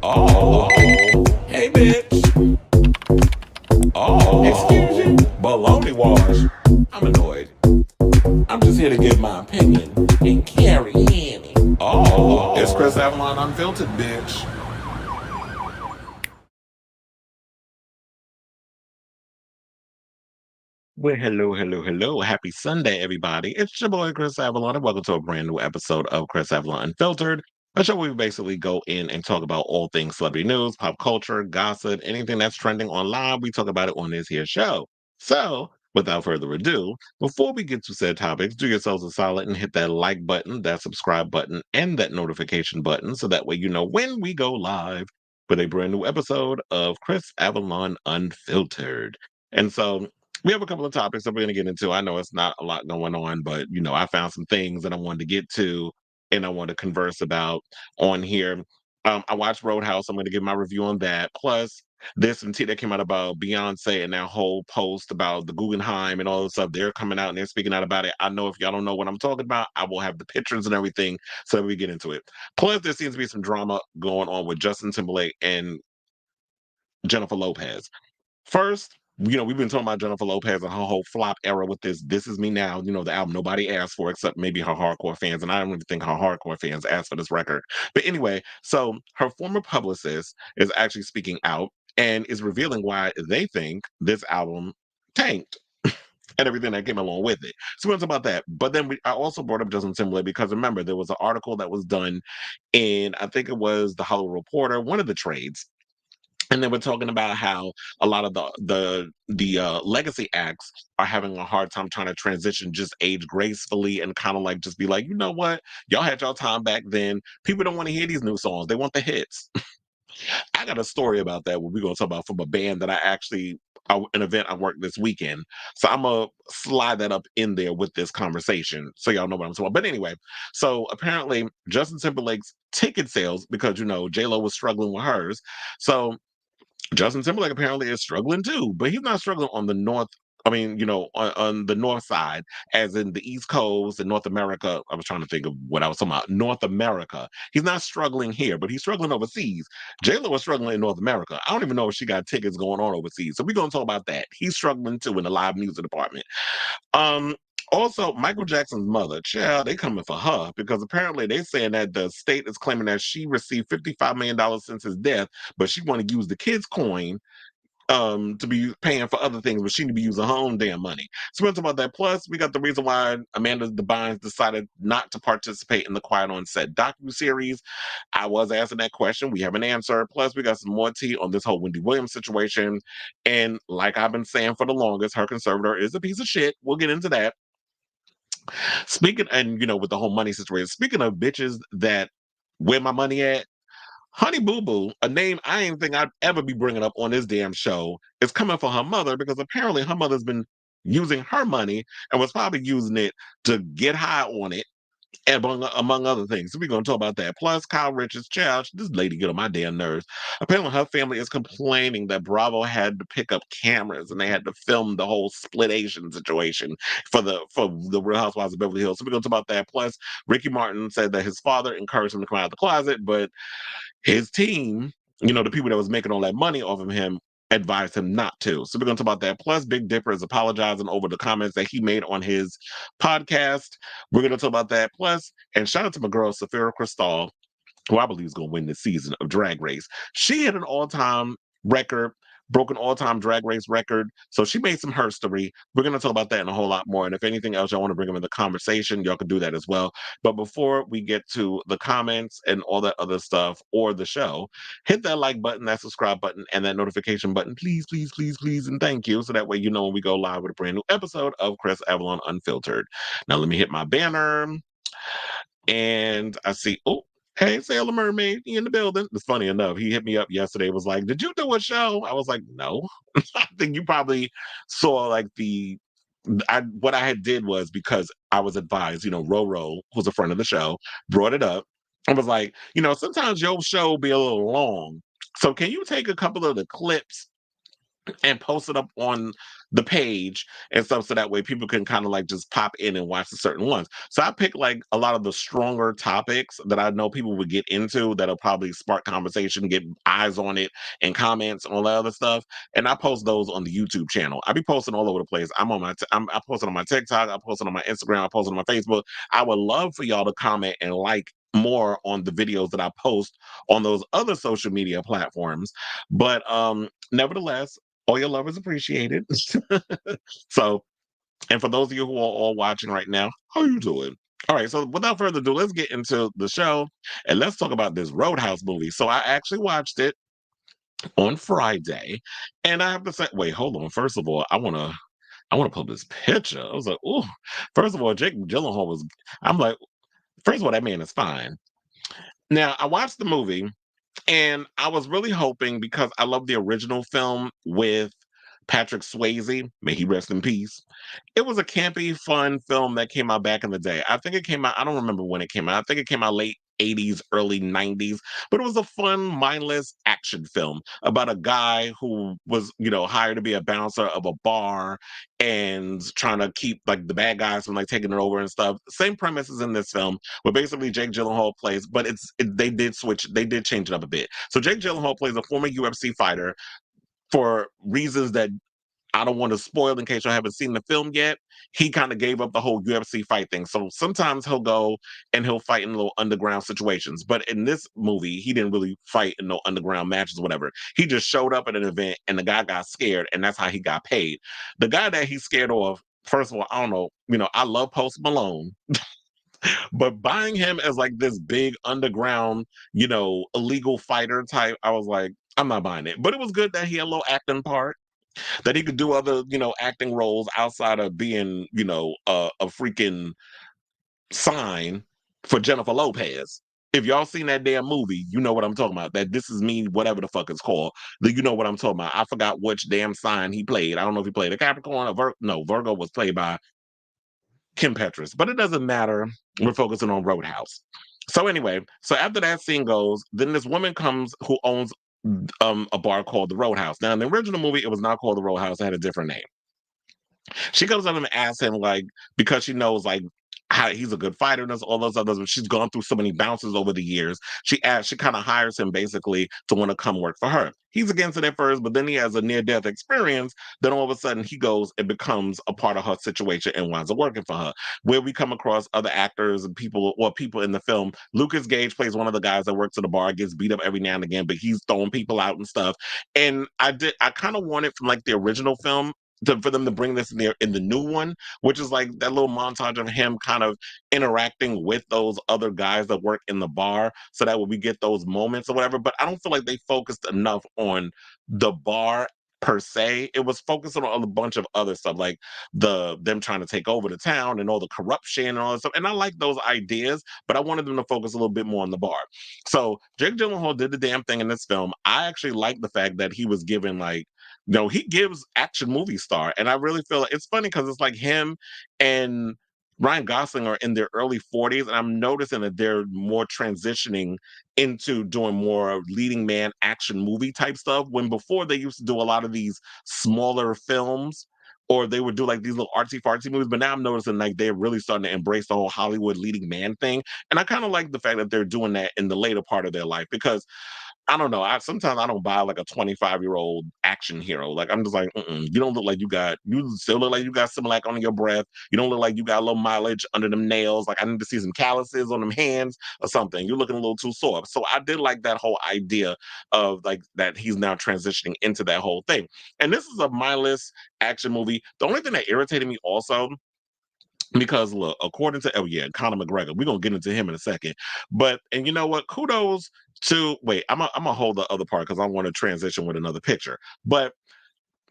Oh, hey, bitch. Oh, excuse you. Baloney wash. I'm annoyed. I'm just here to give my opinion and carry Annie. Oh, it's Chris Avalon Unfiltered, bitch. Well, hello, hello, hello. Happy Sunday, everybody. It's your boy, Chris Avalon, and welcome to a brand new episode of Chris Avalon Unfiltered, a show where we basically go in and talk about all things celebrity news, pop culture, gossip, anything that's trending online. We talk about it on this here show. So, without further ado, before we get to said topics, do yourselves a solid and hit that like button, that subscribe button, and that notification button so that way you know when we go live with a brand new episode of Chris Avalon Unfiltered. And so, we have a couple of topics that we're going to get into. I know it's not a lot going on, but I found some things that I wanted to get to and I want to converse about on here. I watched Roadhouse. I'm going to give my review on that. Plus, there's some tea that came out about Beyonce and that whole post about the Guggenheim and all this stuff. They're coming out and they're speaking out about it. I know if y'all don't know what I'm talking about, I will have the pictures and everything so that we get into it. Plus, there seems to be some drama going on with Justin Timberlake and Jennifer Lopez. First, we've been talking about Jennifer Lopez and her whole flop era with this Is Me Now, the album nobody asked for except maybe her hardcore fans. And I don't even think her hardcore fans asked for this record. But anyway, so her former publicist is actually speaking out and is revealing why they think this album tanked and everything that came along with it. So we're going to talk about that. But then I also brought up Justin Timberlake because remember, there was an article that was done in, I think it was the Hollywood Reporter, one of the trades, and they were talking about how a lot of the legacy acts are having a hard time trying to transition, just age gracefully, and kind of like just be like, you know what, y'all had y'all time back then. People don't want to hear these new songs; they want the hits. I got a story about that. What we're gonna talk about from a band that an event I worked this weekend. So I'm gonna slide that up in there with this conversation, so y'all know what I'm talking about. But anyway, so apparently Justin Timberlake's ticket sales, because J Lo was struggling with hers, so Justin Timberlake apparently is struggling too, but he's not struggling on the north. I mean, on the north side, as in the East Coast and North America. I was trying to think of what I was talking about. North America. He's not struggling here, but he's struggling overseas. J-Lo was struggling in North America. I don't even know if she got tickets going on overseas. So we're going to talk about that. He's struggling too in the live music department. Um, Also, Michael Jackson's mother, child, they coming for her because apparently they're saying that the state is claiming that she received $55 million since his death, but she want to use the kids' coin to be paying for other things, but she need to be using her own damn money. So we're talking about that. Plus, we got the reason why Amanda the Bynes decided not to participate in the Quiet on Set docuseries. I was asking that question. We have an answer. Plus, we got some more tea on this whole Wendy Williams situation. And like I've been saying for the longest, her conservator is a piece of shit. We'll get into that. Speaking, and with the whole money situation, speaking of bitches that where my money at, Honey Boo Boo, a name I didn't think I'd ever be bringing up on this damn show, is coming for her mother because apparently her mother's been using her money and was probably using it to get high on it, and among other things. So we're going to talk about that. Plus, Kyle Richards' child, this lady get on my damn nerves. Apparently, her family is complaining that Bravo had to pick up cameras and they had to film the whole splitation situation for the Real Housewives of Beverly Hills. So we're going to talk about that. Plus, Ricky Martin said that his father encouraged him to come out of the closet, but his team, the people that was making all that money off of him, advised him not to. So we're going to talk about that. Plus, Big Dipper is apologizing over the comments that he made on his podcast. We're going to talk about that. Plus, and shout out to my girl, Safira Cristal, who I believe is going to win this season of Drag Race. She had an all-time record, broken all-time Drag Race record. So she made some herstory. We're going to talk about that and a whole lot more. And if anything else y'all want to bring them in the conversation, y'all can do that as well. But before we get to the comments and all that other stuff or the show, hit that like button, that subscribe button, and that notification button. Please, please, please, please, and thank you. So that way you know when we go live with a brand new episode of Chris Avalon Unfiltered. Now let me hit my banner. And I see, oh, hey, Sailor Mermaid, he in the building. It's funny enough. He hit me up yesterday, was like, did you do a show? I was like, no. I think you probably saw like what I had did was because I was advised, Roro, who's a friend of the show, brought it up and was like, sometimes your show be a little long. So can you take a couple of the clips and post it up on the page and stuff so that way people can kind of like just pop in and watch the certain ones. So I pick like a lot of the stronger topics that I know people would get into that'll probably spark conversation, get eyes on it and comments and all that other stuff. And I post those on the YouTube channel. I be posting all over the place. I post it on my TikTok, I post it on my Instagram, I post it on my Facebook. I would love for y'all to comment and like more on the videos that I post on those other social media platforms. But nevertheless, all your love is appreciated. So, and for those of you who are all watching right now, how you doing? All right, so without further ado, let's get into the show and let's talk about this Roadhouse movie. So I actually watched it on Friday, and I have to say, wait, hold on. First of all, I wanna pull this picture. I was like, oh, first of all, Jake Gyllenhaal was. I'm like, first of all, that man is fine. Now I watched the movie and I was really hoping because I love the original film with Patrick Swayze, may he rest in peace. It was a campy, fun film that came out back in the day. I think it came out, I don't remember when it came out. I think it came out late 80s, early 90s, but it was a fun, mindless action film about a guy who was, hired to be a bouncer of a bar and trying to keep like the bad guys from like taking it over and stuff. Same premises in this film, where basically Jake Gyllenhaal plays, but they did change it up a bit. So Jake Gyllenhaal plays a former UFC fighter for reasons that I don't want to spoil in case you haven't seen the film yet. He kind of gave up the whole UFC fight thing. So sometimes he'll go and he'll fight in little underground situations. But in this movie, he didn't really fight in no underground matches or whatever. He just showed up at an event and the guy got scared, and that's how he got paid. The guy that he's scared of, first of all, I don't know, I love Post Malone, but buying him as like this big underground, illegal fighter type, I was like, I'm not buying it. But it was good that he had a little acting part, that he could do other, acting roles outside of being, a freaking sign for Jennifer Lopez. If y'all seen that damn movie, you know what I'm talking about. That This Is Me, whatever the fuck it's called. You know what I'm talking about. I forgot which damn sign he played. I don't know if he played a Capricorn or no, Virgo was played by Kim Petras, but it doesn't matter. We're focusing on Roadhouse. So anyway, so after that scene goes, then this woman comes who owns a bar called the Roadhouse. Now in the original movie, it was not called the Roadhouse; it had a different name. She comes up and asks him, like, because she knows, like, how he's a good fighter and all those others, but she's gone through so many bounces over the years. She kind of hires him basically to want to come work for her. He's against it at first, but then he has a near death experience. Then all of a sudden he goes and becomes a part of her situation and winds up working for her. Where we come across other actors and people in the film. Lucas Gage plays one of the guys that works at the bar, gets beat up every now and again, but he's throwing people out and stuff. And I kind of wanted from like the original film for them to bring this in the new one, which is like that little montage of him kind of interacting with those other guys that work in the bar, so that when we get those moments or whatever. But I don't feel like they focused enough on the bar per se. It was focusing on a bunch of other stuff, like them trying to take over the town and all the corruption and all that stuff. And I like those ideas, but I wanted them to focus a little bit more on the bar. So Jake Gyllenhaal did the damn thing in this film. I actually like the fact that he was given like, no, he gives action movie star. And I really feel it's funny because it's like him and Ryan Gosling are in their early 40s. And I'm noticing that they're more transitioning into doing more leading man action movie type stuff. When before they used to do a lot of these smaller films, or they would do like these little artsy fartsy movies. But now I'm noticing like they're really starting to embrace the whole Hollywood leading man thing. And I kind of like the fact that they're doing that in the later part of their life, because I don't know. Sometimes I don't buy like a 25-year-old action hero. Like I'm just like, mm-mm, you don't look like you still look like you got Similac on your breath. You don't look like you got a little mileage under them nails. Like I need to see some calluses on them hands or something. You're looking a little too soft. So I did like that whole idea of like that he's now transitioning into that whole thing. And this is a mindless action movie. The only thing that irritated me also, because look, according to Conor McGregor, we're gonna get into him in a second. But and you know what? Kudos to wait, I'm gonna hold the other part because I want to transition with another picture. But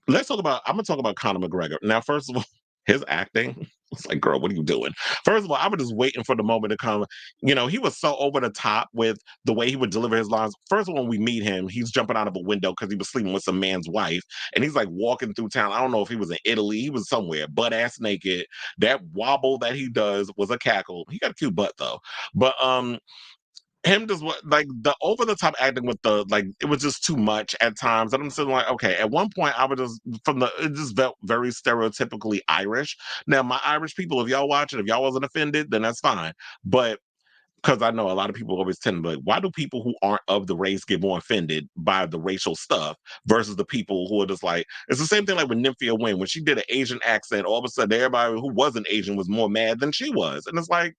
I'm gonna talk about Conor McGregor. Now, first of all, his acting. It's like, girl, what are you doing? First of all, I was just waiting for the moment to come. He was so over the top with the way he would deliver his lines. First of all, when we meet him, he's jumping out of a window because he was sleeping with some man's wife. And he's like walking through town. I don't know if he was in Italy, he was somewhere, butt ass naked. That wobble that he does was a cackle. He got a cute butt though. But him just what like the over the top acting with the like it was just too much at times. And I'm sitting like, okay, at one point I would just from the it just felt very stereotypically Irish. Now my Irish people, if y'all watch it, if y'all wasn't offended, then that's fine. But because I know a lot of people always tend to be like, why do people who aren't of the race get more offended by the racial stuff versus the people who are just like, it's the same thing like with Nymphia Wynn. When she did an Asian accent, all of a sudden everybody who wasn't Asian was more mad than she was. And it's like,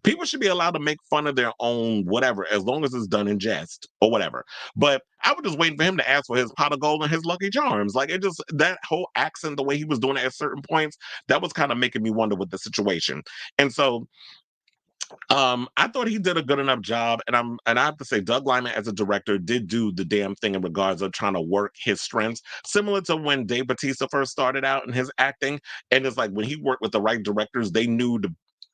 people should be allowed to make fun of their own whatever, as long as it's done in jest or whatever. But I was just waiting for him to ask for his pot of gold and his Lucky Charms. Like it just that whole accent, the way he was doing it at certain points, that was kind of making me wonder with the situation. And so I thought he did a good enough job, and I have to say, Doug Liman as a director did do the damn thing in regards of trying to work his strengths, similar to when Dave Bautista first started out in his acting. And it's like when he worked with the right directors, they knew to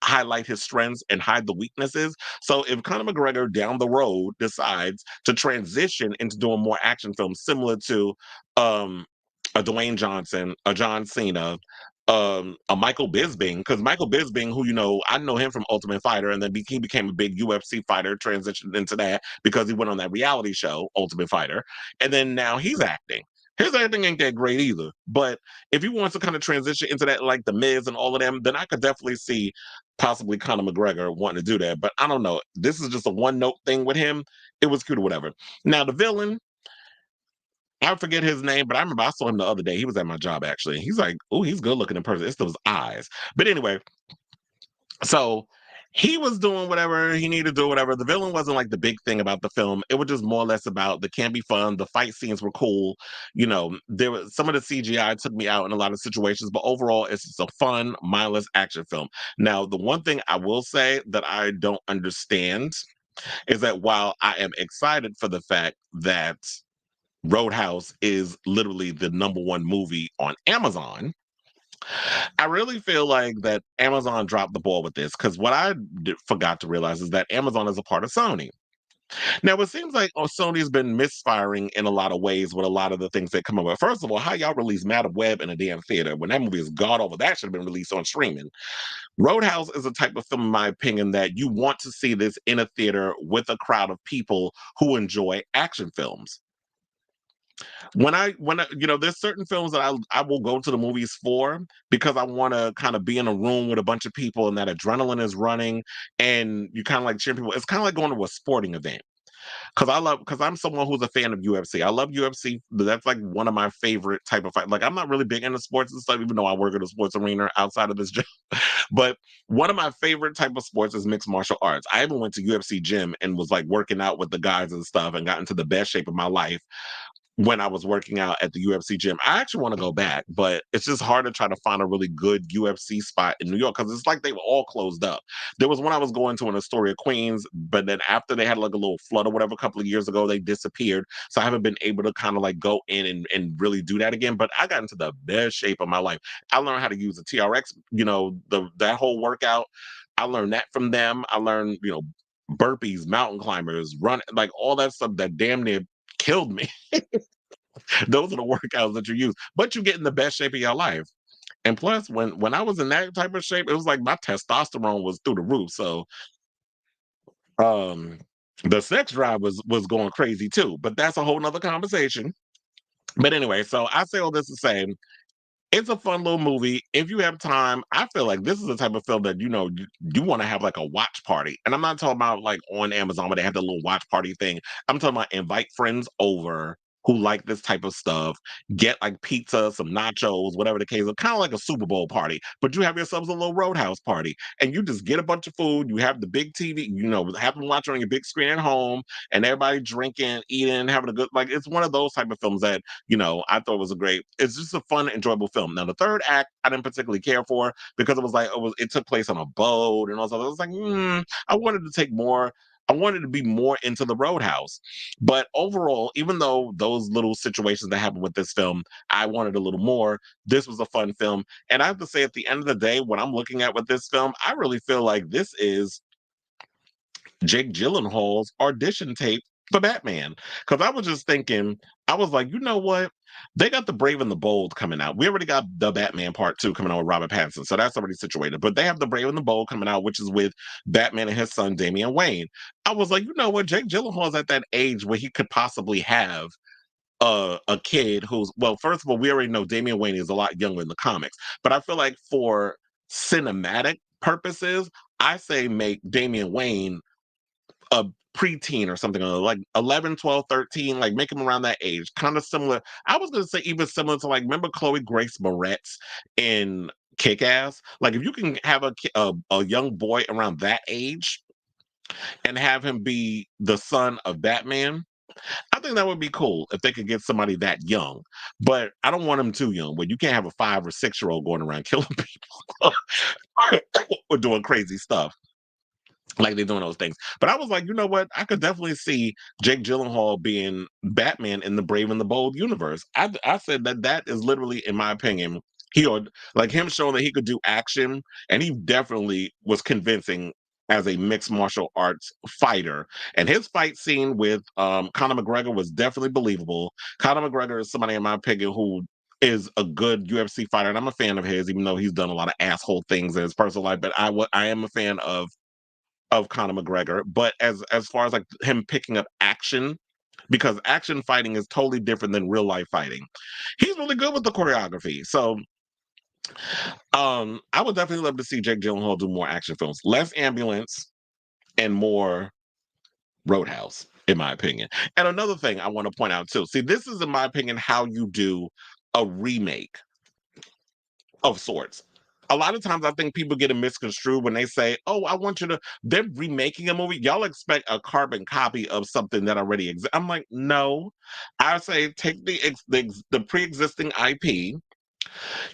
highlight his strengths and hide the weaknesses. So if Conor McGregor down the road decides to transition into doing more action films, similar to um, a Dwayne Johnson, a John Cena, a Michael Bisping, because Michael Bisping, who I know him from Ultimate Fighter, and then he became a big UFC fighter, transitioned into that because he went on that reality show, Ultimate Fighter, and then now he's acting. His acting ain't that great either, but if he wants to kind of transition into that, like the Miz and all of them, then I could definitely see possibly Conor McGregor wanting to do that. But I don't know. This is just a one note thing with him. It was cute or whatever. Now the villain, I forget his name, but I remember I saw him the other day. He was at my job actually. He's like, oh, he's good looking in person. It's those eyes. But anyway, so he was doing whatever he needed to do, whatever. The villain wasn't like the big thing about the film. It was just more or less about the campy fun. The fight scenes were cool. There was some of the CGI took me out in a lot of situations, but overall, it's just a fun, mindless action film. Now, the one thing I will say that I don't understand is that while I am excited for the fact that Roadhouse is literally the number one movie on Amazon. I really feel like that Amazon dropped the ball with this because what I forgot to realize is that Amazon is a part of Sony. Now, it seems like Sony's been misfiring in a lot of ways with a lot of the things that come up with. First of all, how y'all release Madam Web in a damn theater when that movie is god awful? That should have been released on streaming. Roadhouse is a type of film, in my opinion, that you want to see this in a theater with a crowd of people who enjoy action films. There's certain films that I will go to the movies for because I want to kind of be in a room with a bunch of people and that adrenaline is running and you kind of like cheer people. It's kind of like going to a sporting event because I'm someone who's a fan of UFC. I love UFC. That's like one of my favorite type of fight. Like I'm not really big into sports and stuff, even though I work at a sports arena outside of this job. But one of my favorite type of sports is mixed martial arts. I even went to UFC gym and was like working out with the guys and stuff and got into the best shape of my life when I was working out at the UFC gym. I actually want to go back, but it's just hard to try to find a really good UFC spot in New York because it's like they were all closed up. There was one I was going to in Astoria, Queens, but then after they had like a little flood or whatever a couple of years ago, they disappeared. So I haven't been able to kind of like go in and really do that again. But I got into the best shape of my life. I learned how to use a TRX, that whole workout. I learned that from them. I learned, burpees, mountain climbers, run, like all that stuff that damn near killed me. Those are the workouts that you use, but you get in the best shape of your life. And plus, when I was in that type of shape, it was like my testosterone was through the roof. So um the sex drive was going crazy too. But that's a whole nother conversation. But anyway, so I say all this to say it's a fun little movie. If you have time, I feel like this is the type of film that you want to have like a watch party. And I'm not talking about like on Amazon where they have the little watch party thing. I'm talking about invite friends over who like this type of stuff, get like pizza, some nachos, whatever the case, kind of like a Super Bowl party, but you have yourselves a little Roadhouse party and you just get a bunch of food. You have the big TV, have them watch on your big screen at home and everybody drinking, eating, having a good, like, it's one of those type of films that I thought was a great. It's just a fun, enjoyable film. Now, the third act, I didn't particularly care for because it was like it took place on a boat and all that. I was like, I wanted to take more. I wanted to be more into the Roadhouse, but overall, even though those little situations that happened with this film, I wanted a little more. This was a fun film, and I have to say, at the end of the day, when I'm looking at with this film, I really feel like this is Jake Gyllenhaal's audition tape for Batman. Because I was just thinking, I was like, you know what? They got the Brave and the Bold coming out. We already got the Batman Part 2 coming out with Robert Pattinson, so that's already situated. But they have the Brave and the Bold coming out, which is with Batman and his son Damian Wayne. I was like, you know what? Jake Gyllenhaal's at that age where he could possibly have a kid who's, well, first of all, we already know Damian Wayne is a lot younger in the comics, but I feel like for cinematic purposes, I say make Damian Wayne a preteen or something like 11, 12, 13, like make him around that age, kind of similar. I was going to say even similar to, like, remember Chloe Grace Moretz in Kick Ass? Like, if you can have a young boy around that age and have him be the son of Batman, I think that would be cool if they could get somebody that young. But I don't want him too young. But you can't have a 5 or 6 year old going around killing people or doing crazy stuff like they're doing those things. But I was like, you know what? I could definitely see Jake Gyllenhaal being Batman in the Brave and the Bold universe. I said that that is literally, in my opinion, he or like him showing that he could do action, and he definitely was convincing as a mixed martial arts fighter. And his fight scene with Conor McGregor was definitely believable. Conor McGregor is somebody, in my opinion, who is a good UFC fighter, and I'm a fan of his, even though he's done a lot of asshole things in his personal life. But I am a fan of Conor McGregor, but as far as like him picking up action, because action fighting is totally different than real life fighting. He's really good with the choreography. So I would definitely love to see Jake Gyllenhaal do more action films, less ambulance and more Roadhouse, in my opinion. And another thing I want to point out too. See, this is, in my opinion, how you do a remake of sorts. A lot of times I think people get it misconstrued when they say, "Oh, I want you to," they're remaking a movie. Y'all expect a carbon copy of something that already exists. I'm like, no. I say take the pre-existing IP,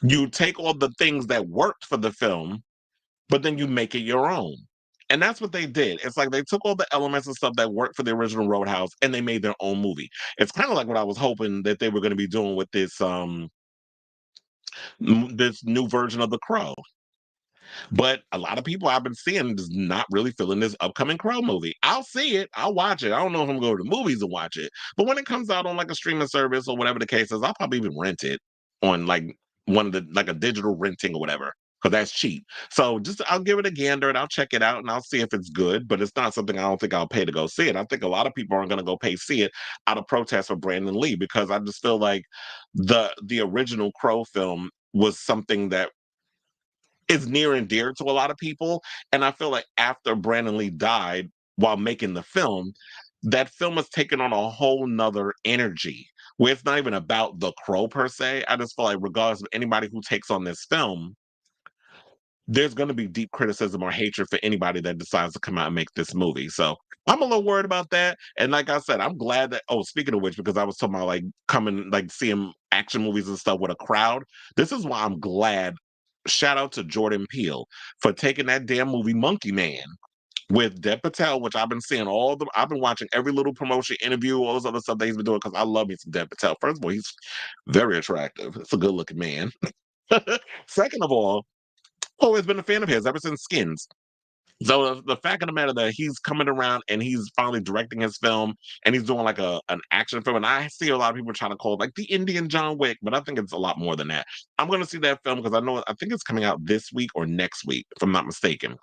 you take all the things that worked for the film, but then you make it your own. And that's what they did. It's like they took all the elements and stuff that worked for the original Roadhouse and they made their own movie. It's kind of like what I was hoping that they were going to be doing with this new version of The Crow. But a lot of people I've been seeing is not really feeling this upcoming Crow movie. I'll see it. I'll watch it. I don't know if I'm going to the movies and watch it. But when it comes out on like a streaming service or whatever the case is, I'll probably even rent it on like one of the, like a digital renting or whatever. Because that's cheap. So just I'll give it a gander and I'll check it out and I'll see if it's good. But it's not something I don't think I'll pay to go see it. I think a lot of people aren't going to go pay see it out of protest for Brandon Lee, because I just feel like the original Crow film was something that is near and dear to a lot of people. And I feel like after Brandon Lee died while making the film, that film has taken on a whole nother energy where it's not even about the crow per se. I just feel like regardless of anybody who takes on this film, there's going to be deep criticism or hatred for anybody that decides to come out and make this movie. So I'm a little worried about that. And like I said, I'm glad that, oh, speaking of which, because I was talking about like coming, like seeing action movies and stuff with a crowd, this is why I'm glad. Shout out to Jordan Peele for taking that damn movie Monkey Man with Dev Patel, which I've been seeing I've been watching every little promotion interview, all this other stuff that he's been doing, because I love me some Dev Patel. First of all, he's very attractive. It's a good looking man. Second of all, always been a fan of his ever since Skins. So the fact of the matter that he's coming around and he's finally directing his film and he's doing like an action film, and I see a lot of people trying to call it like the Indian John Wick, but I think it's a lot more than that. I'm going to see that film because I think it's coming out this week or next week, if I'm not mistaken.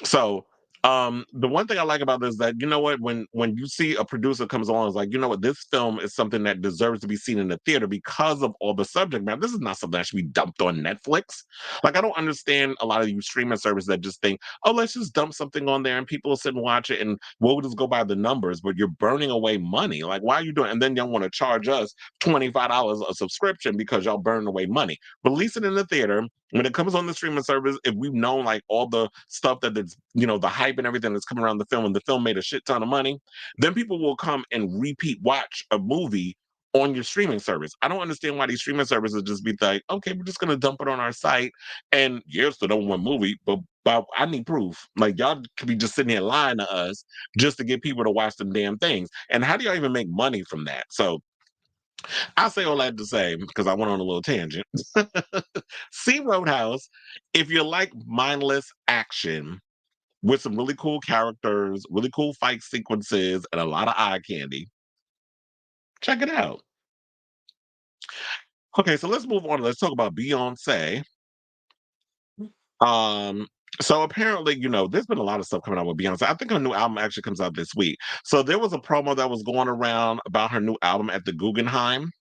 So the one thing I like about this is that, you know what, when you see a producer comes along, is like, you know what, this film is something that deserves to be seen in the theater because of all the subject matter. This is not something that should be dumped on Netflix. Like, I don't understand a lot of you streaming services that just think, oh, let's just dump something on there and people will sit and watch it and we'll just go by the numbers, but you're burning away money. Like, why are you doing, and then y'all want to charge us $25 a subscription because y'all burning away money. Release it in the theater. When it comes on the streaming service, if we've known like all the stuff that it's, you know, the hype and everything that's coming around the film, and the film made a shit ton of money, then people will come and repeat watch a movie on your streaming service. I don't understand why these streaming services just be like, okay, we're just gonna dump it on our site, and here's the number one movie, but I need proof. Like, y'all could be just sitting here lying to us just to get people to watch them damn things. And how do y'all even make money from that? So I say all that to say, because I went on a little tangent. See Roadhouse. If you like mindless action, with some really cool characters, really cool fight sequences, and a lot of eye candy. Check it out. Okay, so let's move on. Let's talk about Beyonce. Um, so apparently, there's been a lot of stuff coming out with Beyonce. I think her new album actually comes out this week. So there was a promo that was going around about her new album at the Guggenheim.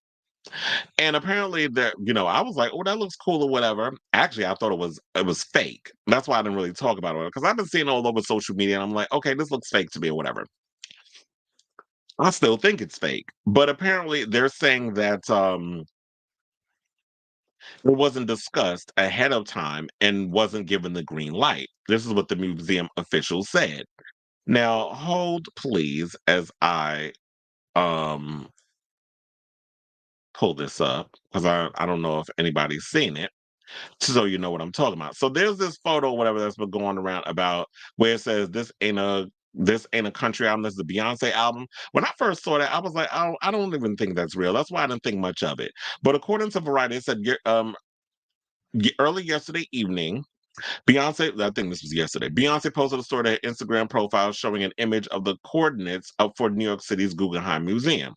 And apparently that, I was like, oh, that looks cool or whatever. Actually, I thought it was fake. That's why I didn't really talk about it. Because I've been seeing it all over social media and I'm like, okay, this looks fake to me or whatever. I still think it's fake. But apparently they're saying that it wasn't discussed ahead of time and wasn't given the green light. This is what the museum officials said. Now, hold please as I um pull this up because I don't know if anybody's seen it. So you know what I'm talking about. So there's this photo, whatever that's been going around about where it says this ain't a country album. This is a Beyonce album. When I first saw that, I was like, oh, I don't even think that's real. That's why I didn't think much of it. But according to Variety, it said early yesterday evening, Beyonce, I think this was yesterday. Beyonce posted a story to her Instagram profile showing an image of the coordinates up for New York City's Guggenheim Museum.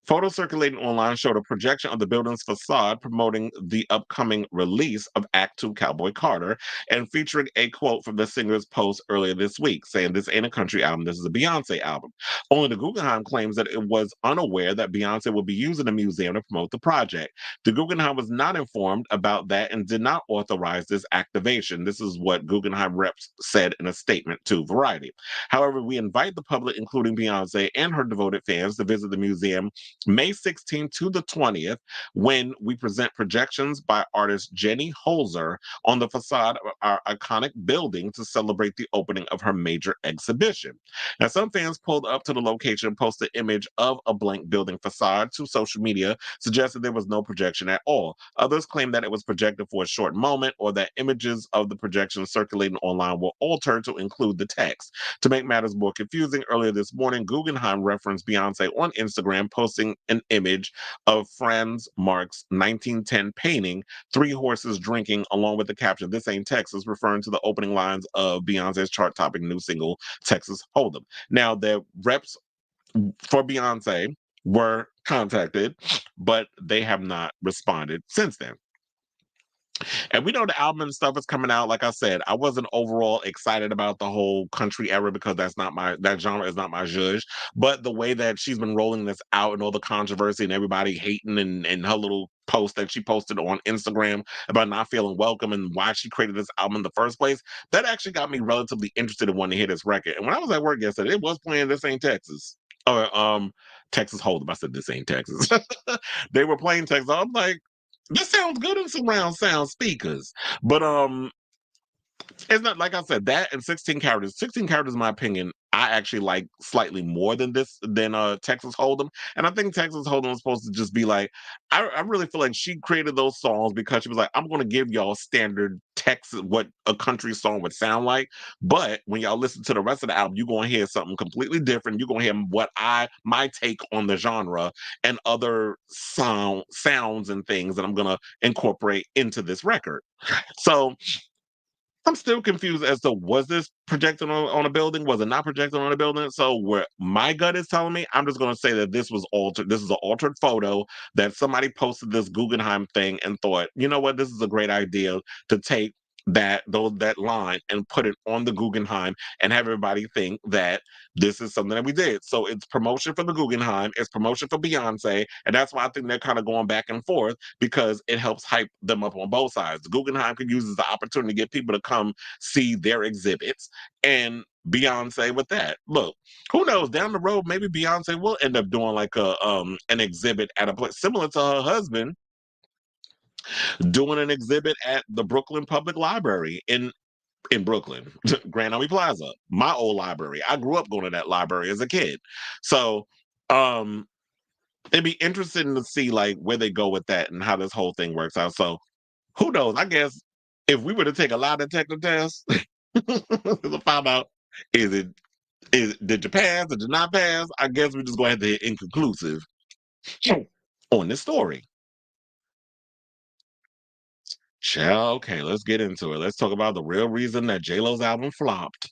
Photos circulating online showed a projection of the building's facade promoting the upcoming release of Act Two Cowboy Carter and featuring a quote from the singer's post earlier this week saying, "This ain't a country album, this is a Beyonce album." Only the Guggenheim claims that it was unaware that Beyonce would be using the museum to promote the project. The Guggenheim was not informed about that and did not authorize this activation. This is what Guggenheim reps said in a statement to Variety. However, we invite the public, including Beyonce and her devoted fans, to visit the museum May 16th to the 20th, when we present projections by artist Jenny Holzer on the facade of our iconic building to celebrate the opening of her major exhibition. Now, some fans pulled up to the location and posted an image of a blank building facade to social media, suggesting there was no projection at all. Others claimed that it was projected for a short moment or that images of the projection circulating online were altered to include the text. To make matters more confusing, earlier this morning, Guggenheim referenced Beyonce on Instagram, posting an image of Franz Marc's 1910 painting, Three Horses Drinking, along with the caption, "This ain't Texas," referring to the opening lines of Beyonce's chart topping new single, Texas Hold'em. Now, the reps for Beyonce were contacted, but they have not responded since then. And we know the album and stuff is coming out. Like I said, I wasn't overall excited about the whole country era because that genre is not my zhuzh. But the way that she's been rolling this out and all the controversy and everybody hating and her little post that she posted on Instagram about not feeling welcome and why she created this album in the first place, that actually got me relatively interested in wanting to hear this record. And when I was at work yesterday, it was playing This Ain't Texas. Or Texas Hold'em. I said This Ain't Texas. They were playing Texas. I'm like, this sounds good in surround sound speakers. But it's not like I said, that and 16 characters. 16 characters, in my opinion, I actually like slightly more than Texas Hold'em. And I think Texas Hold'em was supposed to just be like, I really feel like she created those songs because she was like, I'm gonna give y'all standard Texas what a country song would sound like. But when y'all listen to the rest of the album, you're gonna hear something completely different. You're gonna hear my take on the genre and other sounds and things that I'm gonna incorporate into this record. So I'm still confused as to, was this projected on a building? Was it not projected on a building? So where my gut is telling me, I'm just going to say that this was altered. This is an altered photo that somebody posted this Guggenheim thing and thought, you know what, this is a great idea to take that line and put it on the Guggenheim and have everybody think that this is something that we did. So it's promotion for the Guggenheim, it's promotion for Beyonce, and that's why I think they're kind of going back and forth because it helps hype them up on both sides. The Guggenheim could use as the opportunity to get people to come see their exhibits and Beyonce with that. Look, who knows? Down the road, maybe Beyonce will end up doing like a an exhibit at a place similar to her husband doing an exhibit at the Brooklyn Public Library in Brooklyn, Grand Army Plaza, my old library. I grew up going to that library as a kid. So um it'd be interesting to see like where they go with that and how this whole thing works out. So who knows? I guess if we were to take a lie detector test to find out is it did you pass, did you not pass? I guess we're just going to have to hit inconclusive on this story. Child, okay, let's get into it. Let's talk about the real reason that J-Lo's album flopped.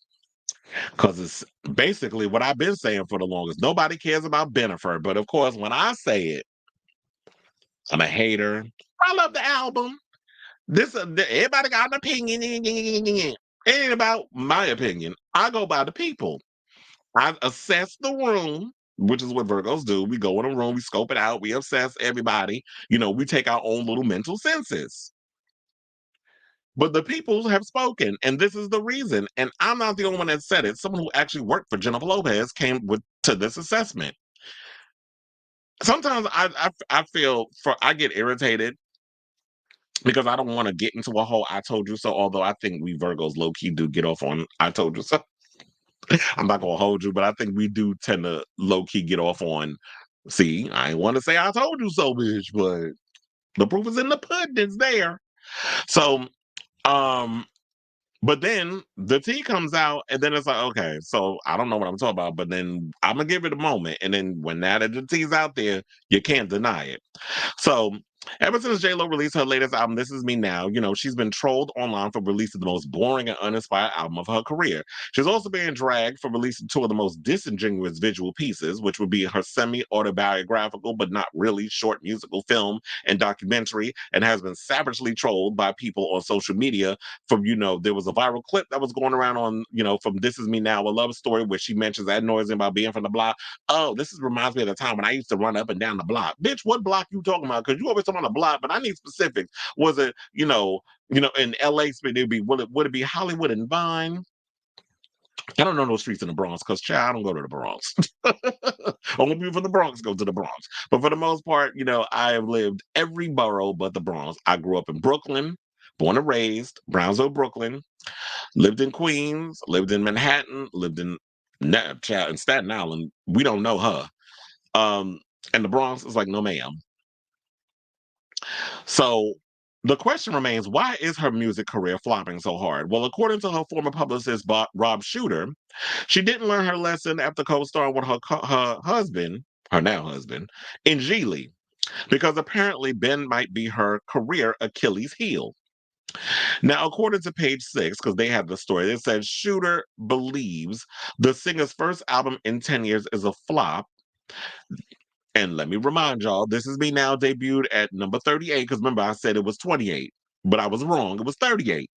Because it's basically what I've been saying for the longest. Nobody cares about Bennifer, but of course, when I say it, I'm a hater. I love the album. Everybody got an opinion. It ain't about my opinion. I go by the people. I assess the room, which is what Virgos do. We go in a room, we scope it out, we assess everybody. We take our own little mental census. But the people have spoken, and this is the reason. And I'm not the only one that said it. Someone who actually worked for Jennifer Lopez came to this assessment. Sometimes I feel I get irritated because I don't want to get into a whole "I told you so." Although I think we Virgos low key do get off on "I told you so." I'm not gonna hold you, but I think we do tend to low key get off on. See, I want to say "I told you so," bitch, but the proof is in the pudding. It's there. So, um, but then the tea comes out, and then it's like, okay, so I don't know what I'm talking about, but then I'm gonna give it a moment, and then when now that the tea's out there, you can't deny it. So ever since J Lo released her latest album, This Is Me Now, she's been trolled online for releasing the most boring and uninspired album of her career. She's also being dragged for releasing two of the most disingenuous visual pieces, which would be her semi-autobiographical but not really short musical film and documentary, and has been savagely trolled by people on social media from, there was a viral clip that was going around on, from This Is Me Now, a love story where she mentions ad nauseam about being from the block. Oh, reminds me of the time when I used to run up and down the block. Bitch, what block you talking about? Because you always talking about the block, but I need specifics. Was it, in LA, would it be Hollywood and Vine? I don't know no streets in the Bronx because, child, I don't go to the Bronx. Only people from the Bronx go to the Bronx. But for the most part, I have lived every borough but the Bronx. I grew up in Brooklyn, born and raised, Brownsville, Brooklyn, lived in Queens, lived in Manhattan, lived in child in Staten Island. We don't know her. Um, and the Bronx is like, no, ma'am. So the question remains, why is her music career flopping so hard? Well, according to her former publicist, Rob Shooter, she didn't learn her lesson after co-starring with her husband, her now husband, in Geely, because apparently Ben might be her career Achilles heel. Now, according to page 6, because they have the story, it says Shooter believes the singer's first album in 10 years is a flop. And let me remind y'all, This Is Me Now debuted at number 38, because remember I said it was 28, but I was wrong. It was 38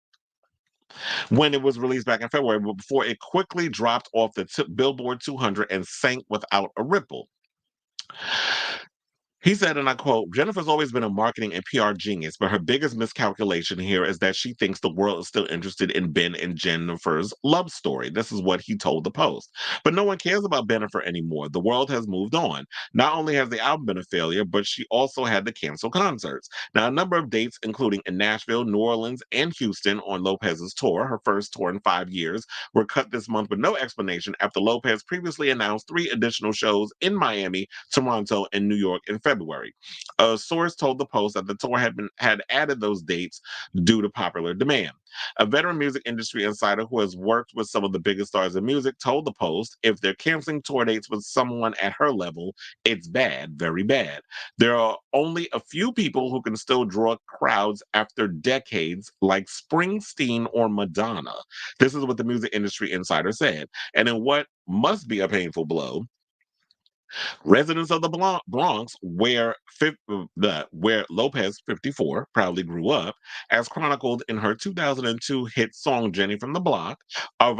when it was released back in February, but before it quickly dropped off the Billboard 200 and sank without a ripple. He said, and I quote, Jennifer's always been a marketing and PR genius, but her biggest miscalculation here is that she thinks the world is still interested in Ben and Jennifer's love story. This is what he told the Post. But no one cares about Bennifer anymore. The world has moved on. Not only has the album been a failure, but she also had to cancel concerts. Now, a number of dates, including in Nashville, New Orleans, and Houston on Lopez's tour, her first tour in 5 years, were cut this month with no explanation after Lopez previously announced 3 additional shows in Miami, Toronto, and New York in February. A source told the Post that the tour had added those dates due to popular demand. A veteran music industry insider who has worked with some of the biggest stars in music told the Post if they're canceling tour dates with someone at her level, it's bad, very bad. There are only a few people who can still draw crowds after decades, like Springsteen or Madonna. This is what the music industry insider said. And in what must be a painful blow, residents of the Bronx, where Lopez 54 proudly grew up, as chronicled in her 2002 hit song "Jenny from the Block," are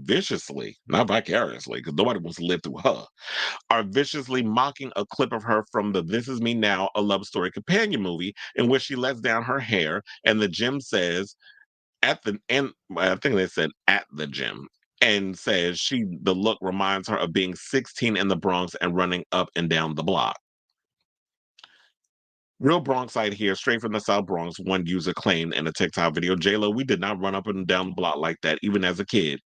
viciously, not vicariously, because nobody wants to live through her, are viciously mocking a clip of her from the "This Is Me Now: A Love Story" companion movie, in which she lets down her hair, and the gym says I think they said at the gym, and says the look reminds her of being 16 in the Bronx and running up and down the block. Real Bronxite here, straight from the South Bronx, one user claimed in a TikTok video, "J-Lo, we did not run up and down the block like that, even as a kid."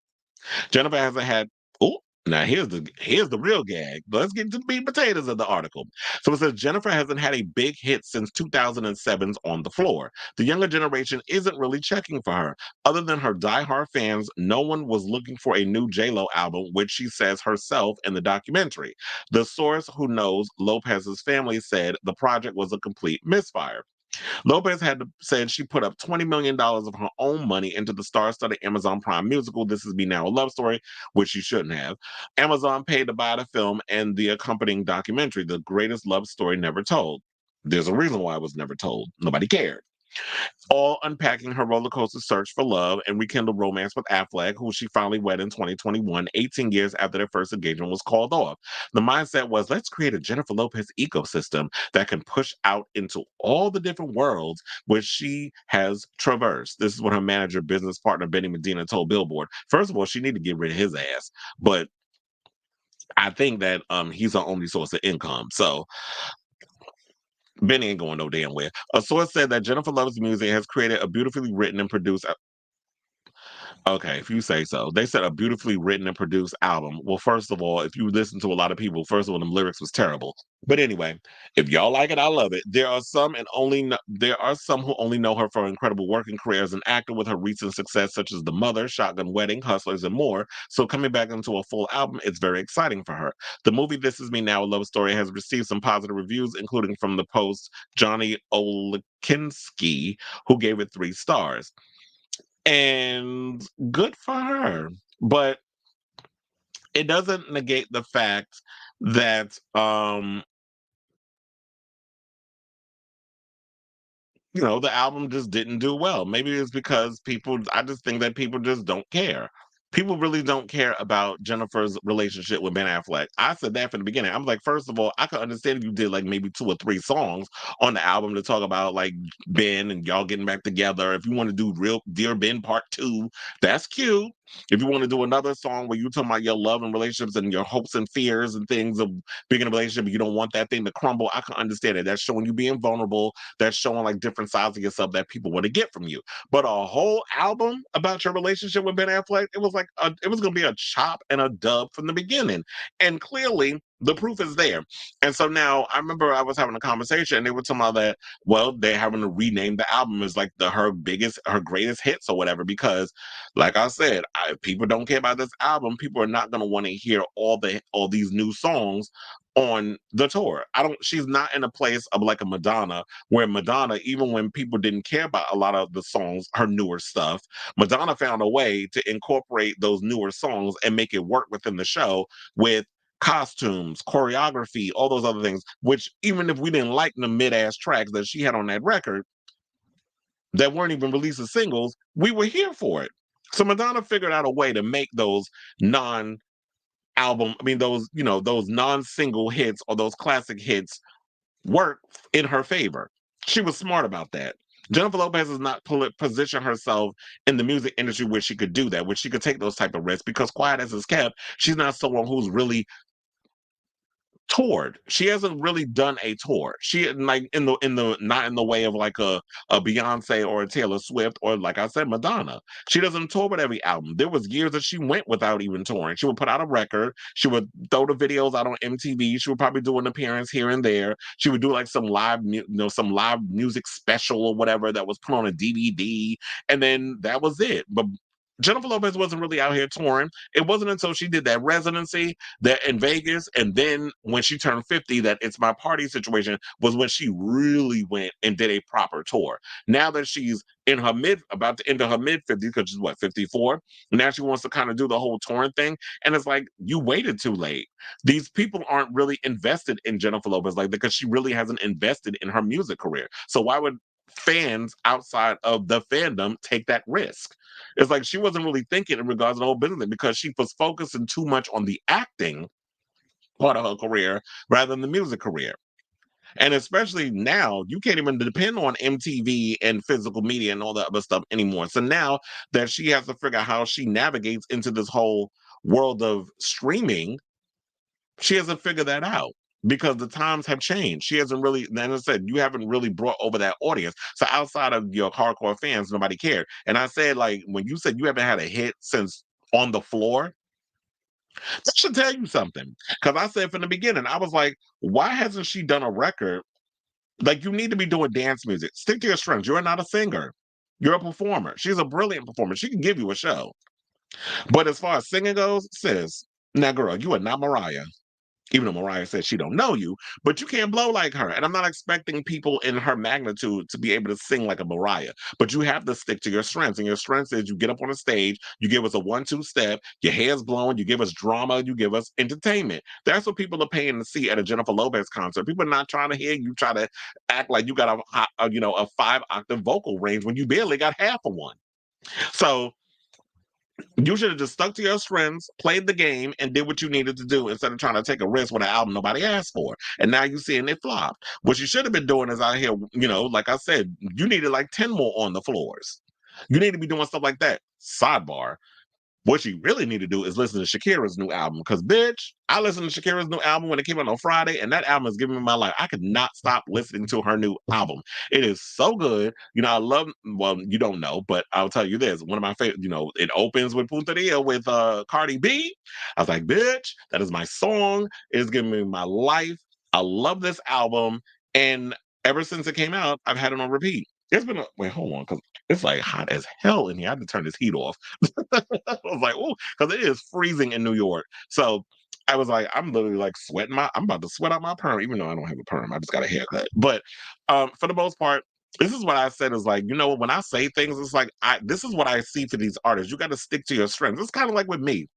Jennifer hasn't had. Oh, now here's the real gag. Let's get to the meat and potatoes of the article. So it says Jennifer hasn't had a big hit since 2007's On the Floor. The younger generation isn't really checking for her. Other than her diehard fans, no one was looking for a new J-Lo album, which she says herself in the documentary. The source who knows Lopez's family said the project was a complete misfire. Lopez said she put up $20 million of her own money into the star-studded Amazon Prime musical This Is Me Now, a Love Story, which she shouldn't have. Amazon paid to buy the film and the accompanying documentary, The Greatest Love Story Never Told. There's a reason why it was never told. Nobody cared. All unpacking her roller coaster search for love and rekindled romance with Affleck, who she finally wed in 2021, 18 years after their first engagement was called off. The mindset was, let's create a Jennifer Lopez ecosystem that can push out into all the different worlds which she has traversed. This is what her manager, business partner Benny Medina told Billboard. First of all, she need to get rid of his ass, but I think that he's her only source of income. So Benny ain't going no damn where. A source said that Jennifer Love's music has created a beautifully written and produced. Okay, if you say so. They said a beautifully written and produced album. Well, first of all, if you listen to a lot of people, first of all, them lyrics was terrible. But anyway, if y'all like it, I love it. There are some who only know her for her incredible working career as an actor with her recent success, such as The Mother, Shotgun Wedding, Hustlers, and more. So coming back into a full album, it's very exciting for her. The movie This Is Me Now, a Love Story has received some positive reviews, including from the Post Johnny Olikinski, who gave it 3 stars. And good for her. But it doesn't negate the fact that the album just didn't do well. Maybe it's because I just think that people just don't care. People really don't care about Jennifer's relationship with Ben Affleck. I said that from the beginning. I'm like, first of all, I could understand if you did like maybe 2 or 3 songs on the album to talk about like Ben and y'all getting back together. If you want to do real Dear Ben Part 2, that's cute. If you want to do another song where you talk about your love and relationships and your hopes and fears and things of being in a relationship, but you don't want that thing to crumble, I can understand it. That's showing you being vulnerable. That's showing like different sides of yourself that people want to get from you. But a whole album about your relationship with Ben Affleck, it was like it was going to be a chop and a dub from the beginning. And clearly, the proof is there. And so now I remember I was having a conversation and they were talking about that, well, they're having to rename the album as like her greatest hits or whatever, because like I said, if people don't care about this album, people are not going to want to hear all these new songs on the tour. She's not in a place of like a Madonna, where Madonna, even when people didn't care about a lot of the songs, her newer stuff, Madonna found a way to incorporate those newer songs and make it work within the show with costumes, choreography, all those other things, which even if we didn't like the mid-ass tracks that she had on that record that weren't even released as singles, we were here for it. So Madonna figured out a way to make those non album, I mean those non-single hits or those classic hits work in her favor. She was smart about that. Jennifer Lopez has not positioned herself in the music industry where she could do that, where she could take those type of risks, because quiet as it's kept, she's not someone who's really toured. She hasn't really done a tour. She like in the not in the way of like a Beyonce or a Taylor Swift or, like I said, Madonna. She doesn't tour with every album. There was years that she went without even touring. She would put out a record. She would throw the videos out on MTV. She would probably do an appearance here and there. She would do like some live music special or whatever that was put on a DVD, and then that was it. But Jennifer Lopez wasn't really out here touring. It wasn't until she did that residency that in Vegas, and then when she turned 50, that It's My Party situation was when she really went and did a proper tour. Now that she's about to enter her mid 50s, because she's what, 54? Now she wants to kind of do the whole touring thing. And it's like, you waited too late. These people aren't really invested in Jennifer Lopez like that, because she really hasn't invested in her music career. So why would fans outside of the fandom take that risk? It's like she wasn't really thinking in regards to the whole business, because she was focusing too much on the acting part of her career rather than the music career. And especially now, you can't even depend on MTV and physical media and all that other stuff anymore. So now that she has to figure out how she navigates into this whole world of streaming, she hasn't figured that out, because the times have changed. She hasn't really, and as I said, you haven't really brought over that audience. So outside of your hardcore fans, nobody cared. And I said, like, when you said you haven't had a hit since On the Floor, that should tell you something. Because I said from the beginning, I was like, why hasn't she done a record? Like, you need to be doing dance music. Stick to your strengths. You're not a singer. You're a performer. She's a brilliant performer. She can give you a show. But as far as singing goes, sis, now girl, you are not Mariah. even though Mariah says she don't know you, but you can't blow like her. And I'm not expecting people in her magnitude to be able to sing like a Mariah, but you have to stick to your strengths. And your strengths is you get up on a stage, you give us a 1-2 step, your hair's blowing, you give us drama, you give us entertainment. That's what people are paying to see at a Jennifer Lopez concert. People are not trying to hear you try to act like you got a 5-octave vocal range when you barely got half of one. So you should have just stuck to your strengths, played the game, and did what you needed to do instead of trying to take a risk with an album nobody asked for. And now you're seeing it flop. What you should have been doing is out here, like I said, you needed like 10 more on the floors. You need to be doing stuff like that. Sidebar. What you really need to do is listen to Shakira's new album. Because, bitch, I listened to Shakira's new album when it came out on Friday, and that album is giving me my life. I could not stop listening to her new album. It is so good. I love, well, you don't know, but I'll tell you this. One of my favorite, it opens with Punteria with Cardi B. I was like, bitch, that is my song. It is giving me my life. I love this album. And ever since it came out, I've had it on repeat. It's been wait, hold on, because it's like hot as hell in here. I had to turn this heat off. I was like, oh, because it is freezing in New York. So I was like, I'm literally like sweating I'm about to sweat out my perm, even though I don't have a perm. I just got a haircut. But for the most part, this is what I said is like, when I say things, it's like this is what I see for these artists. You got to stick to your strengths. It's kind of like with me.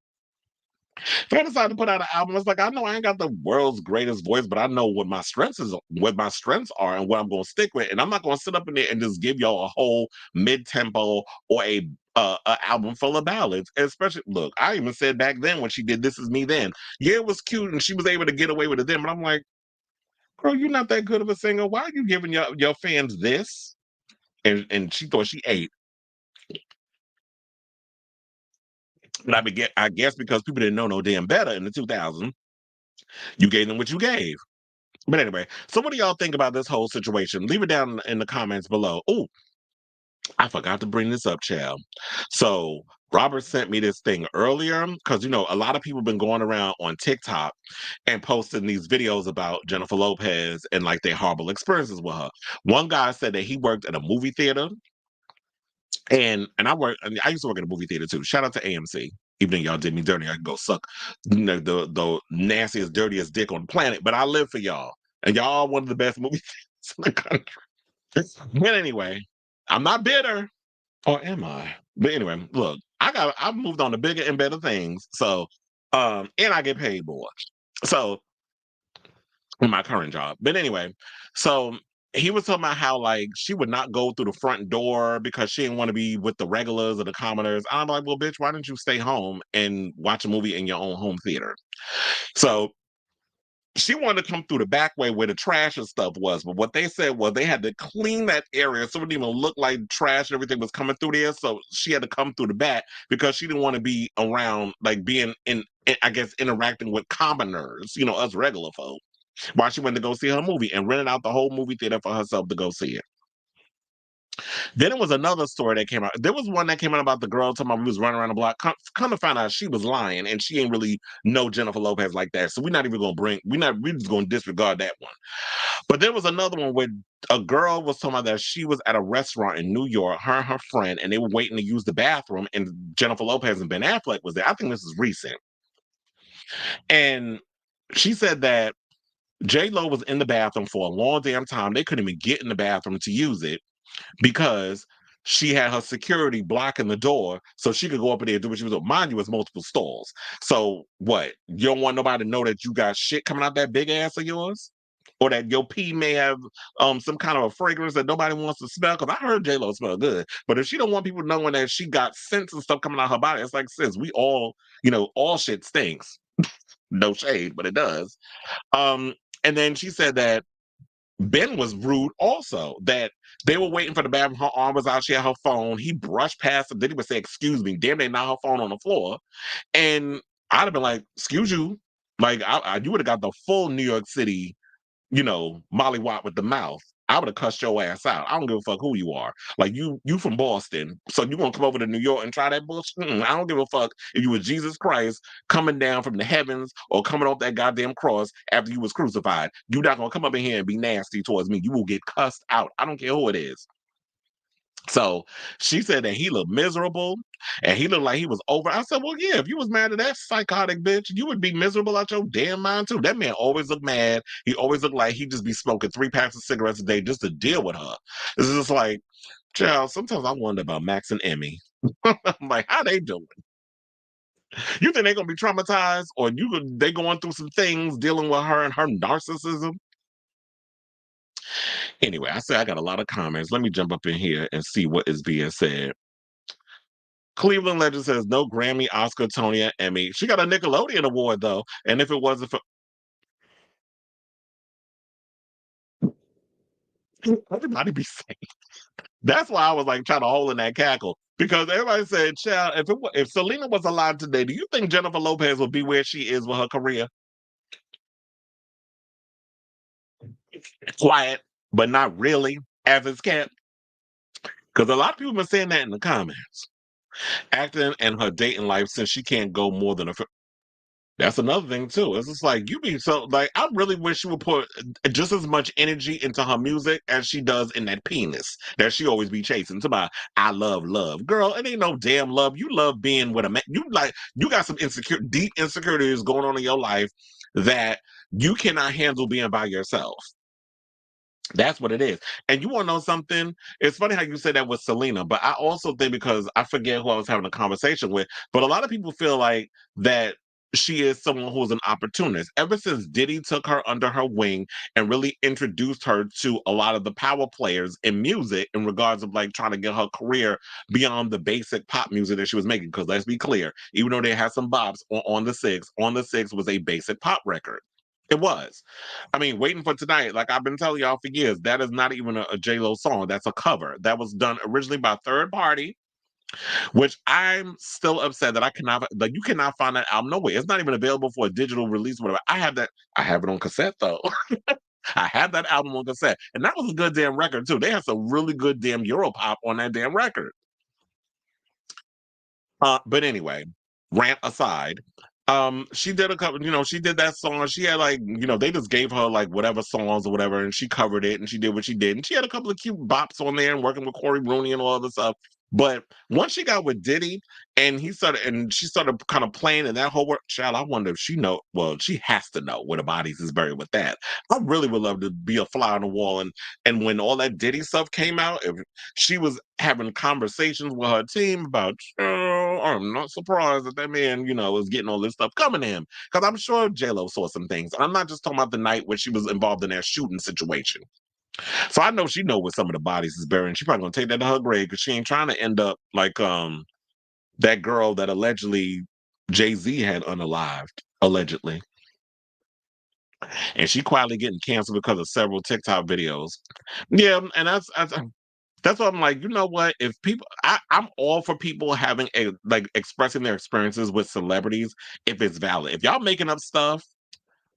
If I decide to put out an album, it's like I know I ain't got the world's greatest voice, but I know what my strengths are, and what I'm going to stick with. And I'm not going to sit up in there and just give y'all a whole mid tempo or a album full of ballads. And especially, look, I even said back then when she did "This Is Me," then yeah, it was cute, and she was able to get away with it then. But I'm like, girl, you're not that good of a singer. Why are you giving your fans this? And she thought she ate. But I guess because people didn't know no damn better in the 2000s, you gave them what you gave. But anyway, so what do y'all think about this whole situation? Leave it down in the comments below. Oh, I forgot to bring this up, child. So Robert sent me this thing earlier because a lot of people been going around on TikTok and posting these videos about Jennifer Lopez and like their horrible experiences with her. One guy said that he worked at a movie theater, and I used to work in a movie theater too. Shout out to AMC. Even though y'all did me dirty, I can go suck the nastiest, dirtiest dick on the planet. But I live for y'all. And y'all are one of the best movie theaters in the country. But anyway, I'm not bitter. Or am I? But anyway, look, I've moved on to bigger and better things. So and I get paid more. So in my current job. But anyway, so he was talking about how like she would not go through the front door because she didn't want to be with the regulars or the commoners. I'm like, well, bitch, why didn't you stay home and watch a movie in your own home theater? So she wanted to come through the back way where the trash and stuff was. But what they said was they had to clean that area so it didn't even look like trash and everything was coming through there. So she had to come through the back because she didn't want to be around, like being I guess, interacting with commoners, us regular folk, while she went to go see her movie and rented out the whole movie theater for herself to go see it. Then it was another story that came out. There was one that came out about the girl talking about we was running around the block. Come to find out she was lying and she ain't really know Jennifer Lopez like that. So we're not even gonna we're just gonna disregard that one. But there was another one where a girl was talking about that she was at a restaurant in New York, her and her friend, and they were waiting to use the bathroom, and Jennifer Lopez and Ben Affleck was there. I think this is recent. And she said that J Lo was in the bathroom for a long damn time. They couldn't even get in the bathroom to use it because she had her security blocking the door so she could go up in there and do what she was doing. Mind you, it's multiple stalls. So what? You don't want nobody to know that you got shit coming out that big ass of yours? Or that your pee may have some kind of a fragrance that nobody wants to smell? Because I heard J-Lo smell good. But if she don't want people knowing that she got scents and stuff coming out her body, it's like, sis, we all, all shit stinks. No shade, but it does. Um, and then she said that Ben was rude also, that they were waiting for the bathroom. Her arm was out. She had her phone. He brushed past her. Then he would say, excuse me. Damn, they knocked her phone on the floor. And I'd have been like, excuse you. Like, you would have got the full New York City, Molly Watt with the mouth. I would have cussed your ass out. I don't give a fuck who you are. Like you from Boston, so you gonna come over to New York and try that bullshit? I don't give a fuck if you were Jesus Christ coming down from the heavens or coming off that goddamn cross after you was crucified. You're not gonna come up in here and be nasty towards me. You will get cussed out. I don't care who it is. So she said that he looked miserable and he looked like he was over. I said, well, yeah, if you was mad at that psychotic bitch, you would be miserable out your damn mind too. That man always looked mad. He always looked like he just be smoking 3 packs of cigarettes a day just to deal with her. It's just like, child, sometimes I wonder about Max and Emmy. I'm like, how they doing? You think they're gonna be traumatized, or they going through some things dealing with her and her narcissism? Anyway, I say I got a lot of comments. Let me jump up in here and see what is being said. Cleveland Legend says no Grammy, Oscar, Tony, or Emmy. She got a Nickelodeon award though, and if it wasn't for everybody be saying, that's why I was like trying to hold in that cackle because everybody said, "Child, if Selena was alive today, do you think Jennifer Lopez would be where she is with her career?" Quiet, but not really, as it's kept. Because a lot of people been saying that in the comments. Acting and her dating life since she can't go more than a. That's another thing too. It's just like you be so like I really wish she would put just as much energy into her music as she does in that penis that she always be chasing. To my I love love. Girl, it ain't no damn love. You love being with a man. You got some deep insecurities going on in your life that you cannot handle being by yourself. That's what it is. And you want to know something? It's funny how you say that with Selena, but I also think because I forget who I was having a conversation with, but a lot of people feel like that she is someone who's an opportunist. Ever since Diddy took her under her wing and really introduced her to a lot of the power players in music in regards of like trying to get her career beyond the basic pop music that she was making. Because let's be clear, even though they had some bops on the six was a basic pop record. It was. I mean, Waiting for Tonight, like I've been telling y'all for years, that is not even a J-Lo song. That's a cover. That was done originally by third party, which I'm still upset that I cannot like you cannot find that album nowhere. It's not even available for a digital release, whatever. I have it on cassette though. I have that album on cassette. And that was a good damn record too. They had some really good damn Europop on that damn record. But anyway, rant aside, she did a couple, she did that song. She had like, they just gave her like whatever songs or whatever, and she covered it and she did what she did. And she had a couple of cute bops on there and working with Corey Rooney and all other stuff. But once she got with Diddy and she started kind of playing in that whole work, child, I wonder if she know, well, she has to know where the bodies is buried with that. I really would love to be a fly on the wall and when all that Diddy stuff came out, if she was having conversations with her team about, oh, I'm not surprised that man, is getting all this stuff coming to him. Because I'm sure J-Lo saw some things. And I'm not just talking about the night when she was involved in that shooting situation. So I know she know where some of the bodies is buried. She probably gonna take that to her grave because she ain't trying to end up like that girl that allegedly Jay-Z had unalived, allegedly. And she quietly getting canceled because of several TikTok videos. Yeah, and that's what I'm like, you know what? If people, I'm all for people having like expressing their experiences with celebrities if it's valid. If y'all making up stuff,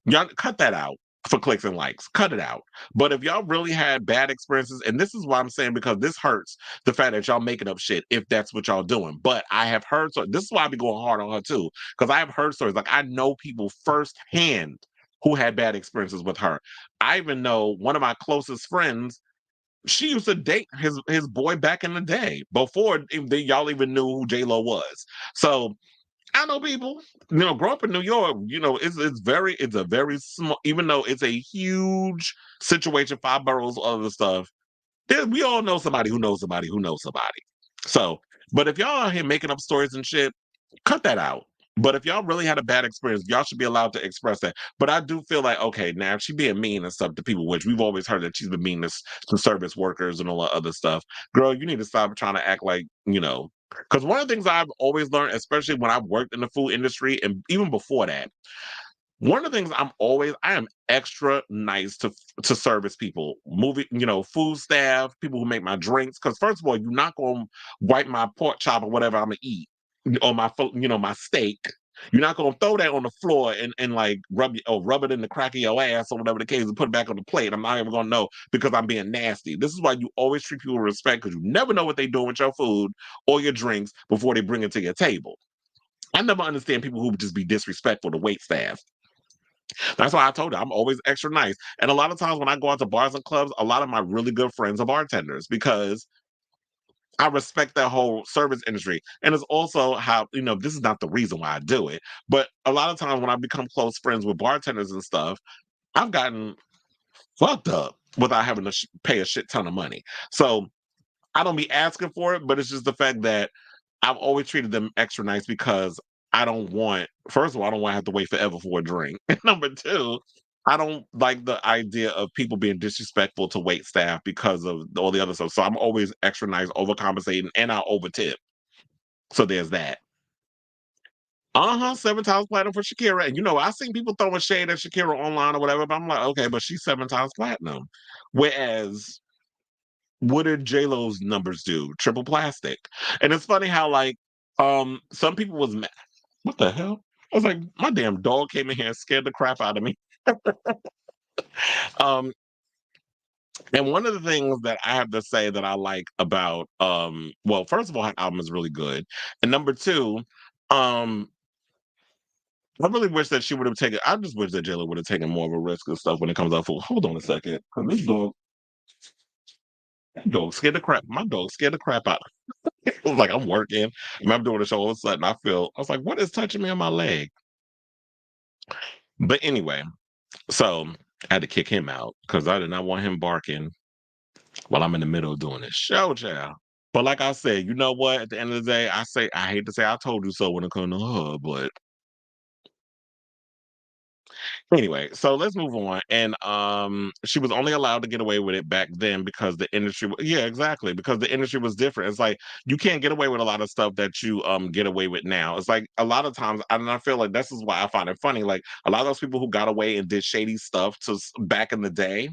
y'all cut that out for clicks and likes. Cut it out. But if y'all really had bad experiences, and this is why I'm saying because this hurts the fact that y'all making up shit if that's what y'all doing. But I have heard so this is why I be going hard on her too. Because I have heard stories. Like I know people firsthand who had bad experiences with her. I even know one of my closest friends she used to date his boy back in the day before y'all even knew who J Lo was. So I know people, grow up in New York, it's a very small, even though it's a huge situation, 5 boroughs, all of the stuff. We all know somebody who knows somebody who knows somebody. So, but if y'all out here making up stories and shit, cut that out. But if y'all really had a bad experience, y'all should be allowed to express that. But I do feel like, okay, now if she being mean and stuff to people, which we've always heard that she's been mean to service workers and all that other stuff, girl, you need to stop trying to act like, because one of the things I've always learned, especially when I've worked in the food industry and even before that, one of the things I am extra nice to service people, food staff, people who make my drinks. Because first of all, you're not gonna wipe my pork chop or whatever I'm gonna eat, or my steak. You're not gonna throw that on the floor and like rub it in the crack of your ass or whatever the case and put it back on the plate. I'm not even gonna know because I'm being nasty. This is why you always treat people with respect because you never know what they're doing with your food or your drinks before they bring it to your table. I never understand people who just be disrespectful to wait staff. That's why I told her I'm always extra nice. And a lot of times when I go out to bars and clubs, a lot of my really good friends are bartenders because I respect that whole service industry. And it's also how, this is not the reason why I do it, but a lot of times when I become close friends with bartenders and stuff, I've gotten fucked up without having to pay a shit ton of money. So I don't be asking for it, but it's just the fact that I've always treated them extra nice because I don't want, first of all, I don't want to have to wait forever for a drink. And number two, I don't like the idea of people being disrespectful to wait staff because of all the other stuff. So I'm always extra nice, overcompensating, and I'll over tip. So there's that. Uh-huh, 7 times platinum for Shakira. And I seen people throwing shade at Shakira online or whatever, but I'm like, okay, but she's 7 times platinum. Whereas what did J Lo's numbers do? Triple plastic. And it's funny how some people was mad. What the hell? I was like, my damn dog came in here and scared the crap out of me. Um, and one of the things that I have to say that I like about well, first of all, her album is really good. And number two, um, I really wish that she would have taken I just wish that J Lo would have taken more of a risk and stuff when it comes out for hold on a second. 'Cause this dog scared the crap. My dog scared the crap out. It was like I'm working, and I'm doing a show. All of a sudden, I was like, "What is touching me on my leg?" But anyway, so I had to kick him out because I did not want him barking while I'm in the middle of doing this show, child. But like I said, you know what? At the end of the day, I hate to say I told you so when it comes to her, but anyway, so let's move on. And she was only allowed to get away with it back then because the industry yeah, exactly, because the industry was different. It's like you can't get away with a lot of stuff that you get away with now. It's like a lot of times and I feel like this is why I find it funny. Like a lot of those people who got away and did shady stuff back in the day,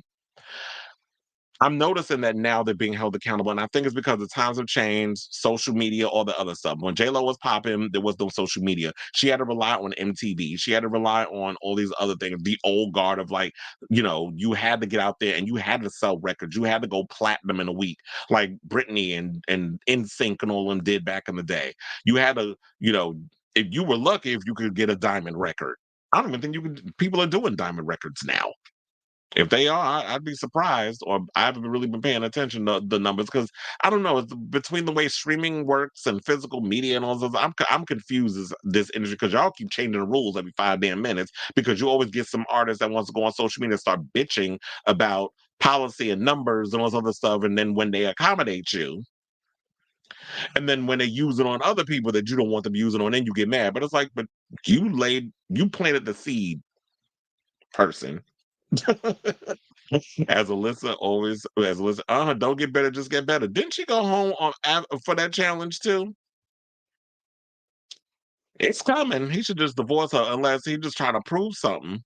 I'm noticing that now they're being held accountable, and I think it's because the times have changed, social media, all the other stuff. When J Lo was popping, there was no social media. She had to rely on MTV. She had to rely on all these other things. The old guard of you had to get out there and you had to sell records. You had to go platinum in a week, like Britney and NSYNC and all them did back in the day. You had to, if you were lucky, if you could get a diamond record. I don't even think you could. People are doing diamond records now. If they are, I'd be surprised, or I haven't really been paying attention to the numbers because I don't know. It's between the way streaming works and physical media and all this, I'm confused as this industry because y'all keep changing the rules every 5 damn minutes because you always get some artist that wants to go on social media and start bitching about policy and numbers and all this other stuff, and then when they accommodate you, and then when they use it on other people that you don't want them using on, then you get mad. But it's like, but you planted the seed, person. As Alyssa, don't get better, just get better. Didn't she go home for that challenge too? It's coming. He should just divorce her unless he just trying to prove something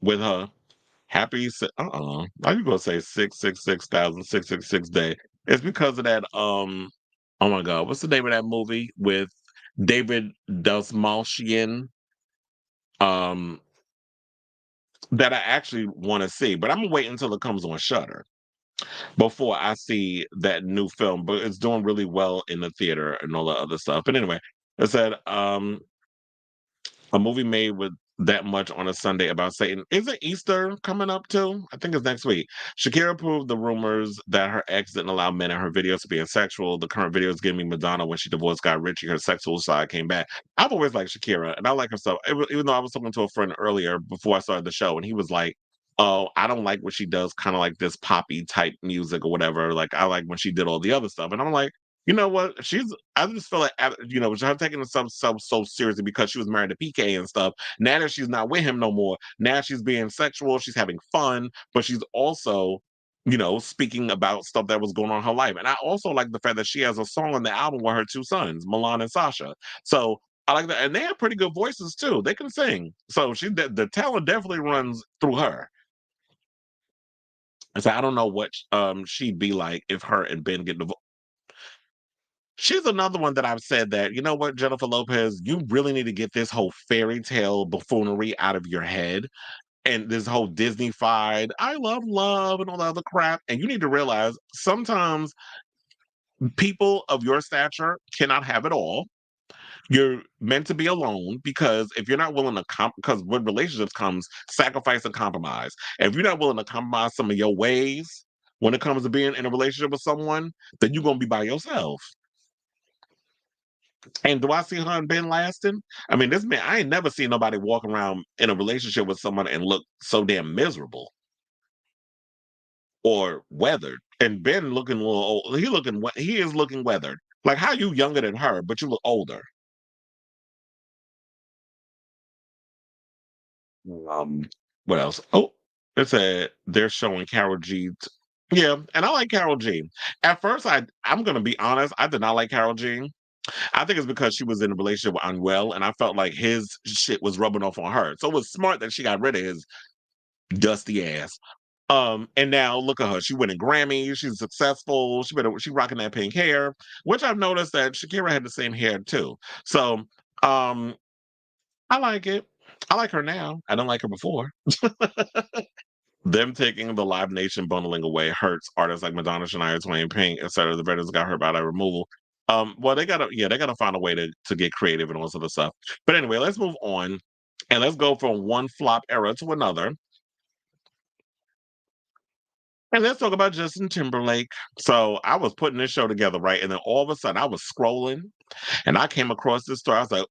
with her. How you gonna say 666,666 day? It's because of that. Oh my God, what's the name of that movie with David Dastmalchian? Um, that I actually want to see, but I'm gonna wait until it comes on Shutter before I see that new film, but it's doing really well in the theater and all the other stuff. But anyway, I said a movie made with that much on a Sunday about Satan. Isn't Easter coming up too? I think it's next week. Shakira proved the rumors that her ex didn't allow men in her videos to be sexual. The current video is giving me Madonna when she divorced Guy Ritchie. Her sexual side came back. I've always liked Shakira, and I like her stuff. Even though I was talking to a friend earlier before I started the show, and he was like, "Oh, I don't like what she does, kind of like this poppy type music or whatever. Like I like when she did all the other stuff." And I'm like, you know what? I just feel like, her taking herself so seriously because she was married to PK and stuff. Now that she's not with him no more, now she's being sexual, she's having fun, but she's also, speaking about stuff that was going on in her life. And I also like the fact that she has a song on the album with her two sons, Milan and Sasha. So I like that. And they have pretty good voices too. They can sing. So the talent definitely runs through her. And so I don't know what she'd be like if her and Ben get divorced. She's another one that I've said that, you know what, Jennifer Lopez, you really need to get this whole fairy tale buffoonery out of your head and this whole Disney-fied, I love love and all that other crap. And you need to realize sometimes people of your stature cannot have it all. You're meant to be alone because if you're not willing to because with relationships comes sacrifice and compromise. If you're not willing to compromise some of your ways, when it comes to being in a relationship with someone, then you're gonna be by yourself. And do I see her and Ben lasting? I mean, this man, I ain't never seen nobody walk around in a relationship with someone and look so damn miserable or weathered. And Ben looking a little old. He is looking weathered. Like, how you younger than her, but you look older? Um, what else? Oh, it said they're showing Carol G. Yeah, and I like Carol G. At first, I'm gonna be honest, I did not like Carol G. I think it's because she was in a relationship with Unwell, and I felt like his shit was rubbing off on her. So it was smart that she got rid of his dusty ass. And now look at her. She winning Grammys. She's successful. She rocking that pink hair, which I've noticed that Shakira had the same hair too. So um, I like it. I like her now. I don't like her before. Them taking the Live Nation bundling away hurts artists like Madonna, Shania Twain, Pink, etc. The veterans got hurt by that removal. Well, they gotta find a way to get creative and all this other stuff. But anyway, let's move on and let's go from one flop era to another. And let's talk about Justin Timberlake. So I was putting this show together, right? And then all of a sudden I was scrolling and I came across this story. I was like,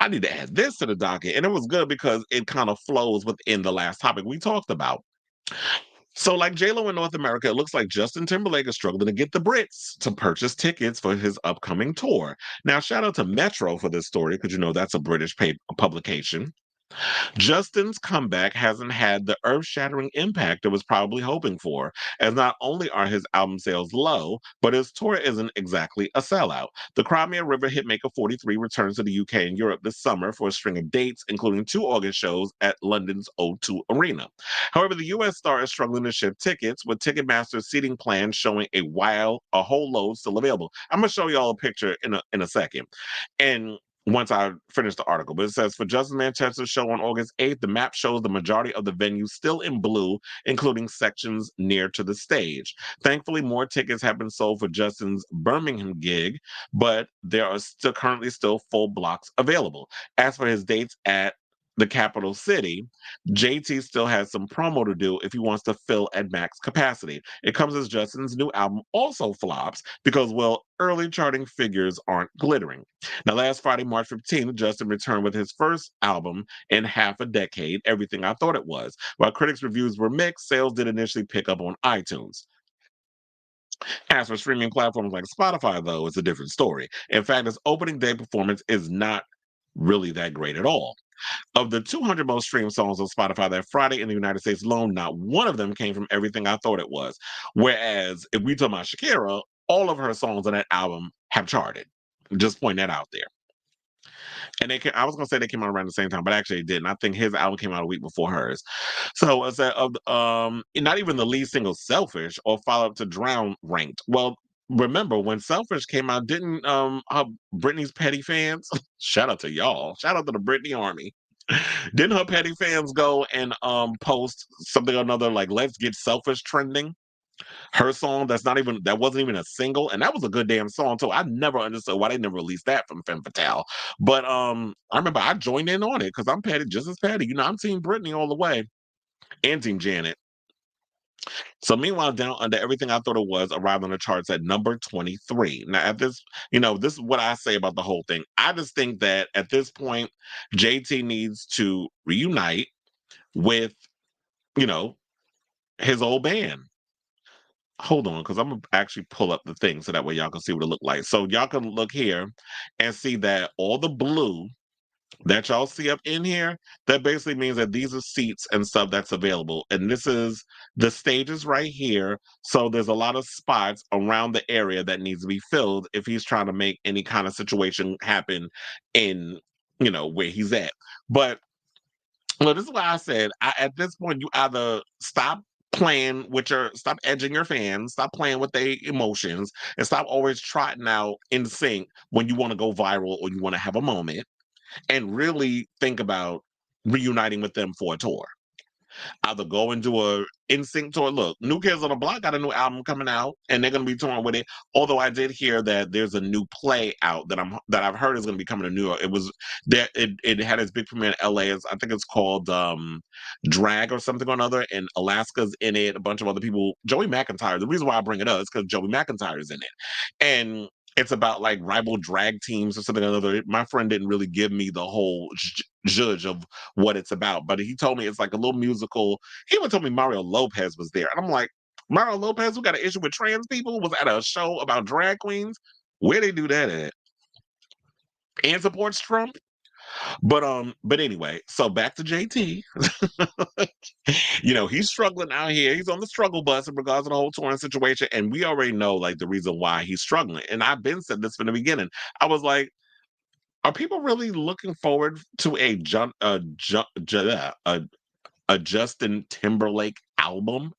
I need to add this to the docket. And it was good because it kind of flows within the last topic we talked about. So, like J-Lo in North America, it looks like Justin Timberlake is struggling to get the Brits to purchase tickets for his upcoming tour. Now, shout out to Metro for this story because you know that's a British publication. Justin's comeback hasn't had the earth shattering impact it was probably hoping for, as not only are his album sales low, but his tour isn't exactly a sellout. The Crimea River hitmaker 43 returns to the UK and Europe this summer for a string of dates, including 2 August shows at London's O2 Arena. However, the US star is struggling to ship tickets, with Ticketmaster's seating plan showing a whole load still available. I'm going to show y'all a picture in a second. And once I finish the article. But it says for Justin Manchester's show on August 8th, the map shows the majority of the venue still in blue, including sections near to the stage. Thankfully, more tickets have been sold for Justin's Birmingham gig, but there are still full blocks available. As for his dates at the capital city, JT still has some promo to do if he wants to fill at max capacity. It comes as Justin's new album also flops because, well, early charting figures aren't glittering. Now, last Friday, March 15th, Justin returned with his first album in half a decade, Everything I Thought It Was. While critics' reviews were mixed, sales did initially pick up on iTunes. As for streaming platforms like Spotify, though, it's a different story. In fact, its opening day performance is not really that great at all. Of the 200 most streamed songs on Spotify that Friday in the United States alone, not one of them came from Everything I Thought It Was. Whereas, if we talk about Shakira, all of her songs on that album have charted. Just point that out there. And I was gonna say they came out around the same time, but actually it didn't. I think his album came out a week before hers. So is that not even the lead single Selfish or Follow Up to Drown ranked. Well, remember when Selfish came out, didn't Britney's petty fans shout out to y'all, shout out to the Britney Army. Didn't her petty fans go and post something or another like let's get selfish trending? Her song that wasn't even a single, and that was a good damn song too. I never understood why they never released that from Femme Fatale. But I remember I joined in on it because I'm petty, just as petty. You know, I'm Team Britney all the way and Team Janet. So meanwhile, Down Under, Everything I Thought It Was arrived on the charts at number 23. Now at this, this is what I say about the whole thing. I just think that at this point, JT needs to reunite with, you know, his old band. Hold on, because I'm gonna actually pull up the thing so that way y'all can see what it look like. So y'all can look here and see that all the blue that y'all see up in here, that basically means that these are seats and stuff that's available. And this is the stages right here. So there's a lot of spots around the area that needs to be filled if he's trying to make any kind of situation happen in, where he's at. But well, this is why I said at this point, you either stop edging your fans, stop playing with their emotions, and stop always trotting out in sync when you want to go viral or you want to have a moment, and really think about reuniting with them for a tour. Either go and do a NSYNC tour. Look, New Kids on the Block got a new album coming out, and they're gonna be touring with it. Although I did hear that there's a new play out that I've heard is gonna be coming to New York. It was that it had its big premiere in LA. I think it's called Drag or something or another, and Alaska's in it. A bunch of other people. Joey McIntyre. The reason why I bring it up is because Joey McIntyre is in it, and it's about like rival drag teams or something or another. My friend didn't really give me the whole judge of what it's about, but he told me it's like a little musical. He even told me Mario Lopez was there, and I'm like, Mario Lopez, who got an issue with trans people, was at a show about drag queens. Where they do that at? And supports Trump. But anyway, so back to JT. He's struggling out here. He's on the struggle bus in regards to the whole touring situation, and we already know like the reason why he's struggling. And I've been said this from the beginning. I was like, are people really looking forward to a Justin Timberlake album?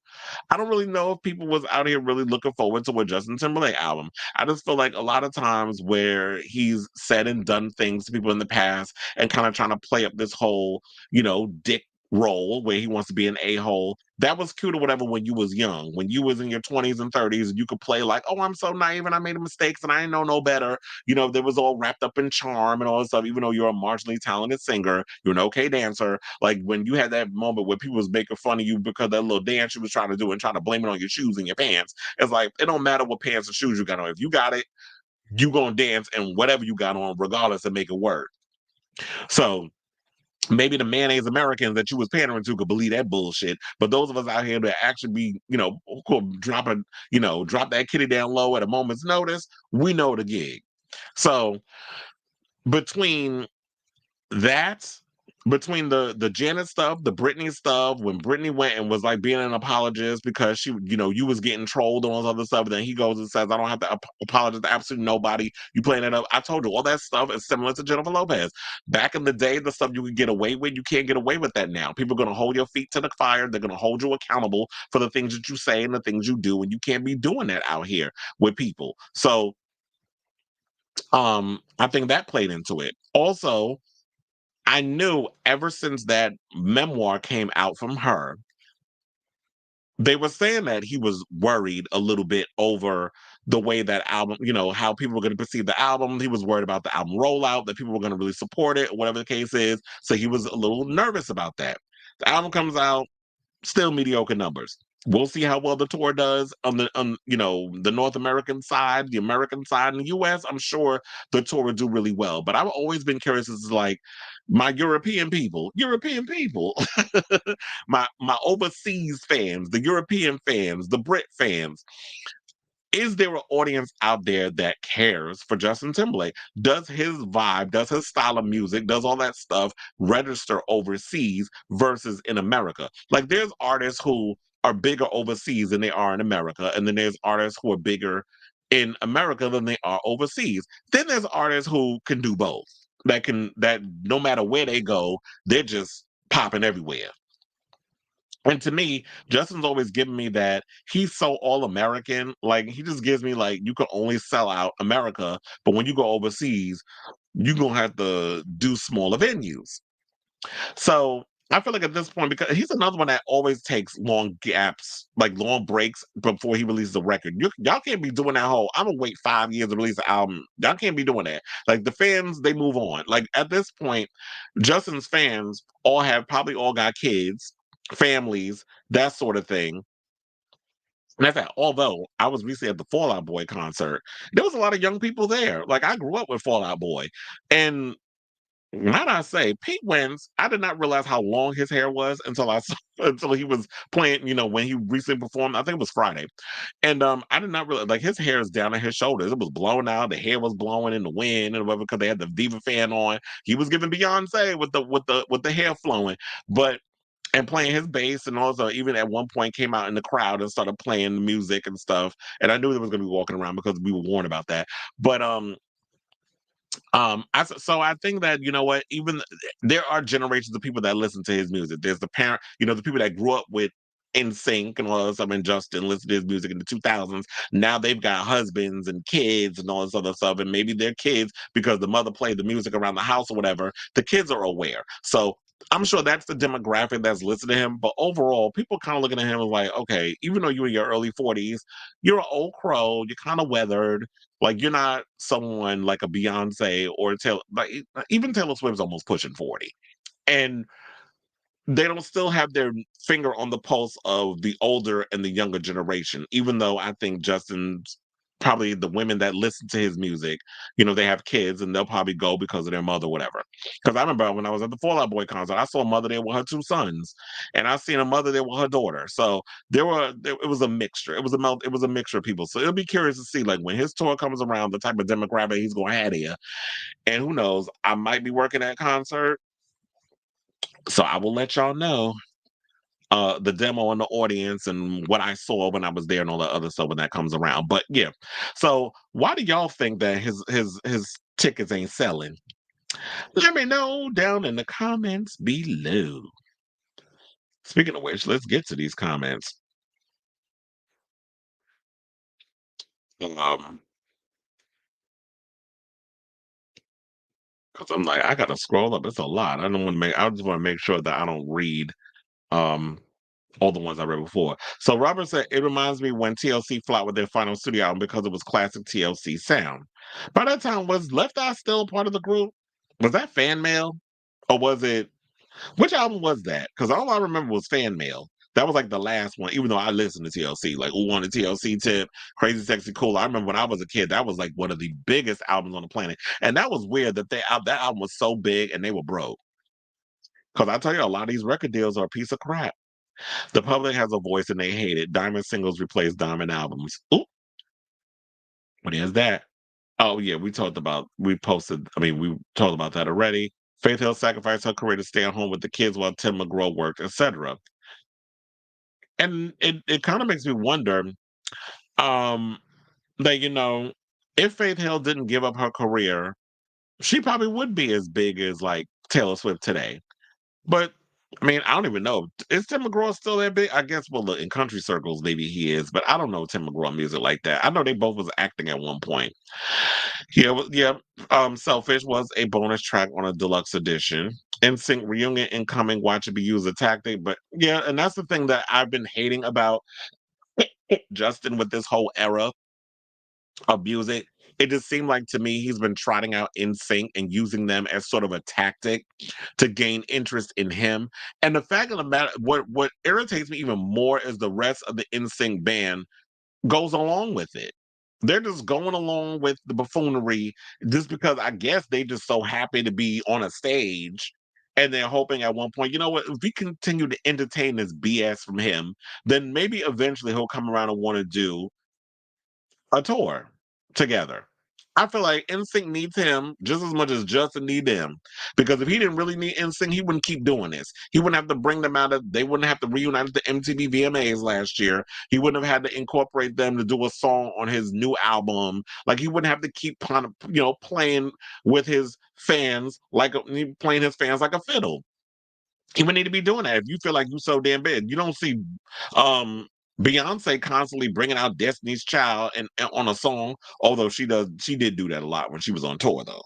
I don't really know if people was out here really looking forward to a Justin Timberlake album. I just feel like a lot of times where he's said and done things to people in the past and kind of trying to play up this whole, dick role where he wants to be an a-hole. That was cute or whatever when you was young. When you was in your 20s and 30s and you could play like, oh, I'm so naive and I made mistakes and I didn't know no better. There was all wrapped up in charm and all this stuff, even though you're a marginally talented singer, you're an okay dancer. Like when you had that moment where people was making fun of you because that little dance you was trying to do and trying to blame it on your shoes and your pants. It's like, it don't matter what pants or shoes you got on. If you got it, you gonna dance and whatever you got on, regardless, and make it work. So maybe the mayonnaise Americans that you was pandering to could believe that bullshit. But those of us out here that actually be, could drop that kitty down low at a moment's notice, we know the gig. So between that, between the Janet stuff, the Britney stuff, when Britney went and was like being an apologist because she, you was getting trolled on all this other stuff, and then he goes and says, I don't have to apologize to absolutely nobody. You playing it up. I told you all that stuff is similar to Jennifer Lopez. Back in the day, the stuff you could get away with, you can't get away with that now. People are gonna hold your feet to the fire, they're gonna hold you accountable for the things that you say and the things you do, and you can't be doing that out here with people. So I think that played into it. Also, I knew ever since that memoir came out from her, they were saying that he was worried a little bit over the way that album, how people were going to perceive the album. He was worried about the album rollout, that people were going to really support it, whatever the case is. So he was a little nervous about that. The album comes out, still mediocre numbers. We'll see how well the tour does on the North American side, the American side in the US. I'm sure the tour will do really well. But I've always been curious as to like my European people, my overseas fans, the European fans, the Brit fans. Is there an audience out there that cares for Justin Timberlake? Does his vibe, does his style of music, does all that stuff register overseas versus in America? Like there's artists who are bigger overseas than they are in America, and then there's artists who are bigger in America than they are overseas. Then there's artists who can do both. That no matter where they go, they're just popping everywhere. And to me, Justin's always given me that he's so all American. Like he just gives me like you can only sell out America, but when you go overseas, you're gonna have to do smaller venues. So I feel like at this point, because he's another one that always takes long gaps, like long breaks before he releases a record. Y'all can't be doing that whole, I'm gonna wait 5 years to release an album. Y'all can't be doing that. Like the fans, they move on. Like at this point, Justin's fans probably all got kids, families, that sort of thing. And that's that. Although I was recently at the Fall Out Boy concert, there was a lot of young people there. Like I grew up with Fall Out Boy. And might I say, Pete Wentz, I did not realize how long his hair was until I saw until he was playing, when he recently performed. I think it was Friday. And I did not realize like his hair is down at his shoulders. It was blown out, the hair was blowing in the wind and whatever because they had the Diva fan on. He was giving Beyonce with the hair flowing. But and playing his bass and also even at one point came out in the crowd and started playing the music and stuff. And I knew he was gonna be walking around because we were warned about that. But I think that what, even there are generations of people that listen to his music. There's the parent, the people that grew up with NSYNC and all this stuff and Justin listened to his music in the 2000s. Now they've got husbands and kids and all this other stuff, and maybe their kids, because the mother played the music around the house or whatever, the kids are aware. So I'm sure that's the demographic that's listening to him. But overall, people kind of looking at him like, okay, even though you're in your early 40s, you're an old crow. You're kind of weathered. Like you're not someone like a Beyonce or Taylor. Like even Taylor Swift's almost pushing 40, and they don't still have their finger on the pulse of the older and the younger generation, even though I think Justin's probably the women that listen to his music, they have kids and they'll probably go because of their mother, whatever. Because I remember when I was at the Fall Out Boy concert, I saw a mother there with her two sons, and I seen a mother there with her daughter. So it was a mixture. It was a mixture of people. So it'll be curious to see, like, when his tour comes around, the type of demographic he's going to have here. And who knows, I might be working that concert, so I will let y'all know the demo and the audience and what I saw when I was there and all that other stuff when that comes around. But yeah, so why do y'all think that his tickets ain't selling? Let me know down in the comments below. Speaking of which, let's get to these comments. Um, because I'm like, I gotta scroll up. It's a lot. I just want to make sure that I don't read um all the ones I read before. So Robert said, it reminds me when TLC flopped with their final studio album because it was classic TLC sound. By that time, was Left Eye still a part of the group? Was that fan mail? Or was it, which album was that? Because all I remember was fan mail. That was like the last one, even though I listened to TLC, like Who Wanted TLC Tip, Crazy Sexy Cool. I remember when I was a kid, that was like one of the biggest albums on the planet. And that was weird that that album was so big and they were broke. Because I tell you, a lot of these record deals are a piece of crap. The public has a voice and they hate it. Diamond singles replace diamond albums. Ooh, what is that? Oh yeah, we talked about that already. Faith Hill sacrificed her career to stay at home with the kids while Tim McGraw worked, etc. And it kind of makes me wonder, um, that if Faith Hill didn't give up her career, she probably would be as big as like Taylor Swift today. But I mean, I don't even know. Is Tim McGraw still that big? I guess, well, look, in country circles, maybe he is, but I don't know Tim McGraw music like that. I know they both was acting at one point. Yeah, yeah. Selfish was a bonus track on a deluxe edition. NSYNC reunion incoming. Watch it be used as a tactic, but yeah, and that's the thing that I've been hating about Justin with this whole era of music. It just seemed like to me he's been trotting out NSYNC and using them as sort of a tactic to gain interest in him. And the fact of the matter, what irritates me even more is the rest of the NSYNC band goes along with it. They're just going along with the buffoonery just because I guess they just so happy to be on a stage and they're hoping at one point, you know what, if we continue to entertain this BS from him, then maybe eventually he'll come around and want to do a tour together. I feel like NSYNC needs him just as much as Justin need them. Because if he didn't really need NSYNC, he wouldn't keep doing this. He wouldn't have to bring them out of, they wouldn't have to reunite at the MTV VMAs last year. He wouldn't have had to incorporate them to do a song on his new album. Like he wouldn't have to keep playing with his fans playing his fans like a fiddle. He would need to be doing that if you feel like you're so damn big. You don't see um Beyonce constantly bringing out Destiny's Child and on a song, although she did do that a lot when she was on tour though.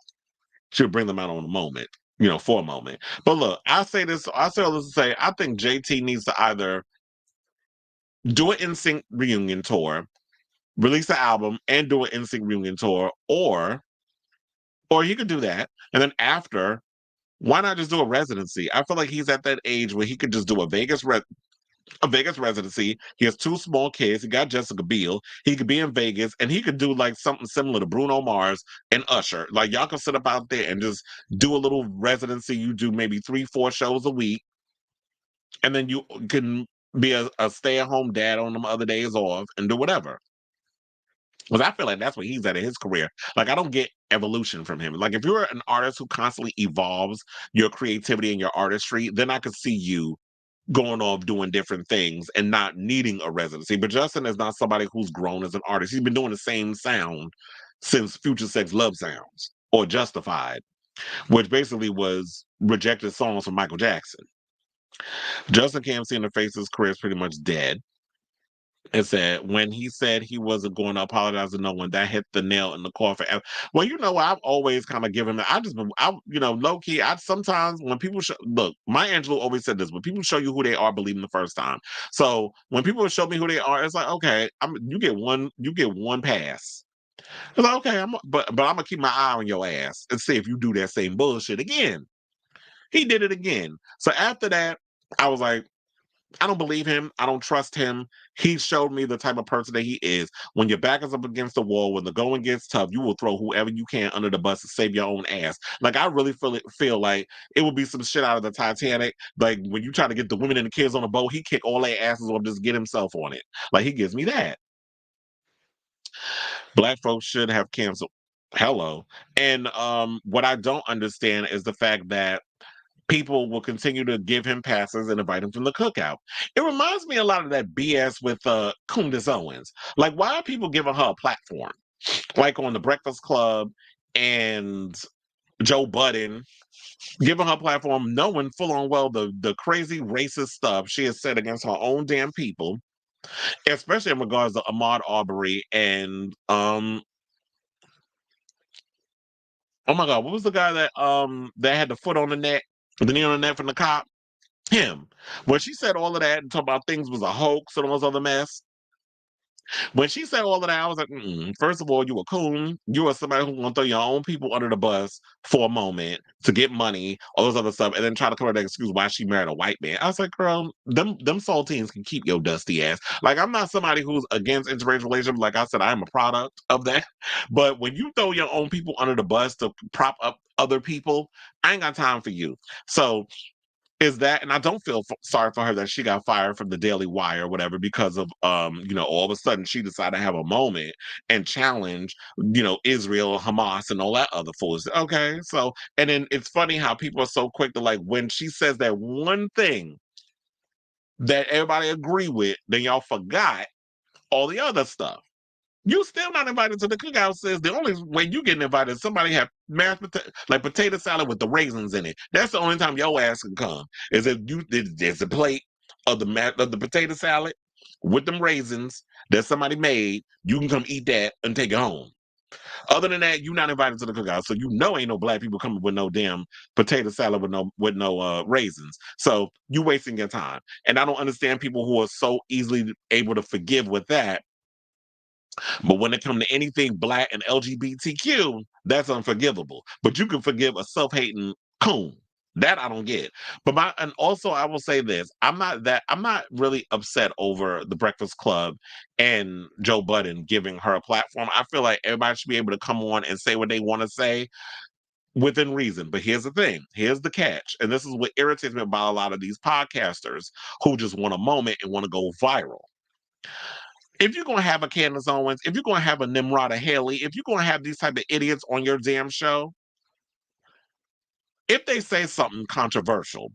She would bring them out on a moment, for a moment. But look, I say all this to say I think JT needs to either do an NSYNC reunion tour, release the album and do an NSYNC reunion tour, or he could do that. And then after, why not just do a residency? I feel like he's at that age where he could just do a Vegas residency. He has two small kids. He got Jessica Biel. He could be in Vegas and he could do like something similar to Bruno Mars and Usher. Like y'all can sit up out there and just do a little residency. You do maybe 3, 4 shows a week, and then you can be a stay-at-home dad on them other days off and do whatever. Because I feel like that's where he's at in his career. Like I don't get evolution from him. Like if you're an artist who constantly evolves your creativity and your artistry, then I could see you going off doing different things and not needing a residency. But Justin is not somebody who's grown as an artist. He's been doing the same sound since Future Sex Love Sounds or Justified, which basically was rejected songs from Michael Jackson. Justin KMC in the Face's career is pretty much dead. It said when he said he wasn't going to apologize to no one, that hit the nail in the coffin. Well, you know what? I've always kind of given. I just, low key. I sometimes when people look, my Angelou always said this: when people show you who they are, believe them the first time. So when people show me who they are, it's like, okay, you get one pass. It's like, okay, but I'm gonna keep my eye on your ass and see if you do that same bullshit again. He did it again. So after that, I was like, I don't believe him. I don't trust him. He showed me the type of person that he is. When your back is up against the wall, when the going gets tough, you will throw whoever you can under the bus to save your own ass. Like I really feel like it would be some shit out of the Titanic. Like when you try to get the women and the kids on a boat, he kick all their asses off, just get himself on it. Like he gives me that. Black folks should have canceled. Hello. And what I don't understand is the fact that people will continue to give him passes and invite him from the cookout. It reminds me a lot of that BS with Candace Owens. Like, why are people giving her a platform? Like on the Breakfast Club and Joe Budden giving her a platform, knowing full on well the crazy racist stuff she has said against her own damn people, especially in regards to Ahmaud Arbery and oh my god, what was the guy that had the foot on the neck, the knee on the neck from the cop? Him. When she said all of that and talk about things was a hoax and all this other mess, when she said all of that, I was like, first of all, you a coon. You are somebody who want to throw your own people under the bus for a moment to get money, all this other stuff, and then try to come up with an excuse why she married a white man. I was like, girl, them saltines can keep your dusty ass. Like, I'm not somebody who's against interracial relationships. Like I said, I am a product of that. But when you throw your own people under the bus to prop up other people, I ain't got time for you. So is that, and I don't feel sorry for her that she got fired from the Daily Wire or whatever because of all of a sudden she decided to have a moment and challenge Israel, Hamas, and all that other fools. Okay, so and then it's funny how people are so quick to, like, when she says that one thing that everybody agree with, then y'all forgot all the other stuff. You still not invited to the cookout. Says the only way you getting invited is somebody have like potato salad with the raisins in it. That's the only time your ass can come. Is if there's a plate of the potato salad with them raisins that somebody made. You can come eat that and take it home. Other than that, you're not invited to the cookout. So ain't no black people coming with no damn potato salad with no raisins. So you wasting your time. And I don't understand people who are so easily able to forgive with that, but when it comes to anything black and LGBTQ, that's unforgivable. But you can forgive a self-hating coon. That I don't get. And also I will say this. I'm not really upset over the Breakfast Club and Joe Budden giving her a platform. I feel like everybody should be able to come on and say what they want to say within reason. But here's the thing. Here's the catch. And this is what irritates me about a lot of these podcasters who just want a moment and want to go viral. If you're gonna have a Candace Owens, if you're gonna have a Nimrata Haley, if you're gonna have these type of idiots on your damn show, if they say something controversial,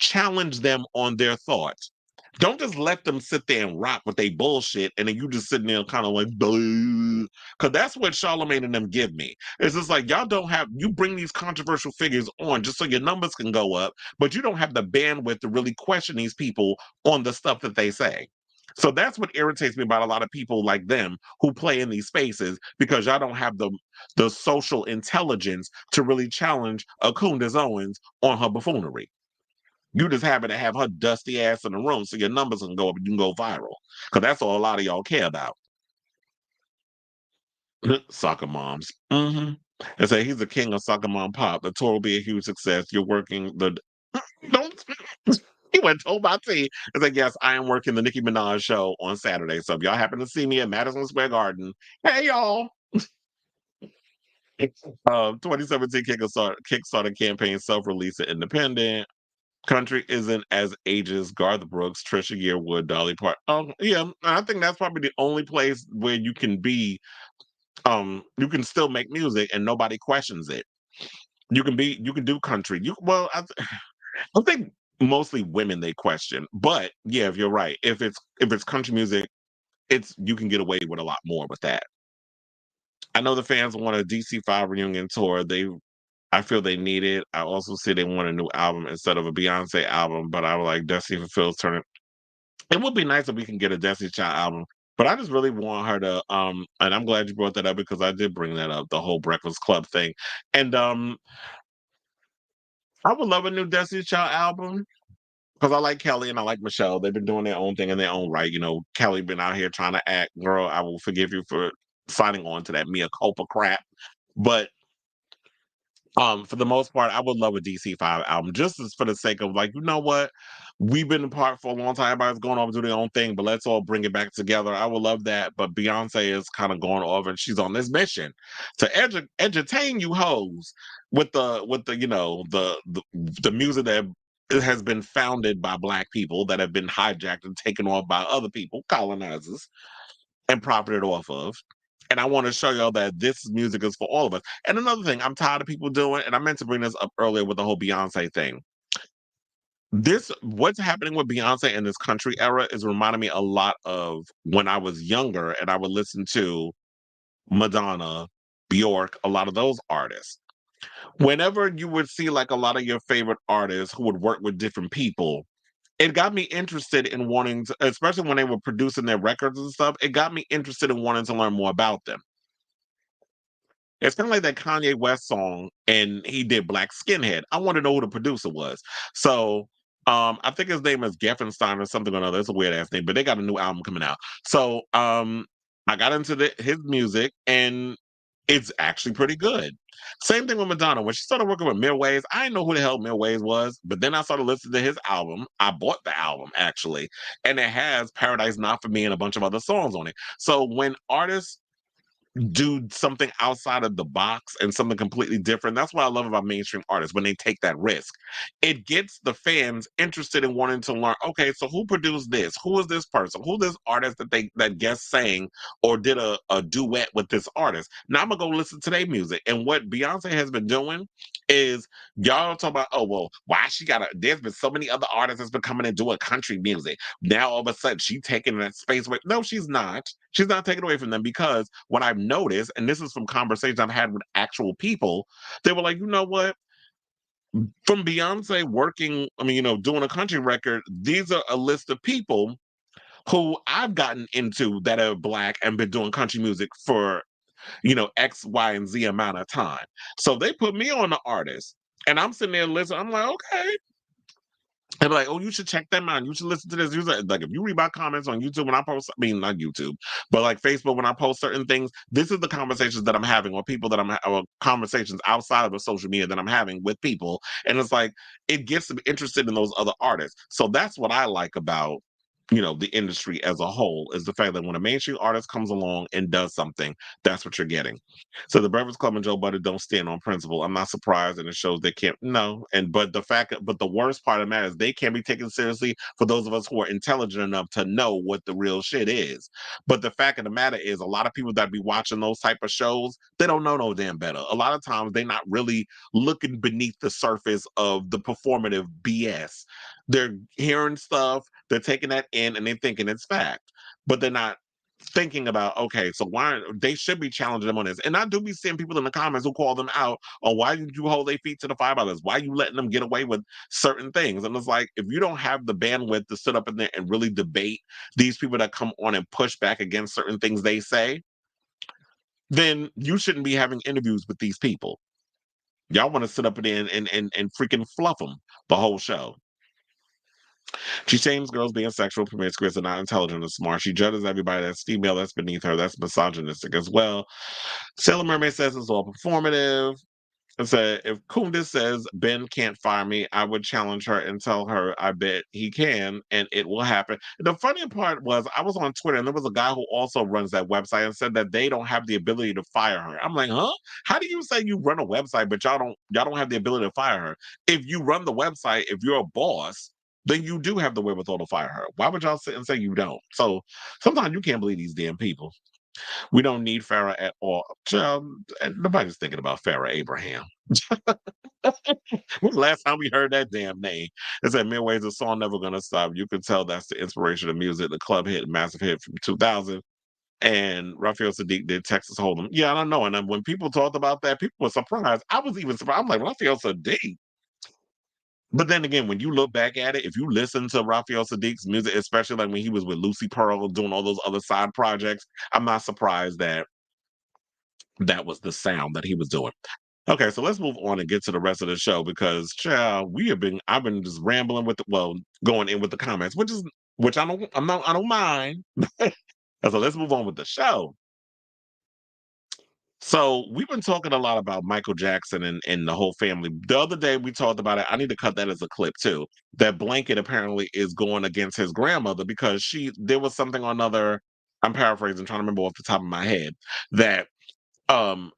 challenge them on their thoughts. Don't just let them sit there and rock with their bullshit and then you just sitting there kind of like, because that's what Charlamagne and them give me. It's just like, you bring these controversial figures on just so your numbers can go up, but you don't have the bandwidth to really question these people on the stuff that they say. So that's what irritates me about a lot of people like them who play in these spaces, because y'all don't have the social intelligence to really challenge a Candace Owens on her buffoonery. You just happen to have her dusty ass in the room so your numbers can go up and you can go viral. Because that's all a lot of y'all care about. Soccer moms. And say he's the king of soccer mom pop. The tour will be a huge success. You're working the don't he went told my team. It's like, yes, I am working the Nicki Minaj show on Saturday. So if y'all happen to see me at Madison Square Garden, hey y'all. 2017 Kickstarter campaign self-release and independent. Country isn't as ages Garth Brooks, Trisha Yearwood, Dolly Parton. Oh, yeah, I think that's probably the only place where you can be. You can still make music and nobody questions it. You can do country. I think mostly women they question, but yeah, if you're right, if it's country music, you can get away with a lot more with that. I know the fans want a DC5 reunion tour. I feel they need it. I also see they want a new album instead of a Beyonce album, but I was like, Destiny Fulfill's turning. It would be nice if we can get a Destiny Child album, but I just really want her to, and I'm glad you brought that up because I did bring that up, the whole Breakfast Club thing. And I would love a new Destiny Child album because I like Kelly and I like Michelle. They've been doing their own thing in their own right. You know, Kelly been out here trying to act, girl. I will forgive you for signing on to that Mia culpa crap, but for the most part, I would love a DC5 album just as for the sake of like, you know what? We've been apart for a long time. Everybody's going off and do their own thing, but let's all bring it back together. I would love that. But Beyonce is kind of going off and she's on this mission to entertain you hoes with the the music that it has been founded by black people that have been hijacked and taken off by other people, colonizers, and profited off of. And I want to show y'all that this music is for all of us. And another thing, I'm tired of people doing, and I meant to bring this up earlier with the whole Beyonce thing. This what's happening with Beyonce in this country era is reminding me a lot of when I was younger and I would listen to Madonna, Bjork, a lot of those artists. Whenever you would see like a lot of your favorite artists who would work with different people, it got me interested in wanting to, especially when they were producing their records and stuff, it got me interested in wanting to learn more about them. It's kinda like that Kanye West song, and he did Black Skinhead. I wanna know who the producer was. So, I think his name is Geffenstein or something or another. It's a weird ass name, but they got a new album coming out. So, I got into his music, and it's actually pretty good. Same thing with Madonna. When she started working with Mirwais, I didn't know who the hell Mirwais was, but then I started listening to his album. I bought the album actually, and it has Paradise Not For Me and a bunch of other songs on it. So when artists do something outside of the box and something completely different. That's what I love about mainstream artists when they take that risk. It gets the fans interested in wanting to learn, okay, so who produced this? Who is this person? Who this artist that guest sang or did a duet with this artist? Now I'm gonna go listen to their music. And what Beyonce has been doing is y'all talk about, oh well, why she gotta there's been so many other artists that's been coming and doing country music. Now all of a sudden she taking that space away. No, she's not. She's not taking away from them because what I've noticed, and this is from conversations I've had with actual people, they were like, you know what? From Beyonce working, I mean, doing a country record, these are a list of people who I've gotten into that are black and been doing country music for, X, Y, and Z amount of time. So they put me on the artist. And I'm sitting there listening. I'm like, okay, and be like, oh, you should check them out. You should listen to this. Like, if you read my comments on YouTube when I post, I mean, not YouTube, but like Facebook when I post certain things, this is the conversations that I'm having with people or conversations outside of the social media that I'm having with people. And it's like, it gets them interested in those other artists. So that's what I like about, the industry as a whole is the fact that when a mainstream artist comes along and does something, that's what you're getting. So the Breakfast Club and Joe Budden don't stand on principle. I'm not surprised, and it shows they can't. No, and but the worst part of that is they can't be taken seriously for those of us who are intelligent enough to know what the real shit is. But the fact of the matter is, a lot of people that be watching those type of shows, they don't know no damn better. A lot of times, they're not really looking beneath the surface of the performative BS. They're hearing stuff, they're taking that in, and they're thinking it's fact, but they're not thinking about, okay, so why they should be challenging them on this. And I do be seeing people in the comments who call them out on why did you hold their feet to the fire about this? Why are you letting them get away with certain things? And it's like, if you don't have the bandwidth to sit up in there and really debate these people that come on and push back against certain things they say, then you shouldn't be having interviews with these people. Y'all want to sit up in there and freaking fluff them the whole show. She shames girls being sexual, promiscuous, and not intelligent or smart. She judges everybody that's female, that's beneath her. That's misogynistic as well. Sailor Mermaid says it's all performative. It said, if Kundis says Ben can't fire me, I would challenge her and tell her I bet he can, and it will happen. The funny part was I was on Twitter and there was a guy who also runs that website and said that they don't have the ability to fire her. I'm like, huh? How do you say you run a website, but y'all don't have the ability to fire her? If you run the website, if you're a boss, then you do have the wherewithal to fire her. Why would y'all sit and say you don't? So sometimes you can't believe these damn people. We don't need Farrah at all. Child, nobody's thinking about Farrah Abraham. When the last time we heard that damn name? It said Midway's a song never gonna stop. You can tell that's the inspiration of music. The club hit, massive hit from 2000. And Raphael Sadiq did Texas Hold'em. Yeah, I don't know. And then when people talked about that, people were surprised. I was even surprised. I'm like, Raphael Sadiq. But then again, when you look back at it, if you listen to Raphael Sadiq's music, especially like when he was with Lucy Pearl doing all those other side projects, I'm not surprised that that was the sound that he was doing. Okay, so let's move on and get to the rest of the show because, child, I've been just rambling with going in with the comments, which I don't mind. So let's move on with the show. So we've been talking a lot about Michael Jackson and the whole family. The other day we talked about it. I need to cut that as a clip too. That Blanket apparently is going against his grandmother because there was something or another. I'm paraphrasing, trying to remember off the top of my head that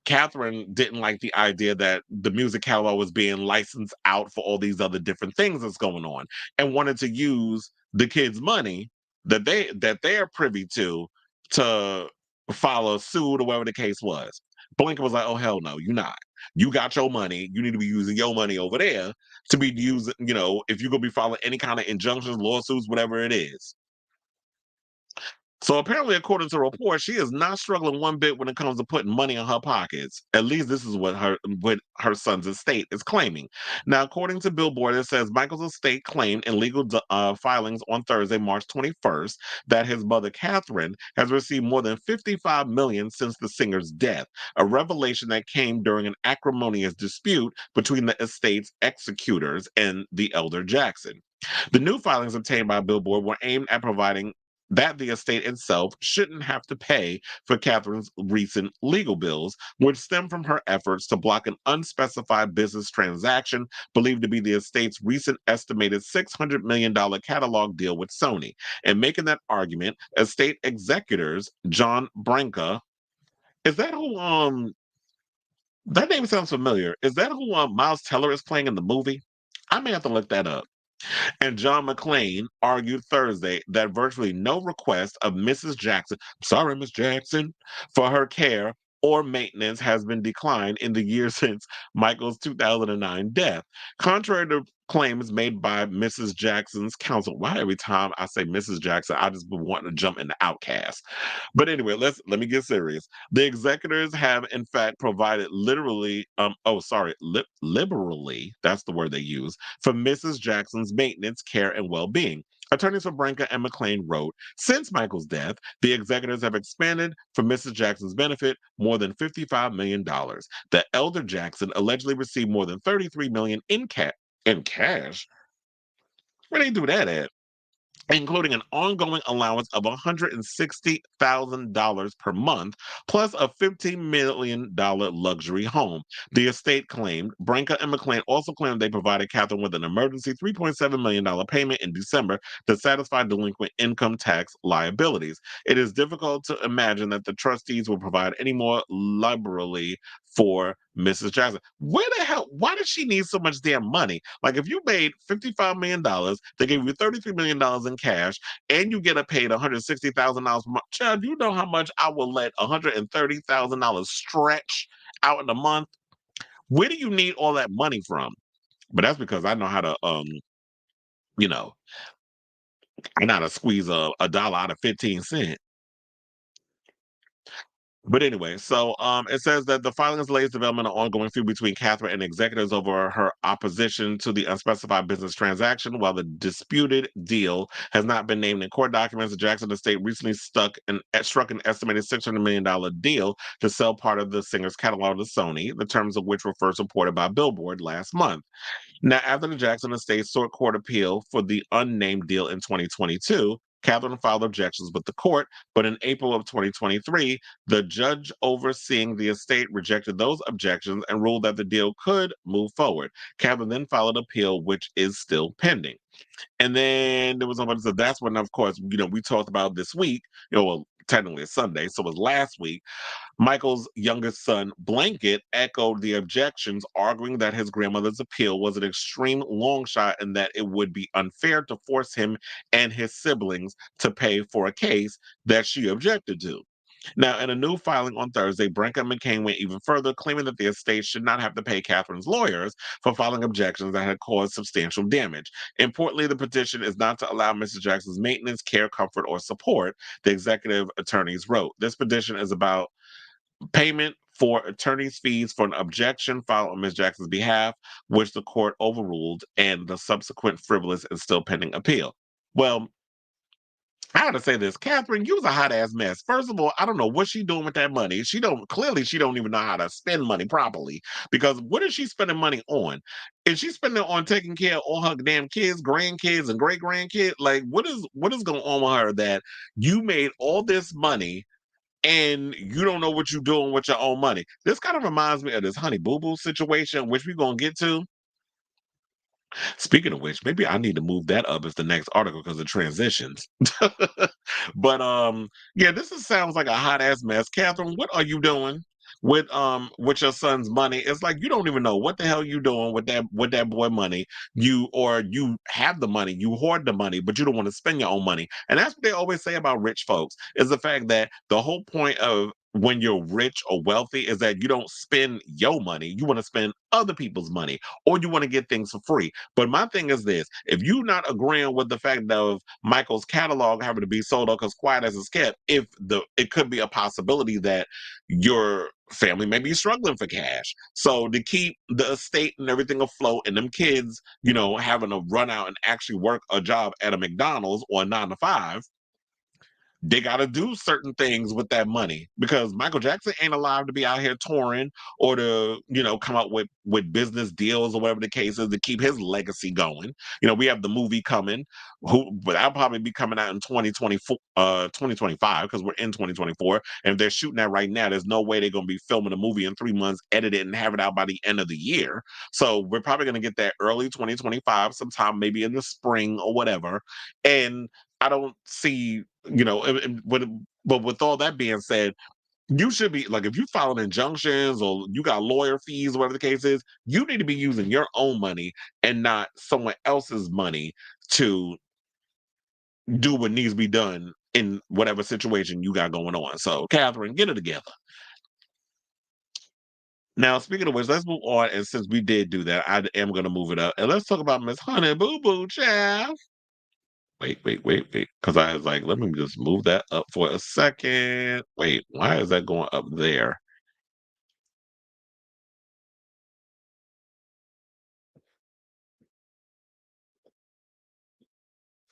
Katherine didn't like the idea that the music catalog was being licensed out for all these other different things that's going on, and wanted to use the kids' money that they're privy to file a suit or whatever the case was. Blinken was like, "Oh hell no, you're not. You got your money. You need to be using your money over there to be using. If you're gonna be filing any kind of injunctions, lawsuits, whatever it is." So apparently, according to reports, she is not struggling one bit when it comes to putting money in her pockets. At least this is what her son's estate is claiming. Now, according to Billboard, it says Michael's estate claimed in legal filings on Thursday, March 21st, that his mother Catherine has received more than 55 million since the singer's death, a revelation that came during an acrimonious dispute between the estate's executors and the elder Jackson. The new filings obtained by Billboard were aimed at providing that the estate itself shouldn't have to pay for Catherine's recent legal bills, which stem from her efforts to block an unspecified business transaction believed to be the estate's recent estimated $600 million catalog deal with Sony. And making that argument, estate executors John Branca, is that who that name sounds familiar. Is that who Miles Teller is playing in the movie? I may have to look that up. And John McClain argued Thursday that virtually no request of Mrs. Jackson, sorry, Miss Jackson, for her care or maintenance has been declined in the years since Michael's 2009 death. Contrary to claims made by Mrs. Jackson's counsel. Why every time I say Mrs. Jackson, I just been wanting to jump into Outcast. But anyway, let me get serious. The executors have in fact provided liberally, that's the word they use, for Mrs. Jackson's maintenance, care, and well-being. Attorneys for Branca and McLean wrote, since Michael's death, the executors have expanded for Mrs. Jackson's benefit more than $55 million. The elder Jackson allegedly received more than $33 million in cash. Where they do that at? Including an ongoing allowance of $160,000 per month, plus a $15 million luxury home. The estate claimed. Branca and McLean also claimed they provided Catherine with an emergency $3.7 million payment in December to satisfy delinquent income tax liabilities. It is difficult to imagine that the trustees will provide any more liberally for Mrs. Jackson. Where the hell? Why does she need so much damn money? Like, if you made $55 million, they gave you $33 million in cash, and you get a paid $160,000 per month. Child, you know how much I will let $130,000 stretch out in a month? Where do you need all that money from? But that's because I know how to, you know, I know how to squeeze a dollar out of 15 cents. But anyway, so it says that the filing lays development an ongoing feud between Catherine and executors over her opposition to the unspecified business transaction. While the disputed deal has not been named in court documents, the Jackson estate recently struck an estimated $600 million deal to sell part of the singer's catalog to Sony, the terms of which were first reported by Billboard last month. Now, after the Jackson estate sought court appeal for the unnamed deal in 2022, Catherine filed objections with the court, but in April of 2023, the judge overseeing the estate rejected those objections and ruled that the deal could move forward. Catherine then filed an appeal, which is still pending. And then there was somebody said that's when, of course, we talked about this week, well, technically it's Sunday, so it was last week. Michael's youngest son, Blanket, echoed the objections, arguing that his grandmother's appeal was an extreme long shot and that it would be unfair to force him and his siblings to pay for a case that she objected to. Now, in a new filing on Thursday, Branca McCain went even further, claiming that the estate should not have to pay Catherine's lawyers for filing objections that had caused substantial damage. Importantly, the petition is not to allow Mrs. Jackson's maintenance, care, comfort, or support, the executive attorneys wrote. This petition is about payment for attorney's fees for an objection filed on Ms. Jackson's behalf, which the court overruled, and the subsequent frivolous and still pending appeal. Well, I gotta say this, Catherine, you was a hot ass mess. First of all, I don't know what she doing with that money. She don't even know how to spend money properly. Because what is she spending money on? Is she spending it on taking care of all her damn kids, grandkids, and great grandkids? Like, what is going on with her that you made all this money and you don't know what you're doing with your own money? This kind of reminds me of this Honey Boo Boo situation, which we're gonna get to. Speaking of which, maybe I need to move that up as the next article because of transitions. But yeah, sounds like a hot ass mess. Catherine, what are you doing with your son's money? It's like you don't even know what the hell you doing with that boy money. You have the money, you hoard the money, but you don't want to spend your own money. And that's what they always say about rich folks, is the fact that the whole point of when you're rich or wealthy is that you don't spend your money, you want to spend other people's money, or you want to get things for free. But my thing is this: if you're not agreeing with the fact of Michael's catalog having to be sold out because quiet as it's kept, it could be a possibility that your family may be struggling for cash. So to keep the estate and everything afloat, and them kids, having to run out and actually work a job at a McDonald's or a 9 to 5, they got to do certain things with that money, because Michael Jackson ain't alive to be out here touring or to come up with business deals or whatever the case is to keep his legacy going. We have the movie coming, but that'll probably be coming out in 2024, 2025, because we're in 2024, and if they're shooting that right now, there's no way they're going to be filming a movie in 3 months, edit it, and have it out by the end of the year. So we're probably going to get that early 2025, sometime maybe in the spring or whatever. And I don't see, but with all that being said, you should be like, if you filing injunctions or you got lawyer fees, whatever the case is, you need to be using your own money and not someone else's money to do what needs to be done in whatever situation you got going on. So, Catherine, get it together. Now, speaking of which, let's move on. And since we did do that, I am going to move it up. And let's talk about Miss Honey Boo Boo, child. Wait. Because I was like, let me just move that up for a second. Wait, why is that going up there?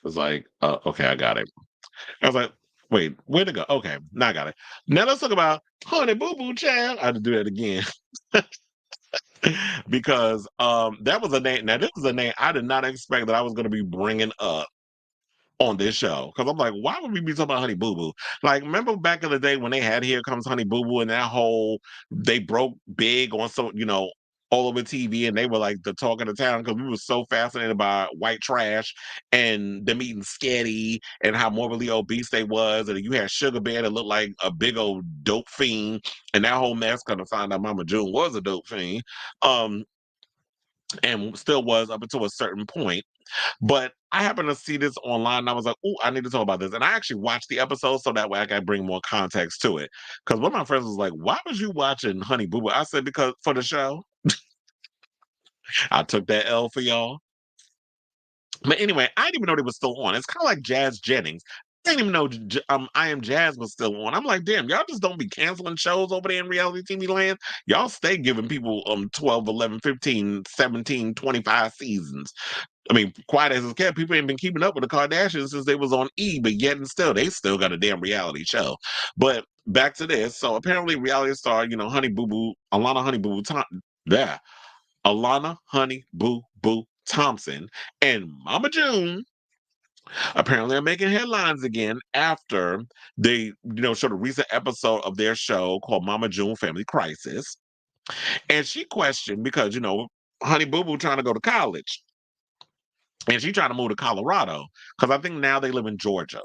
It's like, okay, I got it. I was like, wait, where to go? Okay, now I got it. Now let's talk about Honey Boo Boo Child. I had to do that again because that was a name. Now this is a name I did not expect that I was going to be bringing up on this show, because I'm like, why would we be talking about Honey Boo Boo? Like, remember back in the day when they had Here Comes Honey Boo Boo, and that whole they broke big on, so all over TV, and they were like the talk of the town because we were so fascinated by white trash and them eating sketty and how morbidly obese they was, and you had Sugar Bear that looked like a big old dope fiend, and that whole mess. Kind of found out Mama June was a dope fiend, um, and still was up until a certain point. But I happened to see this online and I was like, oh, I need to talk about this. And I actually watched the episode so that way I can bring more context to it. Because one of my friends was like, why was you watching Honey Boo Boo? I said, because for the show. I took that L for y'all. But anyway, I didn't even know they was still on. It's kind of like Jazz Jennings. I didn't even know I Am Jazz was still on. I'm like, damn, y'all just don't be canceling shows over there in reality TV land. Y'all stay giving people 12, 11, 15, 17, 25 seasons. I mean, quiet as it's kept, people ain't been keeping up with the Kardashians since they was on E, but yet and still, they still got a damn reality show. But back to this. So apparently, reality star, Honey Boo Boo, Alana Honey Boo Boo, yeah, Alana Honey Boo Boo Thompson and Mama June apparently are making headlines again after they, showed a recent episode of their show called Mama June Family Crisis. And she questioned because, Honey Boo Boo trying to go to college. And she trying to move to Colorado because I think now they live in Georgia,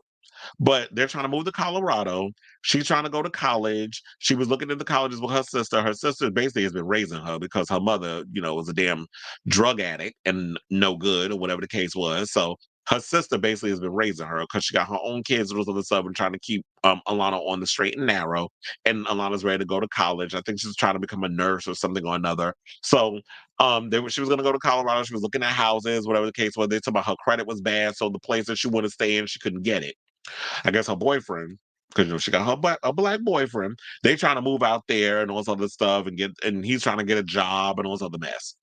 but they're trying to move to Colorado. She's trying to go to college. She was looking at the colleges with her sister. Her sister basically has been raising her because her mother, was a damn drug addict and no good or whatever the case was. So her sister basically has been raising her because she got her own kids and all this other and trying to keep Alana on the straight and narrow. And Alana's ready to go to college. I think she's trying to become a nurse or something or another. So she was going to go to Colorado. She was looking at houses, whatever the case was. They talked about her credit was bad, so the place that she wanted to stay in, she couldn't get it. I guess her boyfriend because she got a black boyfriend. They trying to move out there and all this other stuff, and he's trying to get a job and all this other mess.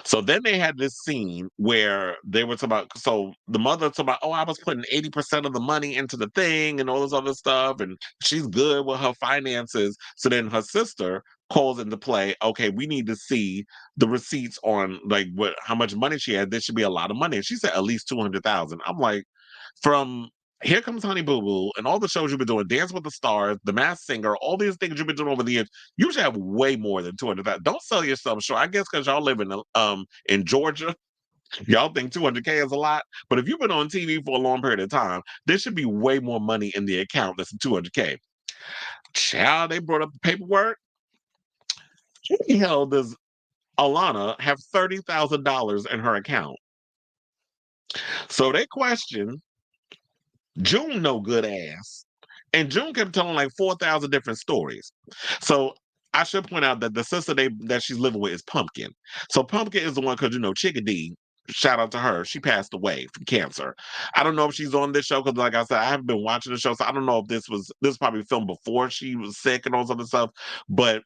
So then they had this scene where they were talking about, so the mother talking about, oh, I was putting 80% of the money into the thing and all this other stuff, and she's good with her finances. So then her sister calls into play, okay, we need to see the receipts on like what how much money she had. There should be a lot of money. And she said at least 200,000. I'm like, from Here Comes Honey Boo Boo and all the shows you've been doing, Dance with the Stars, The Masked Singer, all these things you've been doing over the years, you should have way more than 200,000. Don't sell yourself short. I guess because y'all live in Georgia, y'all think 200K is a lot. But if you've been on TV for a long period of time, there should be way more money in the account that's 200K. Child, they brought up the paperwork. Who the hell does Alana have $30,000 in her account? So they question June no good ass. And June kept telling like 4,000 different stories. So I should point out that the sister that she's living with is Pumpkin. So Pumpkin is the one because Chickadee, shout out to her, she passed away from cancer. I don't know if she's on this show because, like I said, I haven't been watching the show, so I don't know if this probably filmed before she was sick and all this other stuff. But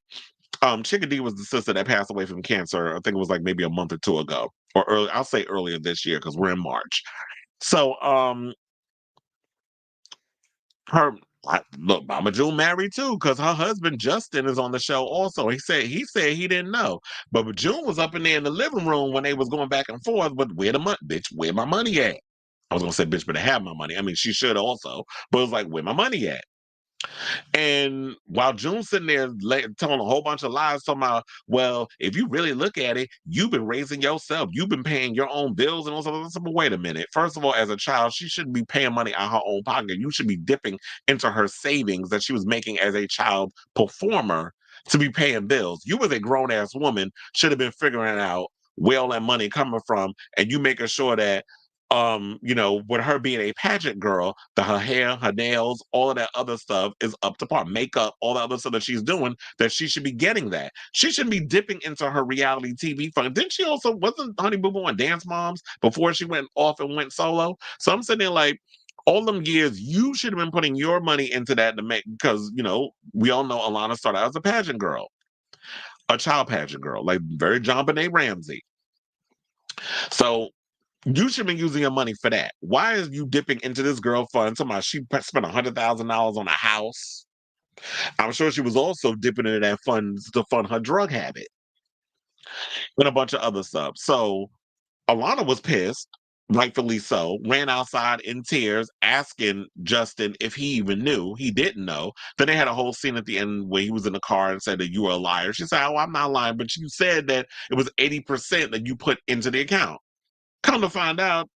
Chickadee was the sister that passed away from cancer. I think it was like maybe a month or two ago, or early. I'll say earlier this year because we're in March. So her look, Mama June married too, because her husband Justin is on the show also. He said he didn't know, but June was up in there in the living room when they was going back and forth. But where the money, bitch? Where my money at? I was gonna say, bitch, better have my money. I mean, she should also, but it was like, where my money at? And while June's sitting there telling a whole bunch of lies, talking about, well, if you really look at it, you've been raising yourself, you've been paying your own bills and all sorts of. Wait a minute. First of all, as a child, she shouldn't be paying money out her own pocket. You should be dipping into her savings that she was making as a child performer to be paying bills. You, as a grown ass woman, should have been figuring out where all that money coming from, and you making sure that with her being a pageant girl, that her hair, her nails, all of that other stuff is up to par. Makeup, all the other stuff that she's doing, that she should be getting that. She shouldn't be dipping into her reality TV fund. Didn't she also, wasn't Honey Boo Boo on Dance Moms before she went off and went solo? So I'm sitting there like, all them years, you should have been putting your money into that to make, because, we all know Alana started out as a pageant girl, a child pageant girl, like very John Benet Ramsey. So you should be using your money for that. Why is you dipping into this girl fund? Talking about she spent $100,000 on a house. I'm sure she was also dipping into that fund to fund her drug habit and a bunch of other stuff. So Alana was pissed, rightfully so, ran outside in tears, asking Justin if he even knew. He didn't know. Then they had a whole scene at the end where he was in the car and said that you were a liar. She said, oh, I'm not lying, but you said that it was 80% that you put into the account. Come to find out,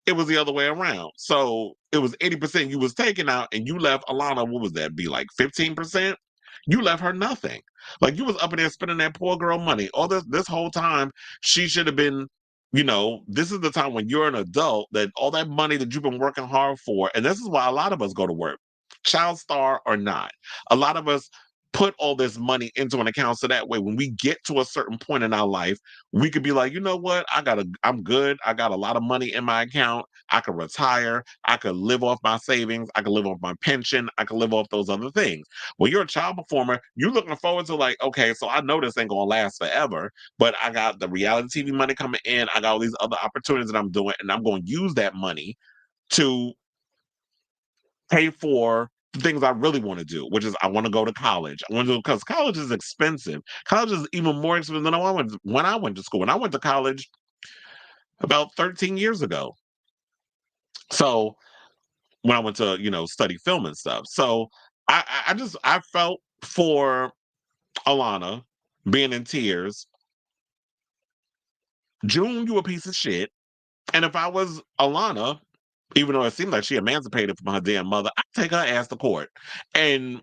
it was the other way around. So it was 80% you was taking out, and you left Alana, what was that, be like 15%? You left her nothing. Like, you was up in there spending that poor girl money. All this whole time, she should have been, this is the time when you're an adult, that all that money that you've been working hard for, and this is why a lot of us go to work, child star or not. A lot of us put all this money into an account so that way when we get to a certain point in our life, we could be like, you know what, I'm good, I got a lot of money in my account, I could retire, I could live off my savings, I could live off my pension, I could live off those other things. When you're a child performer, you're looking forward to, like, okay, so I know this ain't gonna last forever, but I got the reality TV money coming in, I got all these other opportunities that I'm doing, and I'm going to use that money to pay for the things I really want to do, which is I want to go to college. I want to, because college is expensive. College is even more expensive than when I went to school. When I went to college about 13 years ago. So when I went to, study film and stuff. So I felt for Alana being in tears. June, you a piece of shit. And if I was Alana, even though it seemed like she emancipated from her damn mother, I'd take her ass to court. And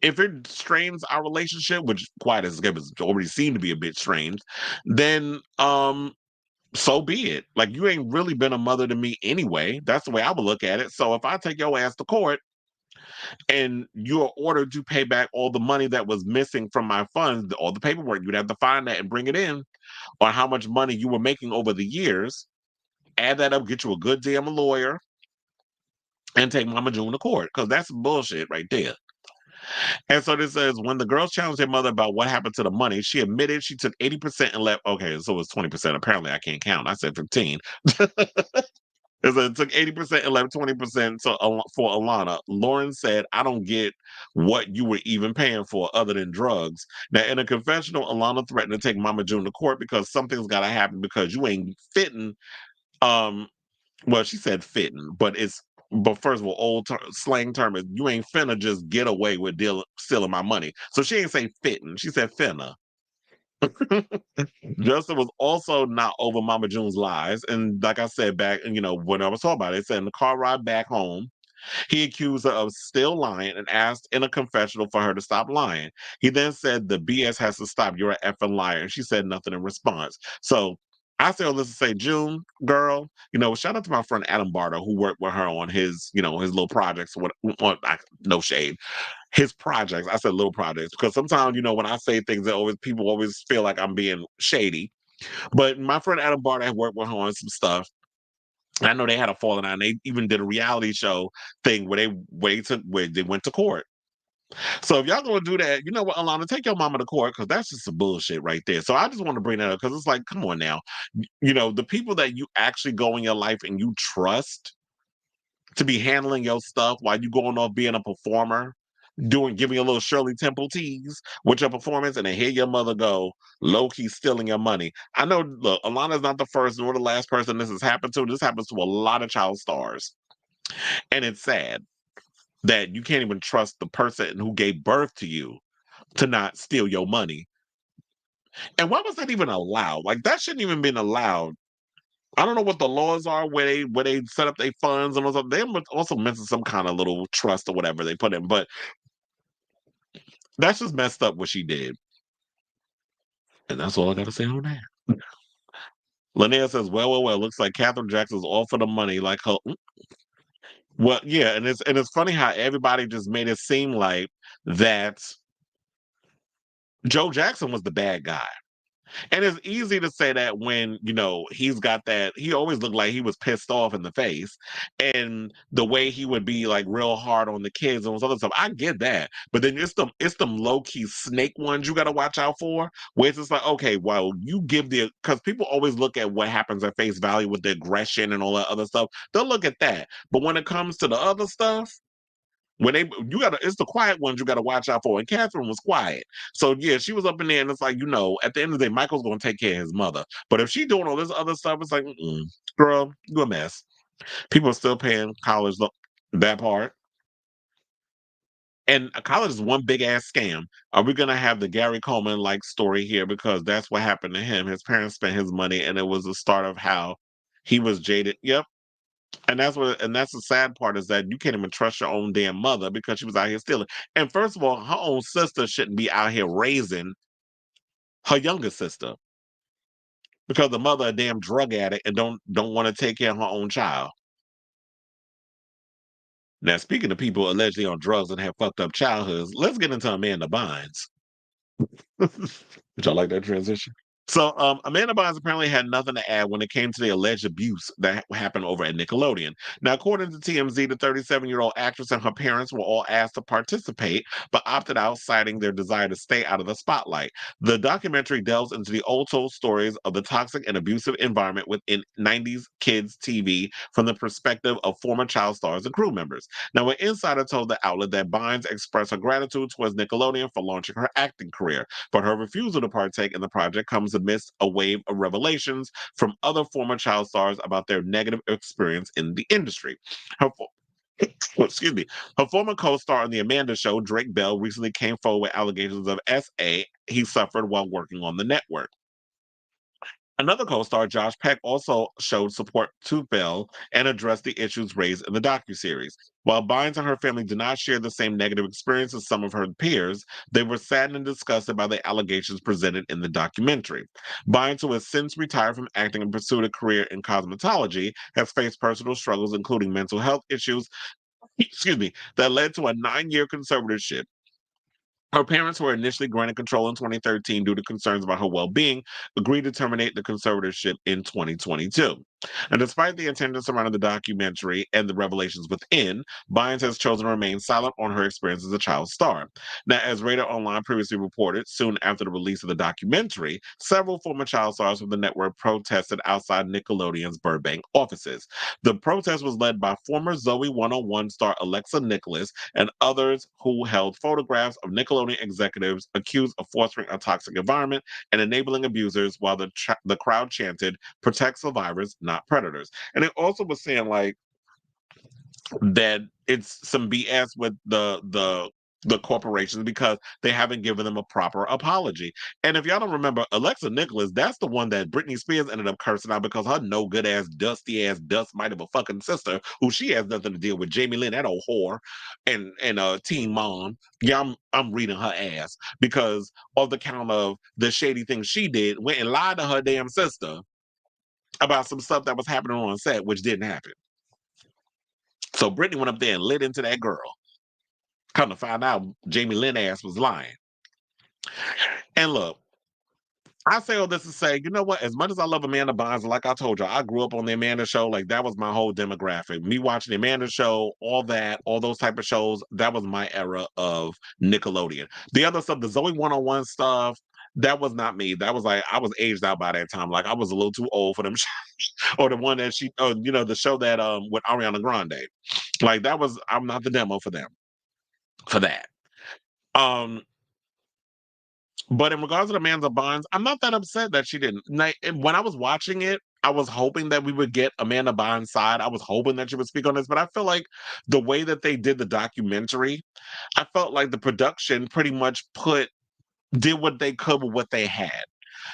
if it strains our relationship, which quite as it was already seemed to be a bit strange, then so be it. Like, you ain't really been a mother to me anyway. That's the way I would look at it. So if I take your ass to court and you're ordered to pay back all the money that was missing from my funds, all the paperwork, you'd have to find that and bring it in on how much money you were making over the years. Add that up, get you a good damn lawyer, and take Mama June to court because that's bullshit right there. And so this says when the girls challenged their mother about what happened to the money, she admitted she took 80% and left. Okay, so it was 20%. Apparently, I can't count. I said 15. It took 80% and left 20% for Alana. Lauren said, I don't get what you were even paying for other than drugs. Now, in a confessional, Alana threatened to take Mama June to court because something's got to happen because you ain't fitting. Um, well, she said fitting, but first of all, slang term is you ain't finna just get away with stealing my money. So she ain't say fitting, she said finna. Justin was also not over Mama June's lies. And like I said back, when I was talking about it, it said in the car ride back home, he accused her of still lying and asked in a confessional for her to stop lying. He then said the BS has to stop. You're an effing liar. And she said nothing in response. So I say all this to say, June, girl, shout out to my friend Adam Barter who worked with her on his little projects. No shade, his projects. I said little projects because sometimes, when I say things, people always feel like I'm being shady. But my friend Adam Barter had worked with her on some stuff. I know they had a falling out. And they even did a reality show thing where they went to court. So if y'all gonna do that, you know what, Alana, take your mama to court because that's just some bullshit right there. So I just want to bring that up because it's like, come on now, the people that you actually go in your life and you trust to be handling your stuff while you going off being a performer, giving a little Shirley Temple tease with your performance, and then hear your mother go low key stealing your money. I know, look, Alana's not the first nor the last person this has happened to. This happens to a lot of child stars, and it's sad that you can't even trust the person who gave birth to you to not steal your money. And why was that even allowed? Like that shouldn't even been allowed. I don't know what the laws are where they set up their funds and all stuff. They must also mention some kind of little trust or whatever they put in, but that's just messed up what she did. And that's all I gotta say on that. Linnea says, well, looks like Catherine Jackson's all for the money, like her. Well, yeah, and it's funny how everybody just made it seem like that Joe Jackson was the bad guy. And it's easy to say that when, he's got that, he always looked like he was pissed off in the face. And the way he would be like real hard on the kids and all this other stuff. I get that. But then it's them low-key snake ones you gotta watch out for. Where it's just like, okay, well, you give because people always look at what happens at face value with the aggression and all that other stuff. They'll look at that. But when it comes to the other stuff, it's the quiet ones you gotta watch out for. And Catherine was quiet. So yeah, she was up in there and it's like, at the end of the day, Michael's gonna take care of his mother. But if she doing all this other stuff, it's like, girl, you a mess. People are still paying college that part. And college is one big ass scam. Are we gonna have the Gary Coleman like story here? Because that's what happened to him. His parents spent his money and it was the start of how he was jaded. Yep. And that's the sad part is that you can't even trust your own damn mother because she was out here stealing. And first of all, her own sister shouldn't be out here raising her younger sister because the mother a damn drug addict and don't want to take care of her own child. Now, speaking of people allegedly on drugs and have fucked up childhoods, let's get into Amanda Bynes. Did y'all like that transition? So, Amanda Bynes apparently had nothing to add when it came to the alleged abuse that happened over at Nickelodeon. Now, according to TMZ, the 37-year-old actress and her parents were all asked to participate, but opted out, citing their desire to stay out of the spotlight. The documentary delves into the old-told stories of the toxic and abusive environment within 90s kids TV from the perspective of former child stars and crew members. Now, an insider told the outlet that Bynes expressed her gratitude towards Nickelodeon for launching her acting career, but her refusal to partake in the project comes amidst a wave of revelations from other former child stars about their negative experience in the industry. Her, excuse me, her former co-star on the Amanda Show, Drake Bell, recently came forward with allegations of SA he suffered while working on the network. Another co-star, Josh Peck, also showed support to Bell and addressed the issues raised in the docuseries. While Bynes and her family did not share the same negative experience as some of her peers, they were saddened and disgusted by the allegations presented in the documentary. Bynes, who has since retired from acting and pursued a career in cosmetology, has faced personal struggles, including mental health issues, excuse me, that led to a 9-year conservatorship. Her parents, who were initially granted control in 2013 due to concerns about her well being, agreed to terminate the conservatorship in 2022. And despite the attention surrounding the documentary and the revelations within, Bynes has chosen to remain silent on her experience as a child star. Now, as Radar Online previously reported, soon after the release of the documentary, several former child stars from the network protested outside Nickelodeon's Burbank offices. The protest was led by former Zoe 101 star Alexa Nicholas and others who held photographs of Nickelodeon executives accused of fostering a toxic environment and enabling abusers, while the crowd chanted, "Protect survivors, not predators." And it also was saying like that it's some BS with the corporations because they haven't given them a proper apology. And if y'all don't remember, Alexa Nicholas, that's the one that Britney Spears ended up cursing out because her no good ass, dusty ass, dust mite of a fucking sister, who she has nothing to deal with, Jamie Lynn, that old whore, and Teen Mom. Yeah, I'm reading her ass because of the count of the shady things she did, went and lied to her damn sister about some stuff that was happening on set, which didn't happen. So Brittany went up there and lit into that girl. Come to find out, Jamie Lynn ass was lying. And look, I say all this to say, you know what? As much as I love Amanda Bynes, like I told you, I grew up on the Amanda Show. Like that was my whole demographic. Me watching the Amanda Show, all that, all those type of shows. That was my era of Nickelodeon. The other stuff, the Zoe 101 stuff, that was not me. That was like I was aged out by that time. Like I was a little too old for them. Or the one that she, the show that with Ariana Grande. Like that was, I'm not the demo for them for that. Um, but in regards to Amanda Bynes, I'm not that upset that she didn't. When I was watching it, I was hoping that we would get Amanda Bynes' side. I was hoping that she would speak on this, but I feel like the way that they did the documentary, I felt like the production pretty much did what they could with what they had.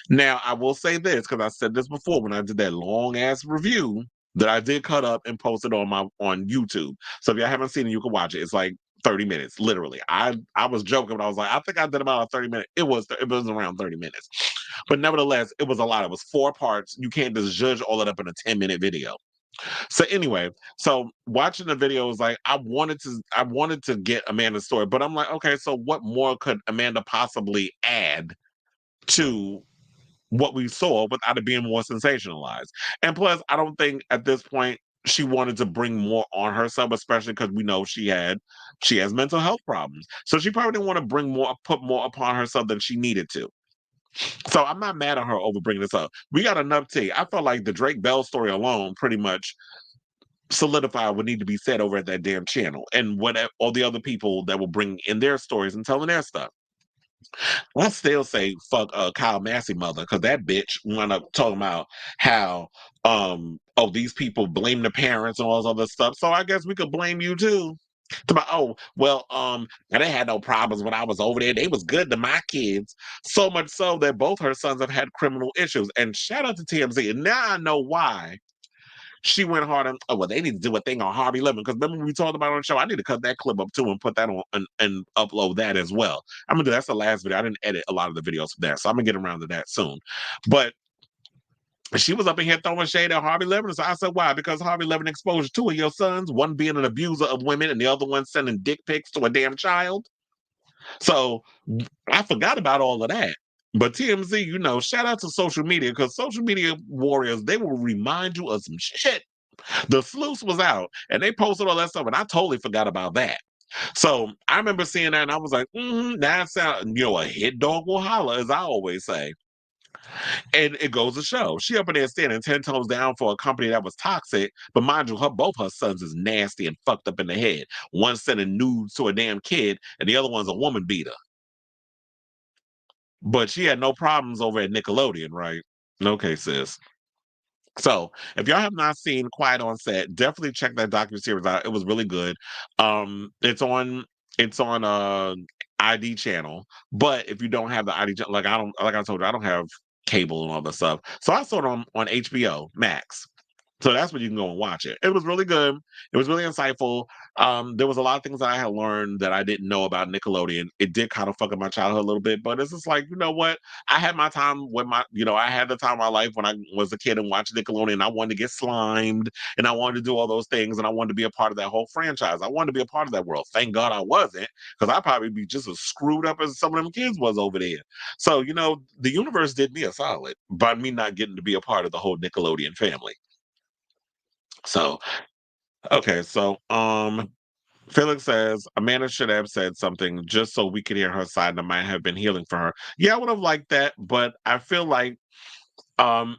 Now, I will say this because I said this before when I did that long ass review that I did cut up and posted on YouTube. So if y'all haven't seen it, you can watch it. It's like 30 minutes, literally. I was joking, but I was like, I think I did about a 30 minute. It was around 30 minutes, but nevertheless, it was a lot. It was 4 parts. You can't just judge all that up in a 10-minute video. So anyway, so watching the video was like I wanted to get Amanda's story, but I'm like, okay, so what more could Amanda possibly add to what we saw without it being more sensationalized? And plus, I don't think at this point she wanted to bring more on herself, especially because we know she has mental health problems. So she probably didn't want to put more upon herself than she needed to. So I'm not mad at her over bringing this up. We got enough tea. I felt like the Drake Bell story alone pretty much solidified what need to be said over at that damn channel, and what all the other people that will bring in their stories and telling their stuff. I still say fuck Kyle Massey mother, because that bitch wound up talking about how these people blame the parents and all this other stuff. So I guess we could blame you too. About, oh well, I didn't have no problems when I was over there. They was good to my kids. So much so that both her sons have had criminal issues. And shout out to TMZ. And now I know why she went hard on, oh, well, they need to do a thing on Harvey Levin. Because remember when we talked about it on the show, I need to cut that clip up too and put that on and upload that as well. I'm gonna do that's the last video. I didn't edit a lot of the videos from there, so I'm gonna get around to that soon. But she was up in here throwing shade at Harvey Levin. So I said, why? Because Harvey Levin exposed 2 of your sons, one being an abuser of women and the other one sending dick pics to a damn child. So I forgot about all of that. But TMZ, shout out to social media, because social media warriors, they will remind you of some shit. The sleuth was out and they posted all that stuff, and I totally forgot about that. So I remember seeing that and I was like, that sounds, a hit dog will holler, as I always say. And it goes to show she up in there standing 10 toes down for a company that was toxic. But mind you, both her sons is nasty and fucked up in the head. One sending nudes to a damn kid, and the other one's a woman beater. But she had no problems over at Nickelodeon, right? Okay, sis. So, if y'all have not seen Quiet on Set, definitely check that docuseries out. It was really good. It's on ID channel, but if you don't have the ID, like I told you, I don't have cable and all that stuff. So I saw it on HBO Max. So that's where you can go and watch it. It was really good. It was really insightful. There was a lot of things that I had learned that I didn't know about Nickelodeon. It did kind of fuck up my childhood a little bit, but it's just like, you know what? I had my time when I had the time of my life when I was a kid and watched Nickelodeon. I wanted to get slimed and I wanted to do all those things and I wanted to be a part of that whole franchise. I wanted to be a part of that world. Thank God I wasn't, because I'd probably be just as screwed up as some of them kids was over there. So, the universe did me a solid by me not getting to be a part of the whole Nickelodeon family. So, okay, so Felix says Amanda should have said something just so we could hear her side and it might have been healing for her. Yeah, I would have liked that, but I feel like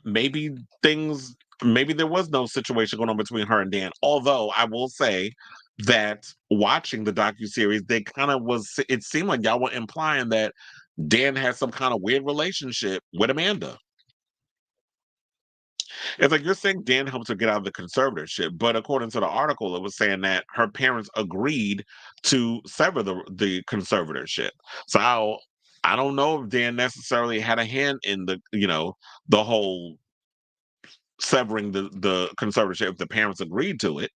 maybe things maybe there was no situation going on between her and Dan. Although I will say that watching the docu-series, they kind of was it seemed like y'all were implying that Dan had some kind of weird relationship with Amanda. It's like you're saying Dan helped her get out of the conservatorship, but according to the article, it was saying that her parents agreed to sever the conservatorship. So I don't know if Dan necessarily had a hand in the whole severing the conservatorship if the parents agreed to it.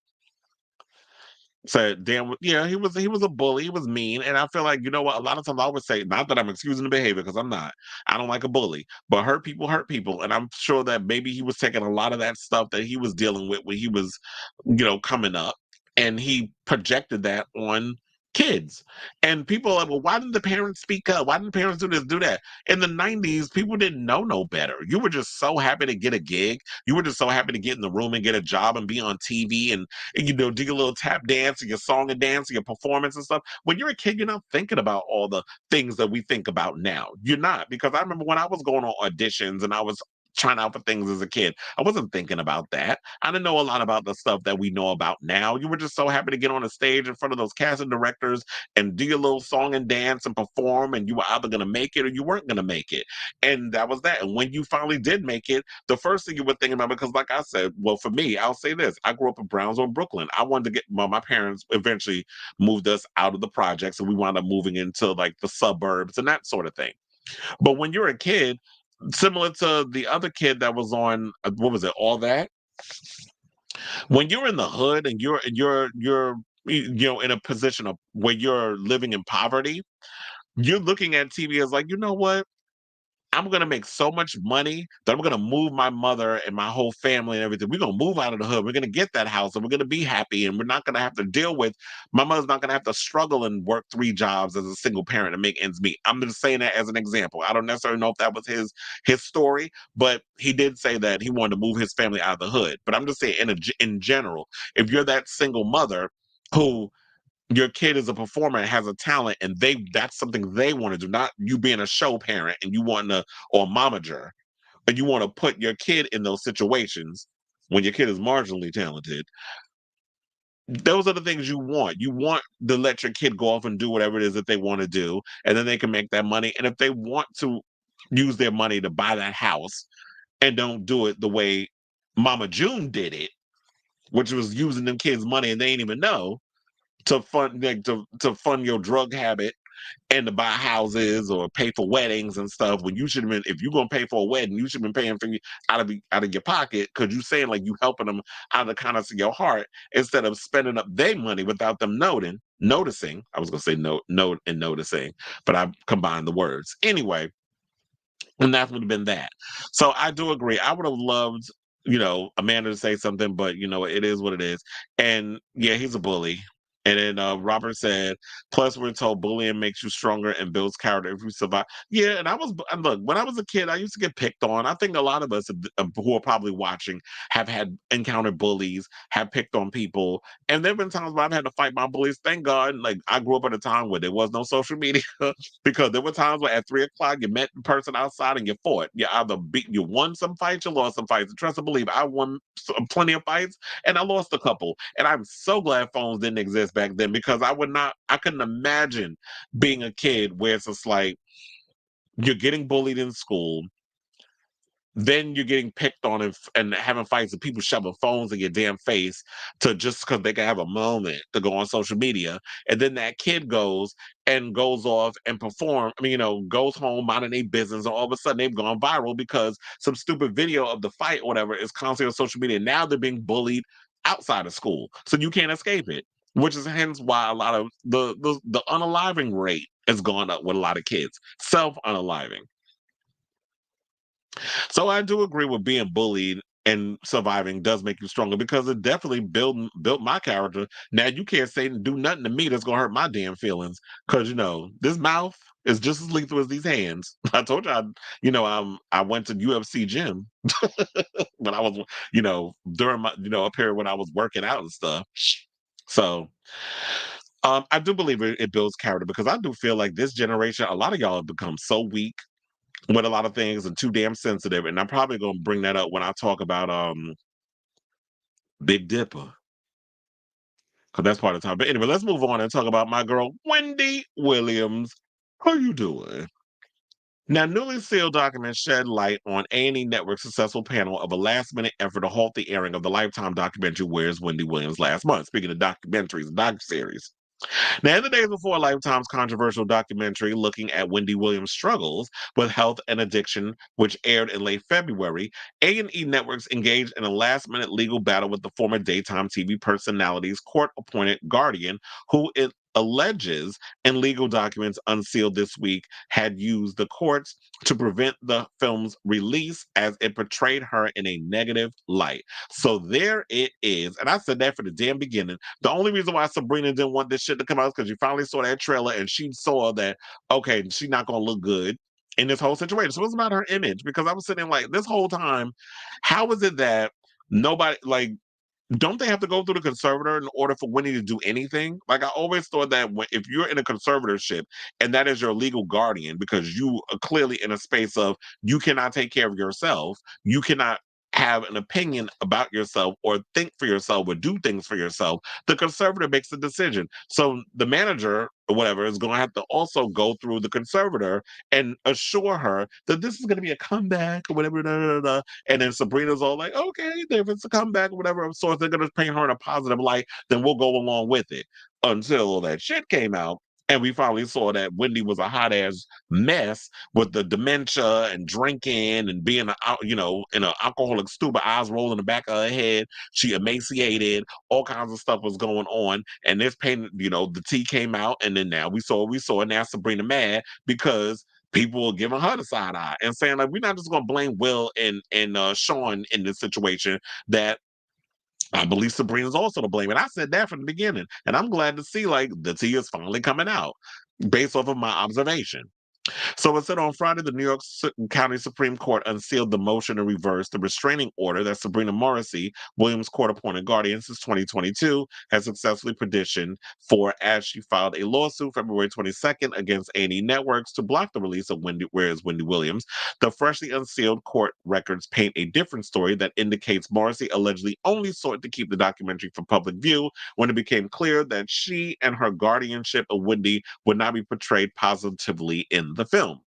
So Dan, yeah, he was a bully. He was mean, and I feel like you know what. A lot of times I would say, not that I'm excusing the behavior because I'm not. I don't like a bully, but hurt people, and I'm sure that maybe he was taking a lot of that stuff that he was dealing with when he was, coming up, and he projected that on kids. And people are like, well, why didn't the parents speak up? Why didn't the parents do this, do that? In the '90s, people didn't know no better. You were just so happy to get a gig. You were just so happy to get in the room and get a job and be on TV and do your little tap dance and your song and dance and your performance and stuff. When you're a kid, you're not thinking about all the things that we think about now. You're not, because I remember when I was going on auditions and I was trying out for things as a kid, I wasn't thinking about that. I didn't know a lot about the stuff that we know about now. You were just so happy to get on a stage in front of those casting directors and do your little song and dance and perform, and you were either going to make it or you weren't going to make it. And that was that. And when you finally did make it, the first thing you were thinking about, because like I said, well, for me, I'll say this: I grew up in Brownsville, Brooklyn. I wanted to get. Well, my parents eventually moved us out of the projects, and we wound up moving into like the suburbs and that sort of thing. But when you're a kid, similar to the other kid that was on, what was it, All That? When you're in the hood and you're in a position of where you're living in poverty, you're looking at TV as like, you know what? I'm gonna make so much money that I'm gonna move my mother and my whole family and everything. We're gonna move out of the hood. We're gonna get that house and we're gonna be happy. And we're not gonna have to deal with my mother's not gonna have to struggle and work three jobs as a single parent and make ends meet. I'm just saying that as an example. I don't necessarily know if that was his story, but he did say that he wanted to move his family out of the hood. But I'm just saying in general, if you're that single mother who your kid is a performer and has a talent and that's something they want to do, not you being a show parent and you want to or momager, but you want to put your kid in those situations when your kid is marginally talented. Those are the things you want. You want to let your kid go off and do whatever it is that they want to do, and then they can make that money. And if they want to use their money to buy that house and don't do it the way Mama June did it, which was using them kids' money and they ain't even know, to fund like, to fund your drug habit and to buy houses or pay for weddings and stuff, when you should have been, if you're gonna pay for a wedding, you should have been paying for out of your pocket, because you saying like you helping them out of the kindness of your heart instead of spending up their money without them noticing. I was gonna say note and noticing, but I combined the words anyway, and that would have been that. So I do agree. I would have loved, Amanda to say something, but it is what it is. And yeah, he's a bully. And then Robert said, plus we're told bullying makes you stronger and builds character if you survive. Yeah, and look, when I was a kid, I used to get picked on. I think a lot of us who are probably watching have had encountered bullies, have picked on people. And there have been times where I've had to fight my bullies. Thank God, like I grew up at a time where there was no social media. Because there were times where at 3 o'clock you met the person outside and you fought. You won some fights, you lost some fights. And trust and believe, I won plenty of fights and I lost a couple. And I'm so glad phones didn't exist back then, because I couldn't imagine being a kid where it's just like you're getting bullied in school, then you're getting picked on and having fights and people shoving phones in your damn face to just because they can have a moment to go on social media. And then that kid goes off and perform. I mean, goes home minding their business, and all of a sudden they've gone viral because some stupid video of the fight or whatever is constantly on social media. Now they're being bullied outside of school. So you can't escape it. Which is hence why a lot of the unaliving rate has gone up with a lot of kids. Self unaliving. So I do agree with being bullied and surviving does make you stronger because it definitely built my character. Now you can't say do nothing to me that's gonna hurt my damn feelings because this mouth is just as lethal as these hands. I told you, I went to UFC gym when I was, during my, a period when I was working out and stuff. So, I do believe it builds character because I do feel like this generation, a lot of y'all have become so weak with a lot of things and too damn sensitive. And I'm probably gonna bring that up when I talk about Big Dipper, because that's part of the time. But anyway, let's move on and talk about my girl Wendy Williams. How you doing? Now, newly sealed documents shed light on A&E Network's successful panel of a last-minute effort to halt the airing of the Lifetime documentary "Where's Wendy Williams" last month. Speaking of documentaries and docuseries. Now, in the days before Lifetime's controversial documentary looking at Wendy Williams' struggles with health and addiction, which aired in late February, A&E Networks engaged in a last-minute legal battle with the former daytime TV personality's court-appointed guardian, who it alleges in legal documents unsealed this week had used the courts to prevent the film's release as it portrayed her in a negative light. So there it is. And I said that from the damn beginning. The only reason why Sabrina didn't want this shit to come out is because you finally saw that trailer and she saw that, okay, she's not going to look good in this whole situation. So it's about her image because I was sitting like this whole time, how is it that nobody, like, don't they have to go through the conservator in order for Winnie to do anything? Like, I always thought that if you're in a conservatorship and that is your legal guardian, because you are clearly in a space of you cannot take care of yourself, you cannot have an opinion about yourself or think for yourself or do things for yourself, the conservator makes the decision. So the manager or whatever is going to have to also go through the conservator and assure her that this is going to be a comeback or whatever. Da, da, da, da. And then Sabrina's all like, okay, if it's a comeback or whatever of sorts, they're going to paint her in a positive light, then we'll go along with it. Until all that shit came out. And we finally saw that Wendy was a hot ass mess with the dementia and drinking and being, in an alcoholic stupor, eyes rolling in the back of her head. She emaciated, all kinds of stuff was going on. And this pain, the tea came out. And then now we saw, and now Sabrina mad because people were giving her the side eye and saying, like, we're not just going to blame Will and Sean in this situation, that I believe Sabrina's also to blame. And I said that from the beginning. And I'm glad to see, like, the tea is finally coming out based off of my observation. So it said on Friday, the New York County Supreme Court unsealed the motion to reverse the restraining order that Sabrina Morrissey, Williams' court-appointed guardian since 2022, has successfully petitioned for, as she filed a lawsuit February 22nd against A&E Networks to block the release of Where's Wendy Williams. The freshly unsealed court records paint a different story that indicates Morrissey allegedly only sought to keep the documentary from public view when it became clear that she and her guardianship of Wendy would not be portrayed positively in the film,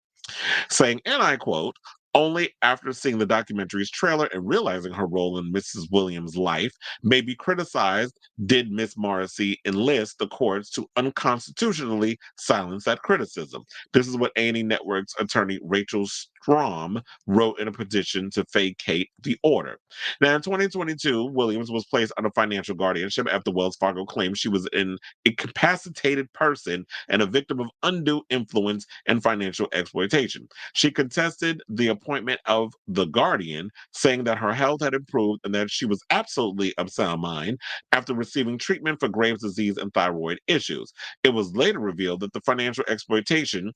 saying, and I quote, only after seeing the documentary's trailer and realizing her role in Mrs. Williams' life may be criticized, did Miss Morrissey enlist the courts to unconstitutionally silence that criticism. This is what A&E Network's attorney Rachel Strom wrote in a petition to vacate the order. Now, in 2022, Williams was placed under financial guardianship after Wells Fargo claimed she was an incapacitated person and a victim of undue influence and financial exploitation. She contested the appointment of the guardian, saying that her health had improved and that she was absolutely of sound mind after receiving treatment for Graves' disease and thyroid issues. It was later revealed that the financial exploitation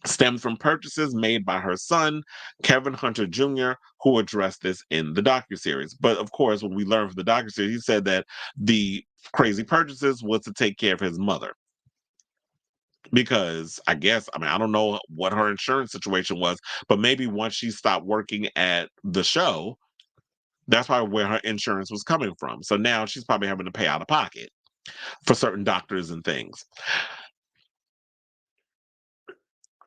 stemmed from purchases made by her son, Kevin Hunter Jr., who addressed this in the docuseries. But of course, when we learned from the docuseries, he said that the crazy purchases was to take care of his mother. Because I don't know what her insurance situation was, but maybe once she stopped working at the show, that's probably where her insurance was coming from. So now she's probably having to pay out of pocket for certain doctors and things.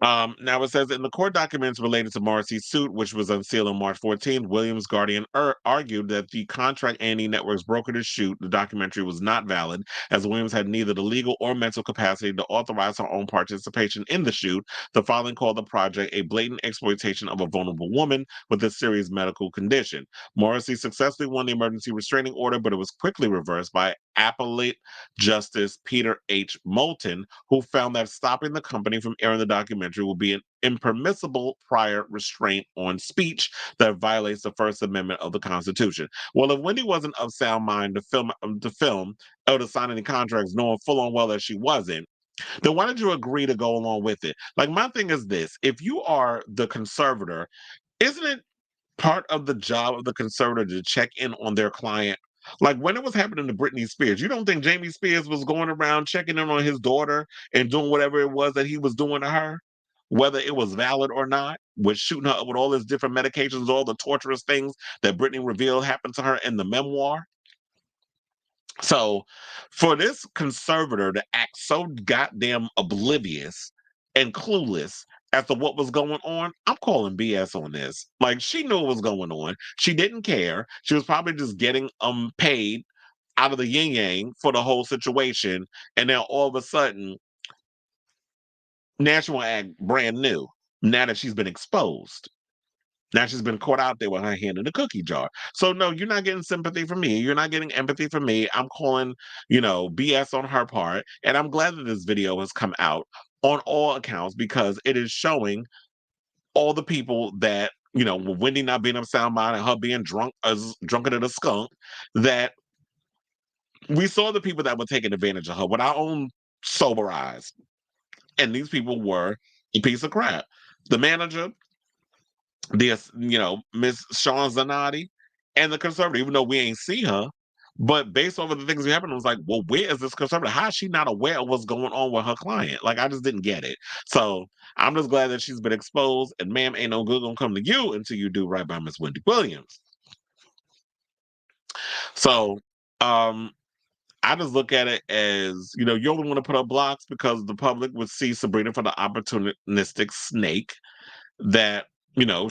Now it says in the court documents related to Morrissey's suit, which was unsealed on March 14th, Williams' guardian argued that the contract A&E Networks broker to shoot the documentary was not valid, as Williams had neither the legal or mental capacity to authorize her own participation in the shoot. The filing called the project a blatant exploitation of a vulnerable woman with a serious medical condition. Morrissey successfully won the emergency restraining order, but it was quickly reversed by Appellate Justice Peter H. Moulton, who found that stopping the company from airing the documentary will be an impermissible prior restraint on speech that violates the First Amendment of the Constitution. Well, if Wendy wasn't of sound mind to film or to sign any contracts, knowing full and well that she wasn't, then why did you agree to go along with it? Like, my thing is this: if you are the conservator, isn't it part of the job of the conservator to check in on their client? Like when it was happening to Britney Spears, you don't think Jamie Spears was going around checking in on his daughter and doing whatever it was that he was doing to her, whether it was valid or not, with shooting her up with all these different medications, all the torturous things that Britney revealed happened to her in the memoir? So for this conservator to act so goddamn oblivious and clueless as to what was going on, I'm calling BS on this. Like she knew what was going on. She didn't care. She was probably just getting paid out of the yin yang for the whole situation. And then all of a sudden, National Act brand new. Now that she's been exposed. Now she's been caught out there with her hand in the cookie jar. So no, you're not getting sympathy from me. You're not getting empathy from me. I'm calling, BS on her part. And I'm glad that this video has come out on all accounts because it is showing all the people that, with Wendy not being of sound mind and her being drunk as drunker than a skunk, that we saw the people that were taking advantage of her with our own sober eyes. And these people were a piece of crap. The manager, Miss Sean Zanotti and the conservative, even though we ain't see her, but based off of the things that happened, I was like, well, where is this conservative? How is she not aware of what's going on with her client? Like, I just didn't get it. So I'm just glad that she's been exposed, and ma'am, ain't no good gonna come to you until you do right by Miss Wendy Williams. So I just look at it as, you only want to put up blocks because the public would see Sabrina for the opportunistic snake that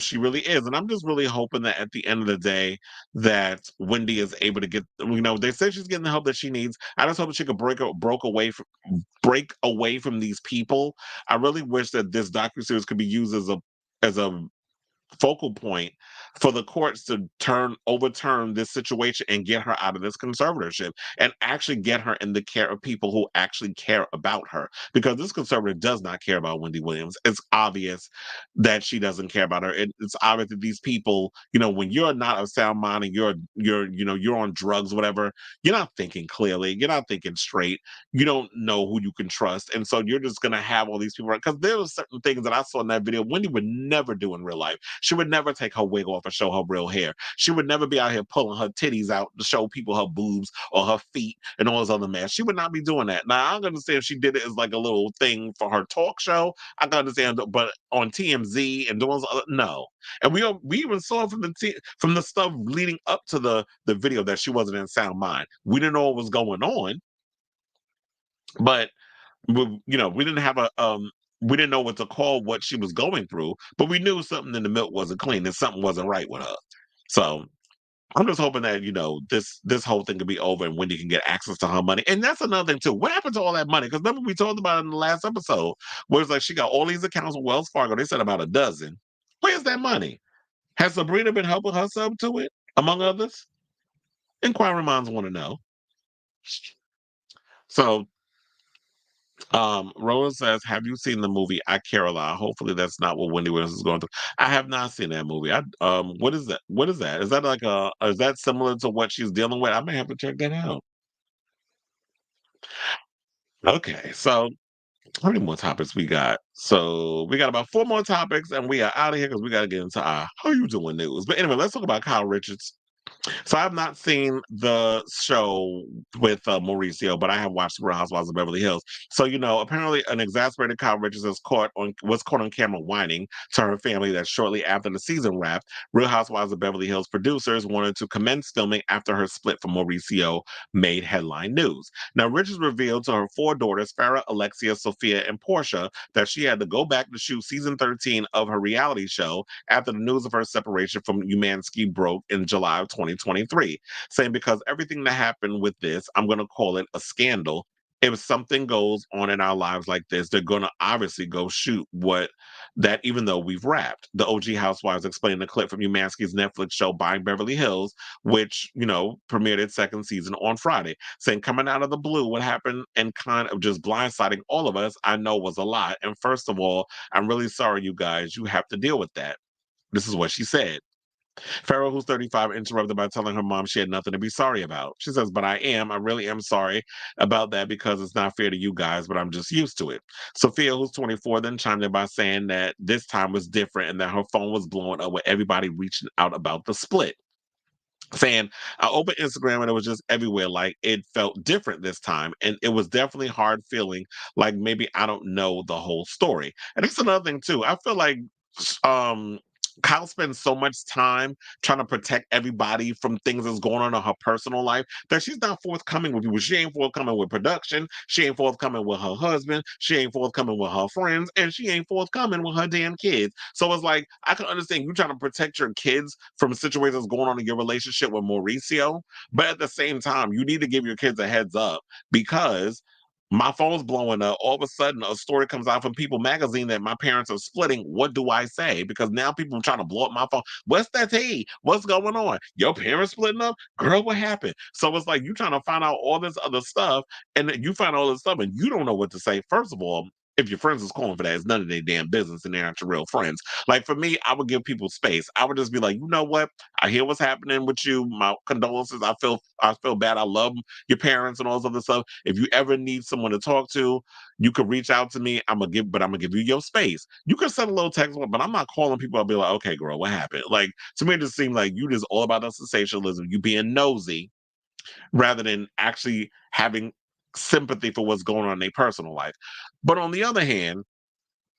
she really is. And I'm just really hoping that at the end of the day that Wendy is able to get, they say she's getting the help that she needs. I just hope that she could break away from these people. I really wish that this docuseries could be used as a focal point for the courts to overturn this situation and get her out of this conservatorship and actually get her in the care of people who actually care about her, because this conservator does not care about Wendy Williams. It's obvious that she doesn't care about her. It's obvious that these people, when you're not of sound mind and you're on drugs, whatever, you're not thinking clearly, you're not thinking straight, you don't know who you can trust, and so you're just going to have all these people, because there were certain things that I saw in that video Wendy would never do in real life. She would never take her wig off and show her real hair. She would never be out here pulling her titties out to show people her boobs or her feet and all this other mess. She would not be doing that. Now, I can understand if she did it as like a little thing for her talk show. I can understand, but on TMZ and doing no. And we even saw from the stuff leading up to the video that she wasn't in sound mind. We didn't know what was going on, but we didn't have we didn't know what to call what she was going through, but we knew something in the milk wasn't clean and something wasn't right with her. So I'm just hoping that this whole thing could be over and Wendy can get access to her money. And that's another thing too. What happened to all that money? Because remember we talked about it in the last episode, where it's like she got all these accounts with Wells Fargo. They said about a dozen. Where's that money? Has Sabrina been helping herself to it, among others? Inquiring minds want to know. So Rose says, "Have you seen the movie I Care a Lot?" Hopefully, that's not what Wendy Williams is going through. I have not seen that movie. What is that? What is that? Is that like is that similar to what she's dealing with? I may have to check that out. Okay, so how many more topics we got? So we got about 4 more topics, and we are out of here because we got to get into our how you doing news. But anyway, let's talk about Kyle Richards. So I've not seen the show with Mauricio, but I have watched Real Housewives of Beverly Hills. So apparently an exasperated Kyle Richards was caught on camera whining to her family that shortly after the season wrapped, Real Housewives of Beverly Hills producers wanted to commence filming after her split from Mauricio made headline news. Now Richards revealed to her 4 daughters, Farrah, Alexia, Sophia, and Portia, that she had to go back to shoot season 13 of her reality show after the news of her separation from Umansky broke in July of 2023, saying, because everything that happened with this, I'm going to call it a scandal. if something goes on in our lives like this, they're gonna obviously go shoot what that even though we've wrapped. The OG Housewives explained the clip from Umansky's Netflix show Buying Beverly Hills, which, premiered its second season on Friday, saying coming out of the blue, what happened and kind of just blindsiding all of us, I know was a lot. And first of all, I'm really sorry, you guys, you have to deal with that. This is what she said. Farrell, who's 35, interrupted by telling her mom she had nothing to be sorry about. She says, but I really am sorry about that because it's not fair to you guys, but I'm just used to it. Sophia, who's 24, then chimed in by saying that this time was different and that her phone was blowing up with everybody reaching out about the split. Saying, I opened Instagram and it was just everywhere. Like it felt different this time. And it was definitely hard feeling like maybe I don't know the whole story. And that's another thing, too. I feel like um Kyle spends so much time trying to protect everybody from things that's going on in her personal life that she's not forthcoming with people. She ain't forthcoming with production. She ain't forthcoming with her husband. She ain't forthcoming with her friends. And she ain't forthcoming with her damn kids. So it's like, I can understand you trying to protect your kids from situations going on in your relationship with Mauricio. But at the same time, you need to give your kids a heads up because my phone's blowing up. All of a sudden, a story comes out from People Magazine that my parents are splitting. What do I say? Because now people are trying to blow up my phone. What's that tea? What's going on? Your parents splitting up? Girl, what happened? So it's like you trying to find out all this other stuff, and then you find all this stuff, and you don't know what to say. First of all, if your friends is calling for that, it's none of their damn business, and they're not your real friends. Like for me, I would give people space. I would just be like, you know what? I hear what's happening with you. My condolences. I feel bad. I love your parents and all this other stuff. If you ever need someone to talk to, you could reach out to me. I'm gonna give you your space. You can send a little text, but I'm not calling people. I'll be like, okay, girl, what happened? Like to me, it just seemed like you just all about the sensationalism, you being nosy, rather than actually having sympathy for what's going on in their personal life. But on the other hand,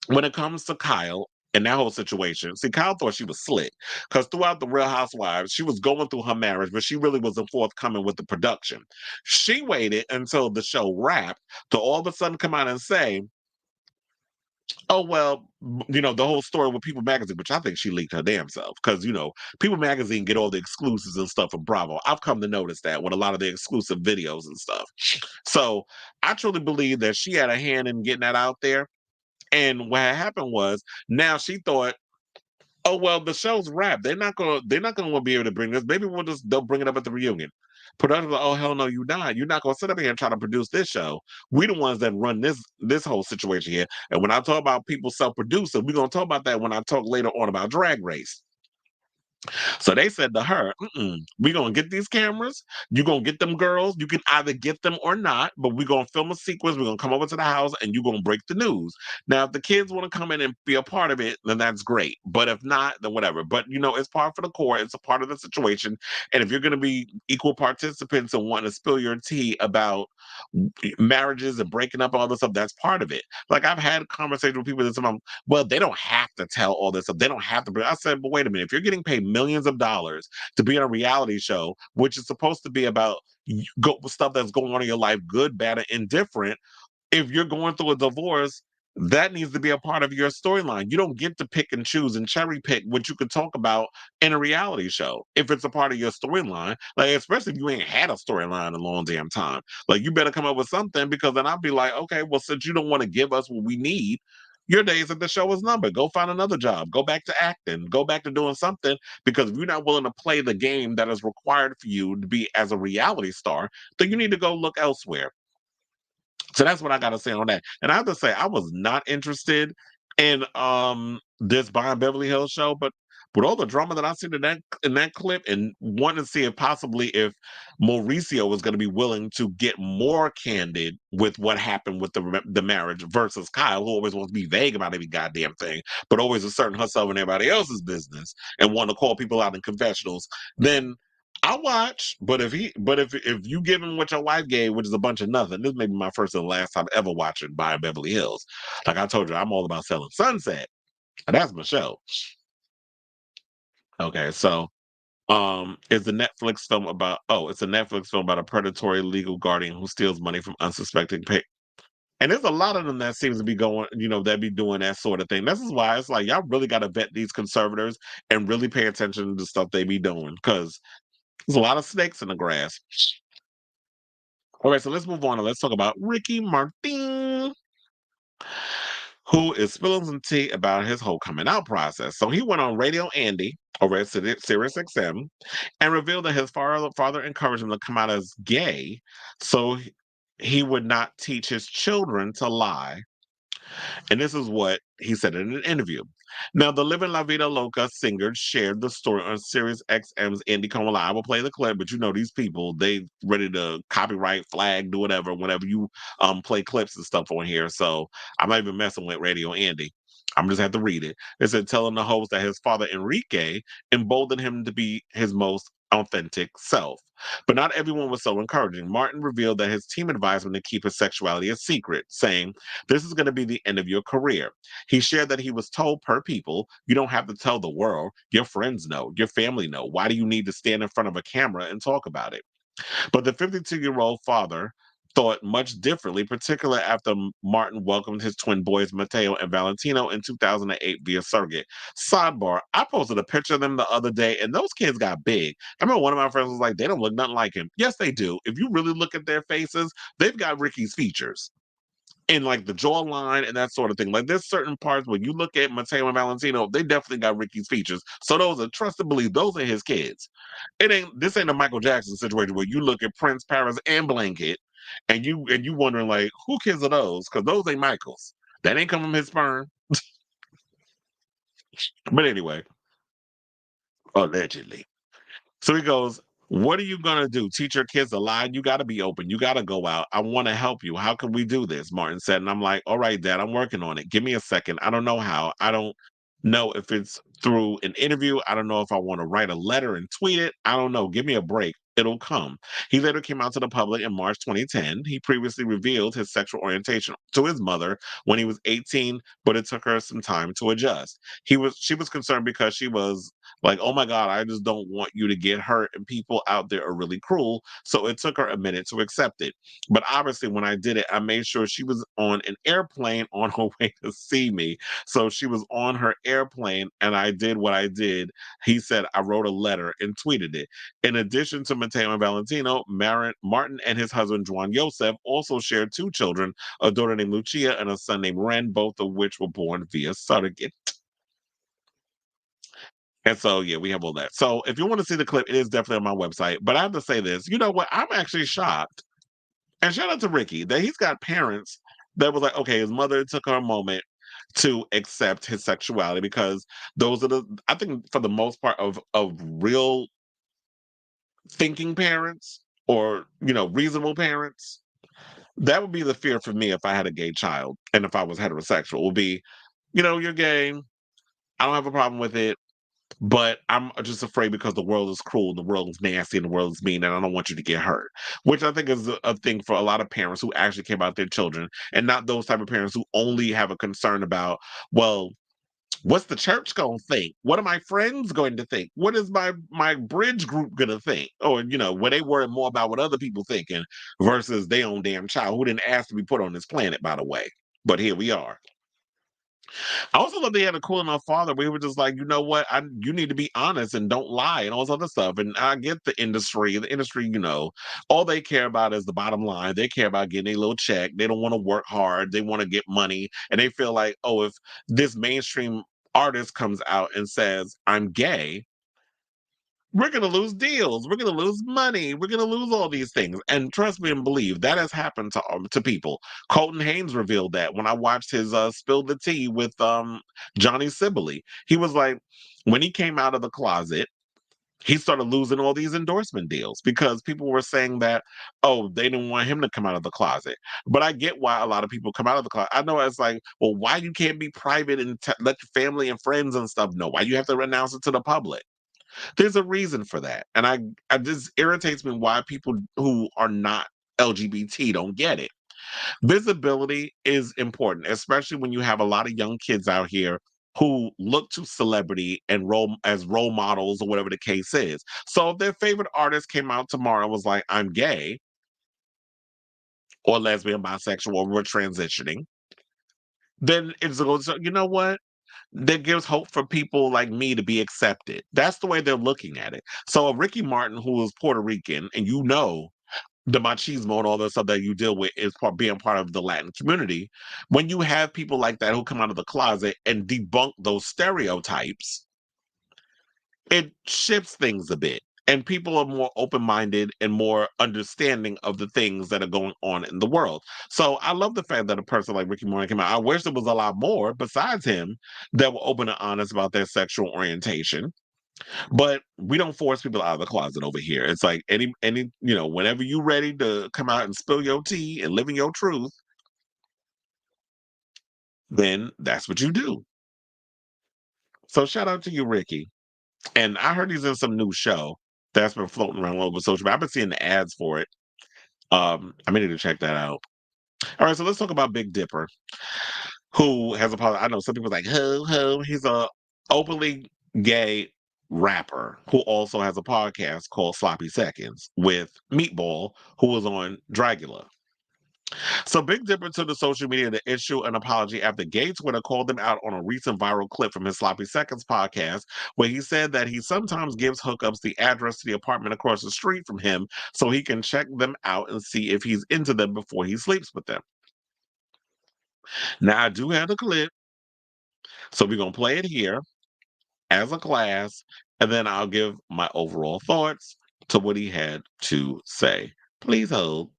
when it comes to Kyle and that whole situation, see, Kyle thought she was slick because throughout the Real Housewives, she was going through her marriage, but she really wasn't forthcoming with the production. She waited until the show wrapped to all of a sudden come out and say, oh, well, the whole story with People Magazine, which I think she leaked her damn self because, People Magazine get all the exclusives and stuff from Bravo. I've come to notice that with a lot of the exclusive videos and stuff. So I truly believe that she had a hand in getting that out there. And what had happened was now she thought, oh well, the show's wrapped. They're not gonna be able to bring this. Maybe they'll bring it up at the reunion. Producers like, oh hell no, you not. You're not gonna sit up here and try to produce this show. We the ones that run this whole situation here. And when I talk about people self-producing, we're gonna talk about that when I talk later on about Drag Race. So they said to her, we're going to get these cameras. You're going to get them girls. You can either get them or not, but we're going to film a sequence. We're going to come over to the house and you're going to break the news. Now, if the kids want to come in and be a part of it, then that's great. But if not, then whatever. But, it's part for the core. It's a part of the situation. And if you're going to be equal participants and want to spill your tea about marriages and breaking up and all this stuff, that's part of it. Like I've had conversations with people that say, well, they don't have to tell all this stuff. They don't have to. But I said, but wait a minute. If you're getting paid millions of dollars to be on a reality show, which is supposed to be about stuff that's going on in your life, good, bad, and indifferent, if you're going through a divorce, that needs to be a part of your storyline. You don't get to pick and choose and cherry pick what you could talk about in a reality show if it's a part of your storyline. Like, especially if you ain't had a storyline in a long damn time. Like, you better come up with something because then I'll be like, okay, well, since you don't want to give us what we need, your days at the show is numbered. Go find another job. Go back to acting. Go back to doing something because if you're not willing to play the game that is required for you to be as a reality star, then you need to go look elsewhere. So that's what I gotta say on that. And I have to say, I was not interested in this Bond Beverly Hills show, but with all the drama that I seen in that clip, and wanting to see if Mauricio was going to be willing to get more candid with what happened with the marriage versus Kyle, who always wants to be vague about every goddamn thing, but always asserting herself and everybody else's business and want to call people out in confessionals. Then I watch, but if you give him what your wife gave, which is a bunch of nothing, this may be my first and last time ever watching by Beverly Hills. Like I told you, I'm all about selling Sunset. And that's my show. Okay, so it's a Netflix film about a predatory legal guardian who steals money from unsuspecting pay. And there's a lot of them that seems to be going, that be doing that sort of thing. This is why it's like y'all really got to vet these conservators and really pay attention to the stuff they be doing because there's a lot of snakes in the grass. All right, so let's move on and let's talk about Ricky Martin, who is spilling some tea about his whole coming out process. So he went on Radio Andy over at Sirius XM and revealed that his father encouraged him to come out as gay so he would not teach his children to lie. And this is what he said in an interview. Now, the Living La Vida Loca singer shared the story on Sirius XM's Andy Cohen Live. I will play the clip, but you know these people, they ready to copyright, flag, do whatever, whenever you play clips and stuff on here. So I'm not even messing with Radio Andy. I'm just have to read it. It said telling the host that his father Enrique emboldened him to be his most authentic self. But not everyone was so encouraging. Martin revealed that his team advised him to keep his sexuality a secret, saying, "This is going to be the end of your career." He shared that he was told per people, "You don't have to tell the world. Your friends know, your family know. Why do you need to stand in front of a camera and talk about it?" But the 52-year-old father thought much differently, particularly after Martin welcomed his twin boys, Mateo and Valentino, in 2008 via surrogate. Sidebar, I posted a picture of them the other day, and those kids got big. I remember one of my friends was like, they don't look nothing like him. Yes, they do. If you really look at their faces, they've got Ricky's features in like the jawline and that sort of thing. Like there's certain parts when you look at Mateo and Valentino, they definitely got Ricky's features. So those are trust and believe those are his kids. This ain't a Michael Jackson situation where you look at Prince, Paris, and Blanket, and you wondering like who kids are those? Because those ain't Michael's. That ain't come from his sperm. But anyway, allegedly. So he goes, "What are you going to do? Teach your kids to lie? You got to be open. You got to go out. I want to help you. How can we do this?" Martin said. And I'm like, "All right, Dad, I'm working on it. Give me a second. I don't know how. I don't know if it's through an interview. I don't know if I want to write a letter and tweet it. I don't know. Give me a break. It'll come." He later came out to the public in March 2010. He previously revealed his sexual orientation to his mother when he was 18, but it took her some time to adjust. She was concerned because she was like, "Oh my God, I just don't want you to get hurt. And people out there are really cruel." So it took her a minute to accept it. But obviously, when I did it, I made sure she was on an airplane on her way to see me. So she was on her airplane, and I did what I did. He said, "I wrote a letter and tweeted it." In addition to Mateo and Valentino, Martin and his husband, Juan Yosef, also shared two children, a daughter named Lucia and a son named Ren, both of which were born via surrogate. And so, yeah, we have all that. So, if you want to see the clip, it is definitely on my website. But I have to say this, you know what? I'm actually shocked. And shout out to Ricky that he's got parents that was like, okay, his mother took her a moment to accept his sexuality because those are I think for the most part of real thinking parents or reasonable parents, that would be the fear for me if I had a gay child and if I was heterosexual would be, you're gay. I don't have a problem with it. But I'm just afraid because the world is cruel, the world is nasty, and the world is mean, and I don't want you to get hurt. Which I think is a thing for a lot of parents who actually care about their children, and not those type of parents who only have a concern about, well, what's the church going to think? What are my friends going to think? What is my bridge group going to think? Or where they worry more about what other people thinking versus their own damn child who didn't ask to be put on this planet, by the way. But here we are. I also love they had a cool enough father where he was just like, you know what, you need to be honest and don't lie and all this other stuff. And I get the industry. The industry, all they care about is the bottom line. They care about getting a little check. They don't want to work hard. They want to get money. And they feel like, oh, if this mainstream artist comes out and says, "I'm gay," we're going to lose deals. We're going to lose money. We're going to lose all these things. And trust me and believe that has happened to people. Colton Haynes revealed that when I watched his Spill the Tea with Johnny Sibley. He was like, when he came out of the closet, he started losing all these endorsement deals because people were saying that, oh, they didn't want him to come out of the closet. But I get why a lot of people come out of the closet. I know it's like, well, why you can't be private and let your family and friends and stuff know? Why you have to announce it to the public? There's a reason for that. And I just irritates me why people who are not LGBT don't get it. Visibility is important, especially when you have a lot of young kids out here who look to celebrity and role models or whatever the case is. So if their favorite artist came out tomorrow and was like, "I'm gay or lesbian, bisexual, or we're transitioning," then it's going to, you know what? That gives hope for people like me to be accepted. That's the way they're looking at it. So Ricky Martin, who is Puerto Rican, and the machismo and all the stuff that you deal with is being part of the Latin community. When you have people like that who come out of the closet and debunk those stereotypes, it shifts things a bit. And people are more open minded and more understanding of the things that are going on in the world. So I love the fact that a person like Ricky Morton came out. I wish there was a lot more besides him that were open and honest about their sexual orientation. But we don't force people out of the closet over here. It's like whenever you ready to come out and spill your tea and live in your truth, then that's what you do. So shout out to you, Ricky. And I heard he's in some new show that's been floating around all over social media. I've been seeing the ads for it. I may need to check that out. All right, so let's talk about Big Dipper, who has a I know some people like ho. He's a openly gay rapper who also has a podcast called Sloppy Seconds with Meatball, who was on Dragula. So Big Dipper took to social media to issue an apology after gay Twitter called him out on a recent viral clip from his Sloppy Seconds podcast, where he said that he sometimes gives hookups the address to the apartment across the street from him so he can check them out and see if he's into them before he sleeps with them. Now I do have the clip, so we're gonna play it here as a class, and then I'll give my overall thoughts to what he had to say. Please hold.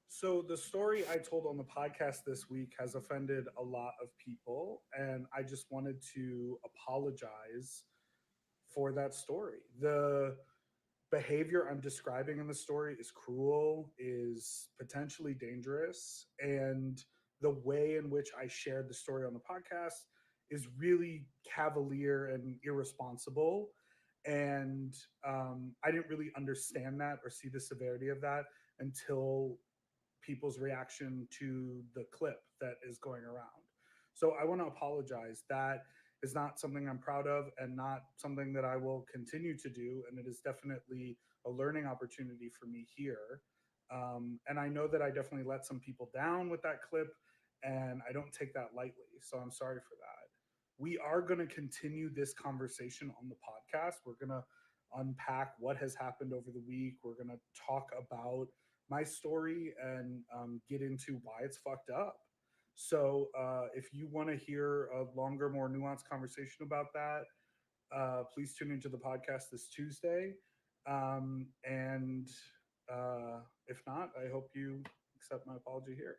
So the story I told on the podcast this week has offended a lot of people, and I just wanted to apologize for that story. The behavior I'm describing in the story is cruel, is potentially dangerous, and the way in which I shared the story on the podcast is really cavalier and irresponsible. And I didn't really understand that or see the severity of that until people's reaction to the clip that is going around. So I want to apologize. That is not something I'm proud of and not something that I will continue to do. And it is definitely a learning opportunity for me here. And I know that I definitely let some people down with that clip, and I don't take that lightly. So I'm sorry for that. We are going to continue this conversation on the podcast. We're going to unpack what has happened over the week. We're going to talk about my story and get into why it's fucked up. So if you want to hear a longer, more nuanced conversation about that, please tune into the podcast this Tuesday. And if not, I hope you accept my apology here.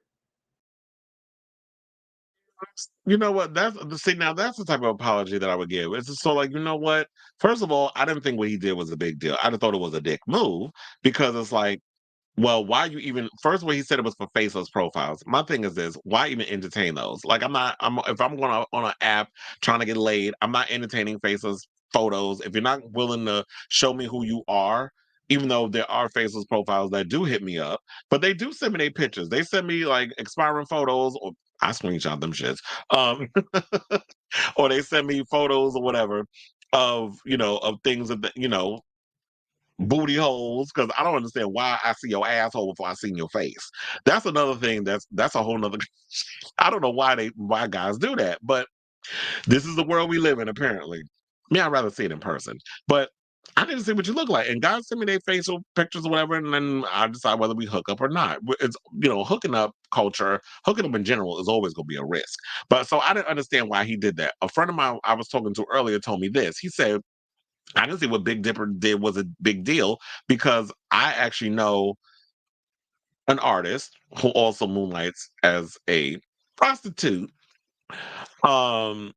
You know what? Now that's the type of apology that I would give. It's just so like, you know what? First of all, I didn't think what he did was a big deal. I just thought it was a dick move because it's like, well, why you even first of all, he said it was for faceless profiles. My thing is this, why even entertain those? Like I'm if I'm going on an app trying to get laid, I'm not entertaining faceless photos. If you're not willing to show me who you are, even though there are faceless profiles that do hit me up, but they do send me their pictures. They send me like expiring photos or I screenshot them shits. Um, or they send me photos or whatever of things that booty holes because I don't understand why I see your asshole before I see your face. That's another thing. That's a whole nother. I don't know why guys do that, but this is the world we live in. Apparently, me I'd rather see it in person, but I need to see what you look like. And guys send me their facial pictures or whatever, and then I decide whether we hook up or not. It's hooking up culture, hooking up in general is always going to be a risk. But so I didn't understand why he did that. A friend of mine I was talking to earlier told me this. He said I didn't see what Big Dipper did was a big deal because I actually know an artist who also moonlights as a prostitute. Um,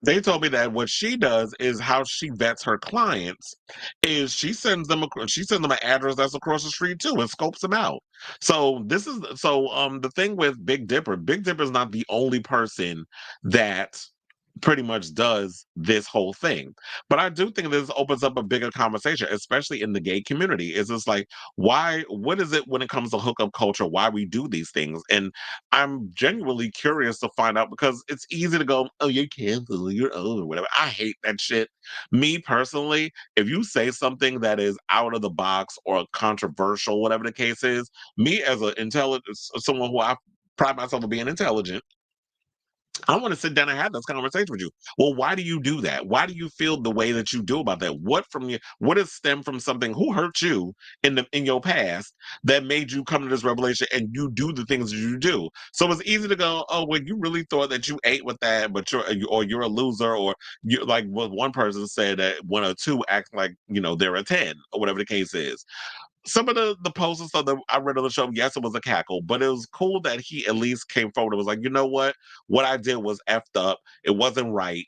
they told me that what she does is how she vets her clients is she sends them an address that's across the street too and scopes them out. So the thing with Big Dipper is not the only person that pretty much does this whole thing. But I do think this opens up a bigger conversation, especially in the gay community. Is just like, what is it when it comes to hookup culture, why we do these things? And I'm genuinely curious to find out because it's easy to go, oh, you're canceled, you're old, or whatever. I hate that shit. Me personally, if you say something that is out of the box or controversial, whatever the case is, me as someone who I pride myself on being intelligent, I want to sit down and have this conversation with you. Well, why do you do that? Why do you feel the way that you do about that? What has stemmed from something? Who hurt you in your past that made you come to this revelation and you do the things that you do? So it's easy to go, oh, well, you really thought that you ate with that, but you're a loser, or you like what one person said that one or two act like they're a 10 or whatever the case is. Some of the posts and stuff that I read on the show, yes, it was a cackle, but it was cool that he at least came forward and was like, you know what I did was effed up. It wasn't right.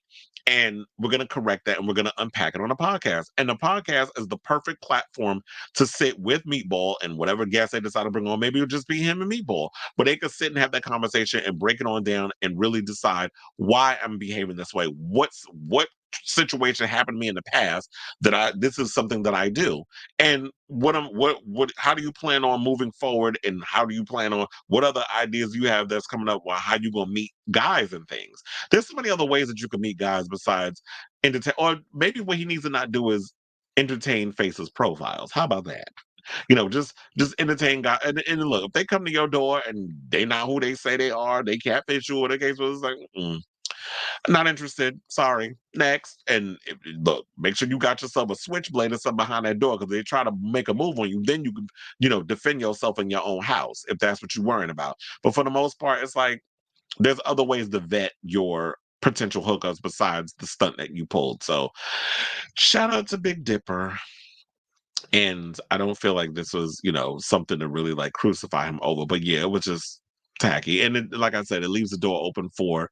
And we're going to correct that and we're going to unpack it on a podcast. And the podcast is the perfect platform to sit with Meatball and whatever guest they decide to bring on. Maybe it'll just be him and Meatball, but they could sit and have that conversation and break it on down and really decide why I'm behaving this way. What situation happened to me in the past that this is something that I do, and how do you plan on moving forward, and how do you plan on what other ideas you have that's coming up, how you gonna meet guys and things. There's so many other ways that you can meet guys besides entertain, or maybe what he needs to not do is entertain faces profiles. How about that? Just entertain guys, and look, if they come to your door and they not who they say they are, they catfish you, or the case was like, not interested. Sorry. Next. And look, make sure you got yourself a switchblade or something behind that door, because they try to make a move on you. Then you can, defend yourself in your own house if that's what you're worrying about. But for the most part, it's like there's other ways to vet your potential hookups besides the stunt that you pulled. So shout out to Big Dipper. And I don't feel like this was, something to really like crucify him over. But yeah, it was just tacky. And like I said, it leaves the door open for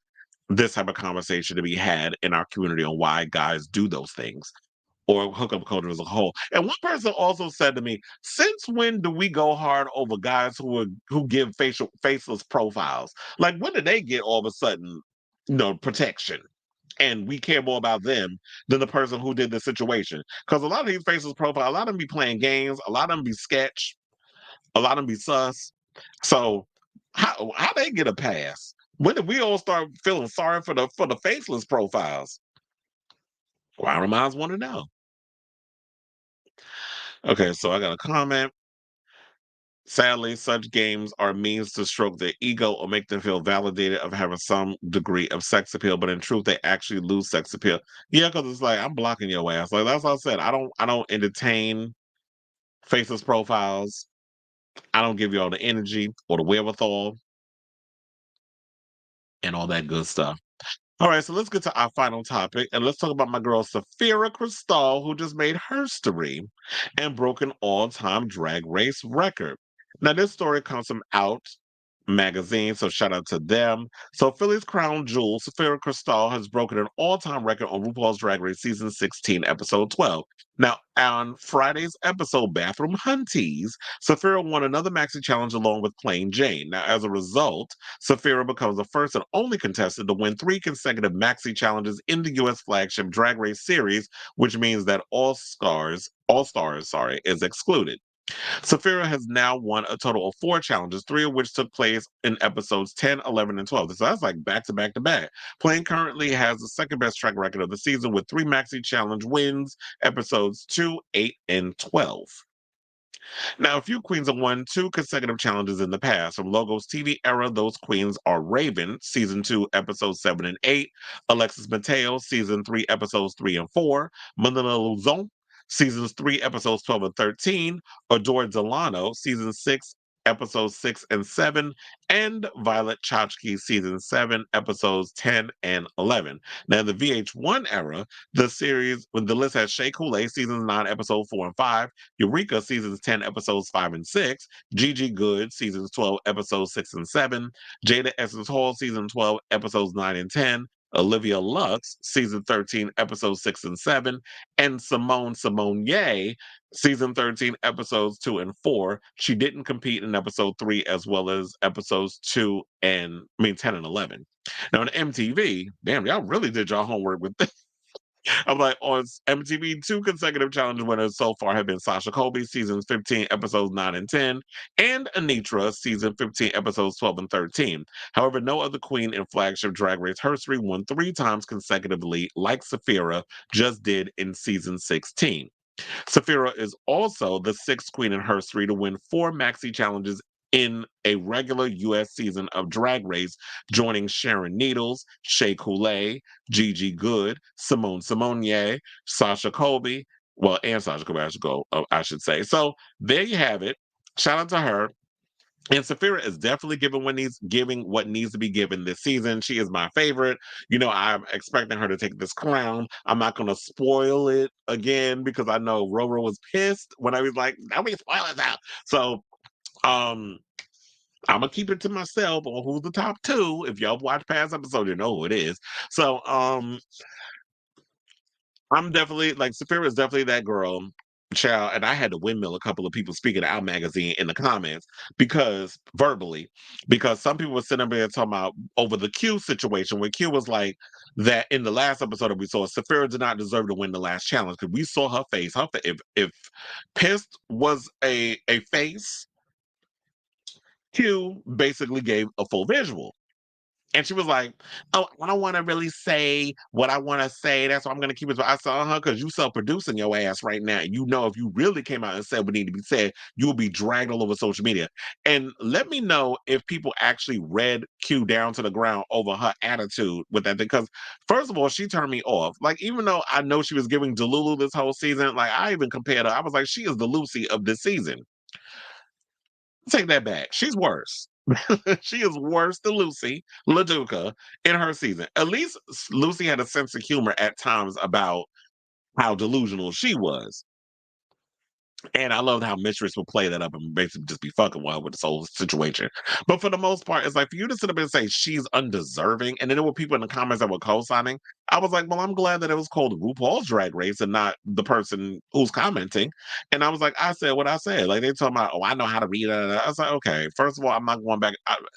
this type of conversation to be had in our community on why guys do those things, or hookup culture as a whole. And one person also said to me, "Since when do we go hard over guys who give faceless profiles? Like, when did they get all of a sudden, protection?" And we care more about them than the person who did the situation. Because a lot of these faceless profiles, a lot of them be playing games, a lot of them be sketch, a lot of them be sus. So how they get a pass? When did we all start feeling sorry for the faceless profiles? Inquiring minds want to know. Okay, so I got a comment. Sadly, such games are means to stroke their ego or make them feel validated of having some degree of sex appeal, but in truth, they actually lose sex appeal. Yeah, because it's like I'm blocking your ass. Like that's what I said. I don't entertain faceless profiles. I don't give you all the energy or the wherewithal and all that good stuff. All right, so let's get to our final topic, and let's talk about my girl Safira Cristal, who just made history and broke an all-time drag race record. Now, this story comes from Out magazine, so shout out to them. So, Philly's crown jewel, Safira Cristal, has broken an all-time record on RuPaul's Drag Race season 16, episode 12. Now, on Friday's episode, Bathroom Hunties, Safira won another maxi challenge along with Plain Jane. Now, as a result, Safira becomes the first and only contestant to win 3 consecutive maxi challenges in the U.S. flagship Drag Race series, which means that All Stars, sorry, is excluded. Safira has now won a total of 4 challenges, 3 of which took place in episodes 10, 11, and 12. So that's like back to back to back. Plain currently has the second best track record of the season with 3 maxi challenge wins, episodes 2, 8, and 12. Now, a few queens have won 2 consecutive challenges in the past. From Logo's TV era, those queens are Raven, season 2, episodes 7 and 8, Alexis Mateo, season 3, episodes 3 and 4, Melina Luzon, seasons 3, episodes 12 and 13, Adore Delano, season 6, episodes 6 and 7, and Violet Chachki, season 7, episodes 10 and 11. Now, in the VH1 era, the series, when the list has Shea Coulee, seasons 9, episode 4 and 5, Eureka, seasons 10, episodes 5 and 6, Gigi Good, seasons 12, episodes 6 and 7, Jada Essence Hall, season 12, episodes 9 and 10, Olivia Lux, season 13, episodes 6 and 7, and Simone Ye, season 13, episodes 2 and 4. She didn't compete in episode 3 as well as episodes 10 and 11. Now, on MTV, damn, y'all really did y'all homework with this. I'm like, on MTV, 2 consecutive challenge winners so far have been Sasha Colby, seasons 15, episodes 9 and 10, and Anitra, season 15, episodes 12 and 13. However, no other queen in flagship Drag Race history won 3 times consecutively, like Safira just did in season 16. Safira is also the 6th queen in history to win 4 maxi challenges in a regular US season of Drag Race, joining Sharon Needles, Shea Coulee, Gigi Good, Simone Simonier, Sasha Colby. Well, and Sasha Colby, I should say. So there you have it. Shout out to her. And Safira is definitely giving what needs to be given this season. She is my favorite. I'm expecting her to take this crown. I'm not going to spoil it again because I know Roro was pissed when I was like, "Don't be spoilers out." So, um, I'm gonna keep it to myself on who's the top two. If y'all watch past episodes, you know who it is. So, I'm definitely like Sapphira is definitely that girl, child. And I had to windmill a couple of people speaking of our magazine in the comments because verbally, because some people were sitting up there talking about over the Q situation where Q was like that in the last episode that we saw, Sapphira did not deserve to win the last challenge because we saw her face. If pissed was a face, Q basically gave a full visual. And she was like, "Oh, I don't want to really say what I want to say. That's why I'm going to keep it." I saw her because you self-producing your ass right now. You know, if you really came out and said what needed to be said, you will be dragged all over social media. And let me know if people actually read Q down to the ground over her attitude with that. Because first of all, she turned me off. Like, even though I know she was giving Delulu this whole season, like I even compared her. I was like, she is the Lucy of this season. Take that back. She's worse. She is worse than Lucy LaDuca in her season. At least Lucy had a sense of humor at times about how delusional she was. And I loved how Mistress would play that up and basically just be fucking wild with this whole situation. But for the most part, it's like for you to sit up and say she's undeserving, and then there were people in the comments that were co-signing. I was like, well, I'm glad that it was called RuPaul's Drag Race and not the person who's commenting. And I was like, I said what I said. Like they talking about, oh, I know how to read it. I was like, okay, first of all, I'm not going back.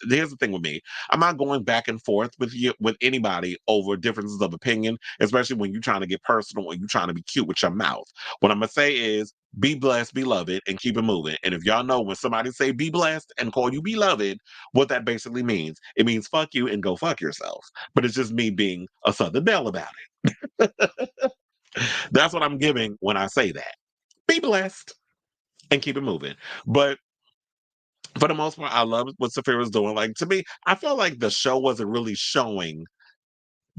Here's the thing with me. I'm not going back and forth with anybody over differences of opinion, especially when you're trying to get personal or you're trying to be cute with your mouth. What I'm gonna say is be blessed, beloved, and keep it moving. And if y'all know when somebody say be blessed and call you beloved, what that basically means, it means fuck you and go fuck yourself. But it's just me being a Southern belle about it. That's what I'm giving when I say that. Be blessed and keep it moving. But for the most part, I love what Saphira's doing. Like to me, I felt like the show wasn't really showing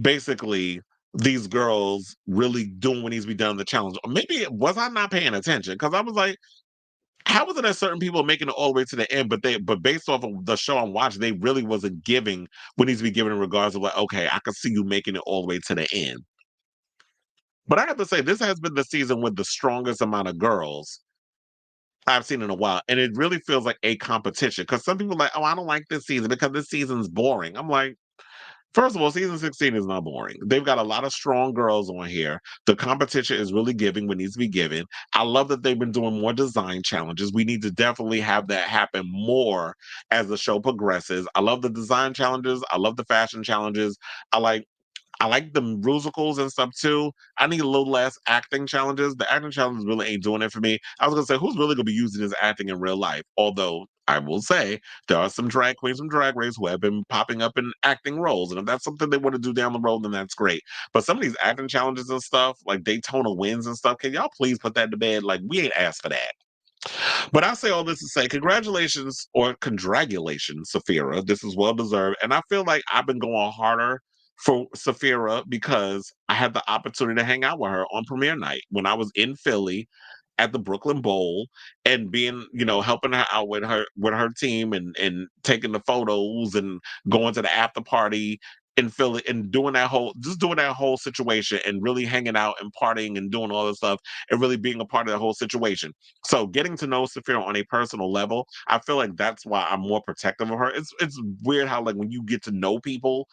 basically these girls really doing what needs to be done in the challenge. Or maybe was I not paying attention? Because I was like, how was it that certain people are making it all the way to the end, but based off of the show I'm watching, they really wasn't giving what needs to be given in regards of like, okay, I can see you making it all the way to the end. But I have to say, this has been the season with the strongest amount of girls I've seen in a while. And it really feels like a competition. Because some people are like, oh, I don't like this season because this season's boring. I'm like, first of all, season 16 is not boring. They've got a lot of strong girls on here. The competition is really giving what needs to be given. I love that they've been doing more design challenges. We need to definitely have that happen more as the show progresses. I love the design challenges. I love the fashion challenges. I like I like the musicals and stuff too. I need a little less acting challenges. The acting challenges really ain't doing it for me. I was gonna say, who's really gonna be using this acting in real life? Although I will say there are some drag queens from Drag Race who have been popping up in acting roles, and if that's something they want to do down the road, then that's great. But some of these acting challenges and stuff, like Daytona wins and stuff, can y'all please put that to bed? Like we ain't asked for that. But I say all this to say, congratulations or congratulations, Safira. This is well deserved. And I feel like I've been going harder for Safira because I had the opportunity to hang out with her on premiere night when I was in Philly at the Brooklyn Bowl and being, helping her out with her team and taking the photos and going to the after party in Philly and doing that whole situation and really hanging out and partying and doing all this stuff and really being a part of the whole situation. So getting to know Saphira on a personal level, I feel like that's why I'm more protective of her. It's weird how like when you get to know people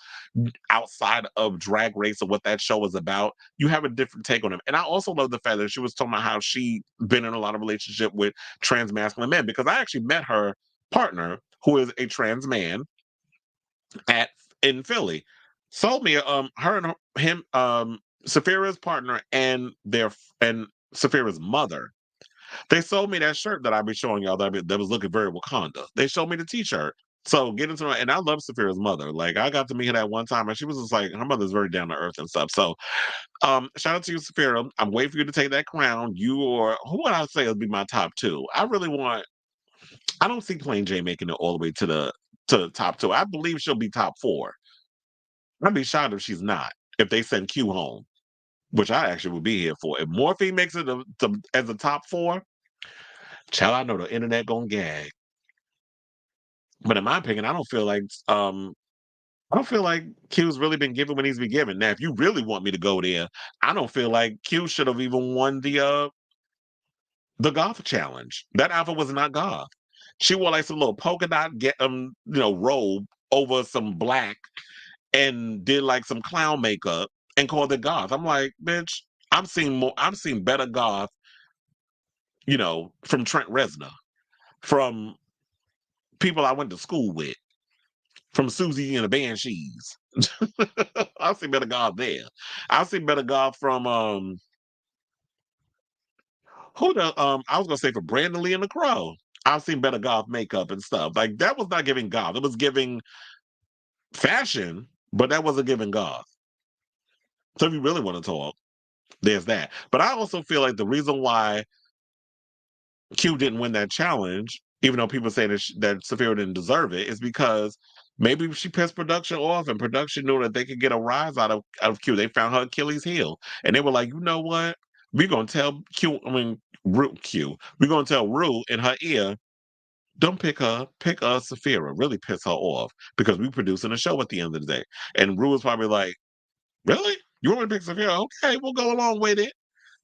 outside of Drag Race or what that show is about, you have a different take on them. And I also love the fact that she was talking about how she been in a lot of relationship with trans masculine men because I actually met her partner who is a trans man at in Philly. Sold me her and him Saphira's partner and Saphira's mother, they sold me that shirt that I be showing y'all that was looking very Wakanda. They showed me the T-shirt. So get into it, and I love Saphira's mother. Like I got to meet her that one time, and she was just like her mother's very down to earth and stuff. So shout out to you, Saphira. I'm waiting for you to take that crown. You or who would I say would be my top two? I really want. I don't see Plain Jane making it all the way to the top two. I believe she'll be top four. I'd be shocked if she's not. If they send Q home, which I actually would be here for. If Morphine makes it as a top four, child, I know the internet gonna gag. But in my opinion, I don't feel like Q's really been given what he's been given. Now, if you really want me to go there, I don't feel like Q should have even won the golf challenge. That outfit was not golf. She wore like some little polka dot robe over some black and did like some clown makeup and called it goth. I'm like, bitch, I've seen better goth, from Trent Reznor, from people I went to school with, from Susie and the Banshees. I've seen better goth there. I've seen better goth from who the I was gonna say for Brandon Lee and the Crow. I've seen better goth makeup and stuff. Like that was not giving goth. It was giving fashion, but that wasn't giving goth. So if you really want to talk, there's that. But I also feel like the reason why Q didn't win that challenge, even though people say that Saphira didn't deserve it, is because maybe she pissed production off, and production knew that they could get a rise out of Q. They found her Achilles heel, and they were like, you know what? We're gonna tell Q. I mean, Q. We're gonna tell Rue in her ear, don't pick her, pick Saphira. Really piss her off because we producing a show at the end of the day. And Rue was probably like, really? You want me to pick Saphira? Okay, we'll go along with it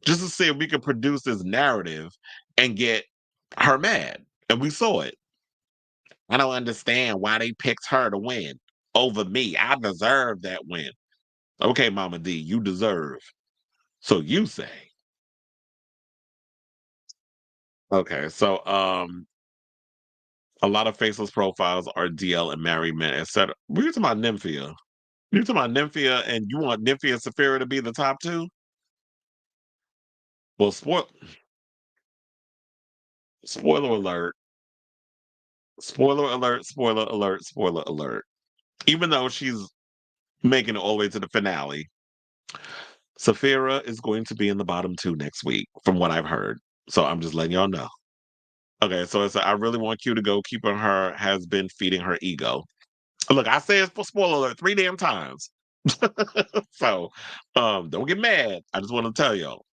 just to see if we could produce this narrative and get her mad. And we saw it. I don't understand why they picked her to win over me. I deserve that win. Okay, Mama D, you deserve. So you say. Okay, so a lot of faceless profiles are DL and married men, etc. We're talking about Nymphia. You're talking about Nymphia, and you want Nymphia and Saphira to be the top two? Well, spoiler alert, spoiler alert, spoiler alert, spoiler alert. Even though she's making it all the way to the finale, Saphira is going to be in the bottom two next week, from what I've heard. So I'm just letting y'all know. Okay, so I really want Q to go. Keeping her has been feeding her ego. Look, I said for spoiler alert three damn times. So don't get mad. I just want to tell y'all.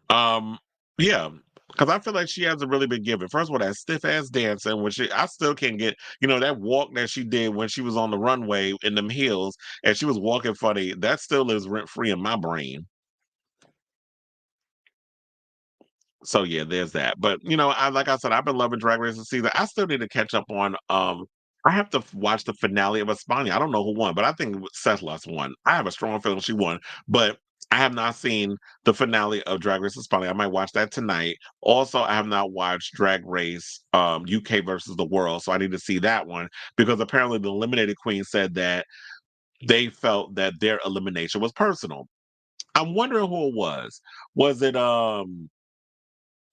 Um, yeah, because I feel like she hasn't really been given. First of all, that stiff ass dancing, which I still can't get. That walk that she did when she was on the runway in them heels, and she was walking funny. That still lives rent free in my brain. So yeah, there's that. But I like I said, I've been loving Drag Race this season. I still need to catch up on. I have to watch the finale of Espana. I don't know who won, but I think Seth Lust won. I have a strong feeling she won, but I have not seen the finale of Drag Race Espana. I might watch that tonight. Also, I have not watched Drag Race UK versus the World, so I need to see that one because apparently the eliminated queen said that they felt that their elimination was personal. I'm wondering who it was. Was it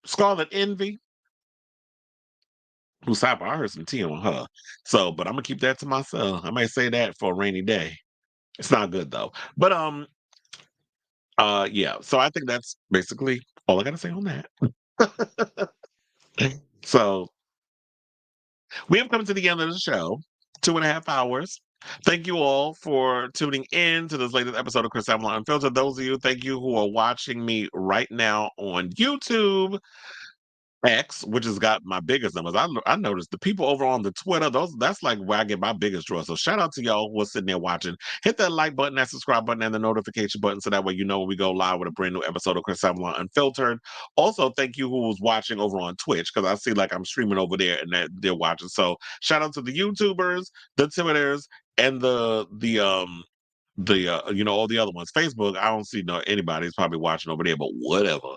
Scarlet Envy? Who's I heard some tea on her. So, but I'm gonna keep that to myself. I might say that for a rainy day. It's not good though. But yeah. So I think that's basically all I gotta say on that. So we have come to the end of the show. 2.5 hours. Thank you all for tuning in to this latest episode of Chris Avalon Unfiltered. Those of you, thank you who are watching me right now on YouTube. X, which has got my biggest numbers. I noticed the people over on the Twitter, that's like where I get my biggest draw. So shout out to y'all who are sitting there watching. Hit that like button, that subscribe button, and the notification button so that way you know when we go live with a brand new episode of Chris Avalon Unfiltered. Also, thank you who was watching over on Twitch because I see like I'm streaming over there and that they're watching. So shout out to the YouTubers, the Twitters, and the all the other ones. Facebook, I don't see anybody's probably watching over there, but whatever.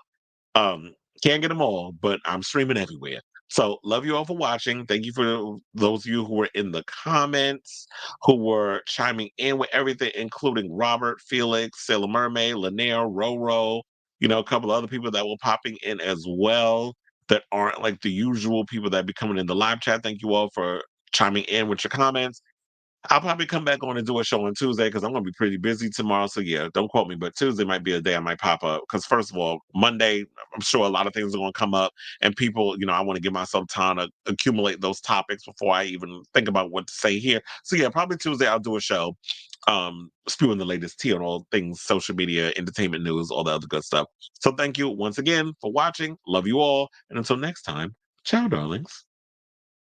Um, can't get them all, but I'm streaming everywhere. So love you all for watching. Thank you for those of you who were in the comments, who were chiming in with everything, including Robert, Felix, Sailor Mermaid, Lanier, Roro, a couple of other people that were popping in as well that aren't like the usual people that be coming in the live chat. Thank you all for chiming in with your comments. I'll probably come back on and do a show on Tuesday because I'm gonna be pretty busy tomorrow. So yeah, don't quote me, but Tuesday might be a day I might pop up. Because first of all, Monday, I'm sure a lot of things are gonna come up, and people, I want to give myself time to accumulate those topics before I even think about what to say here. So yeah, probably Tuesday I'll do a show, spewing the latest tea on all things social media, entertainment news, all the other good stuff. So thank you once again for watching. Love you all, and until next time, ciao, darlings.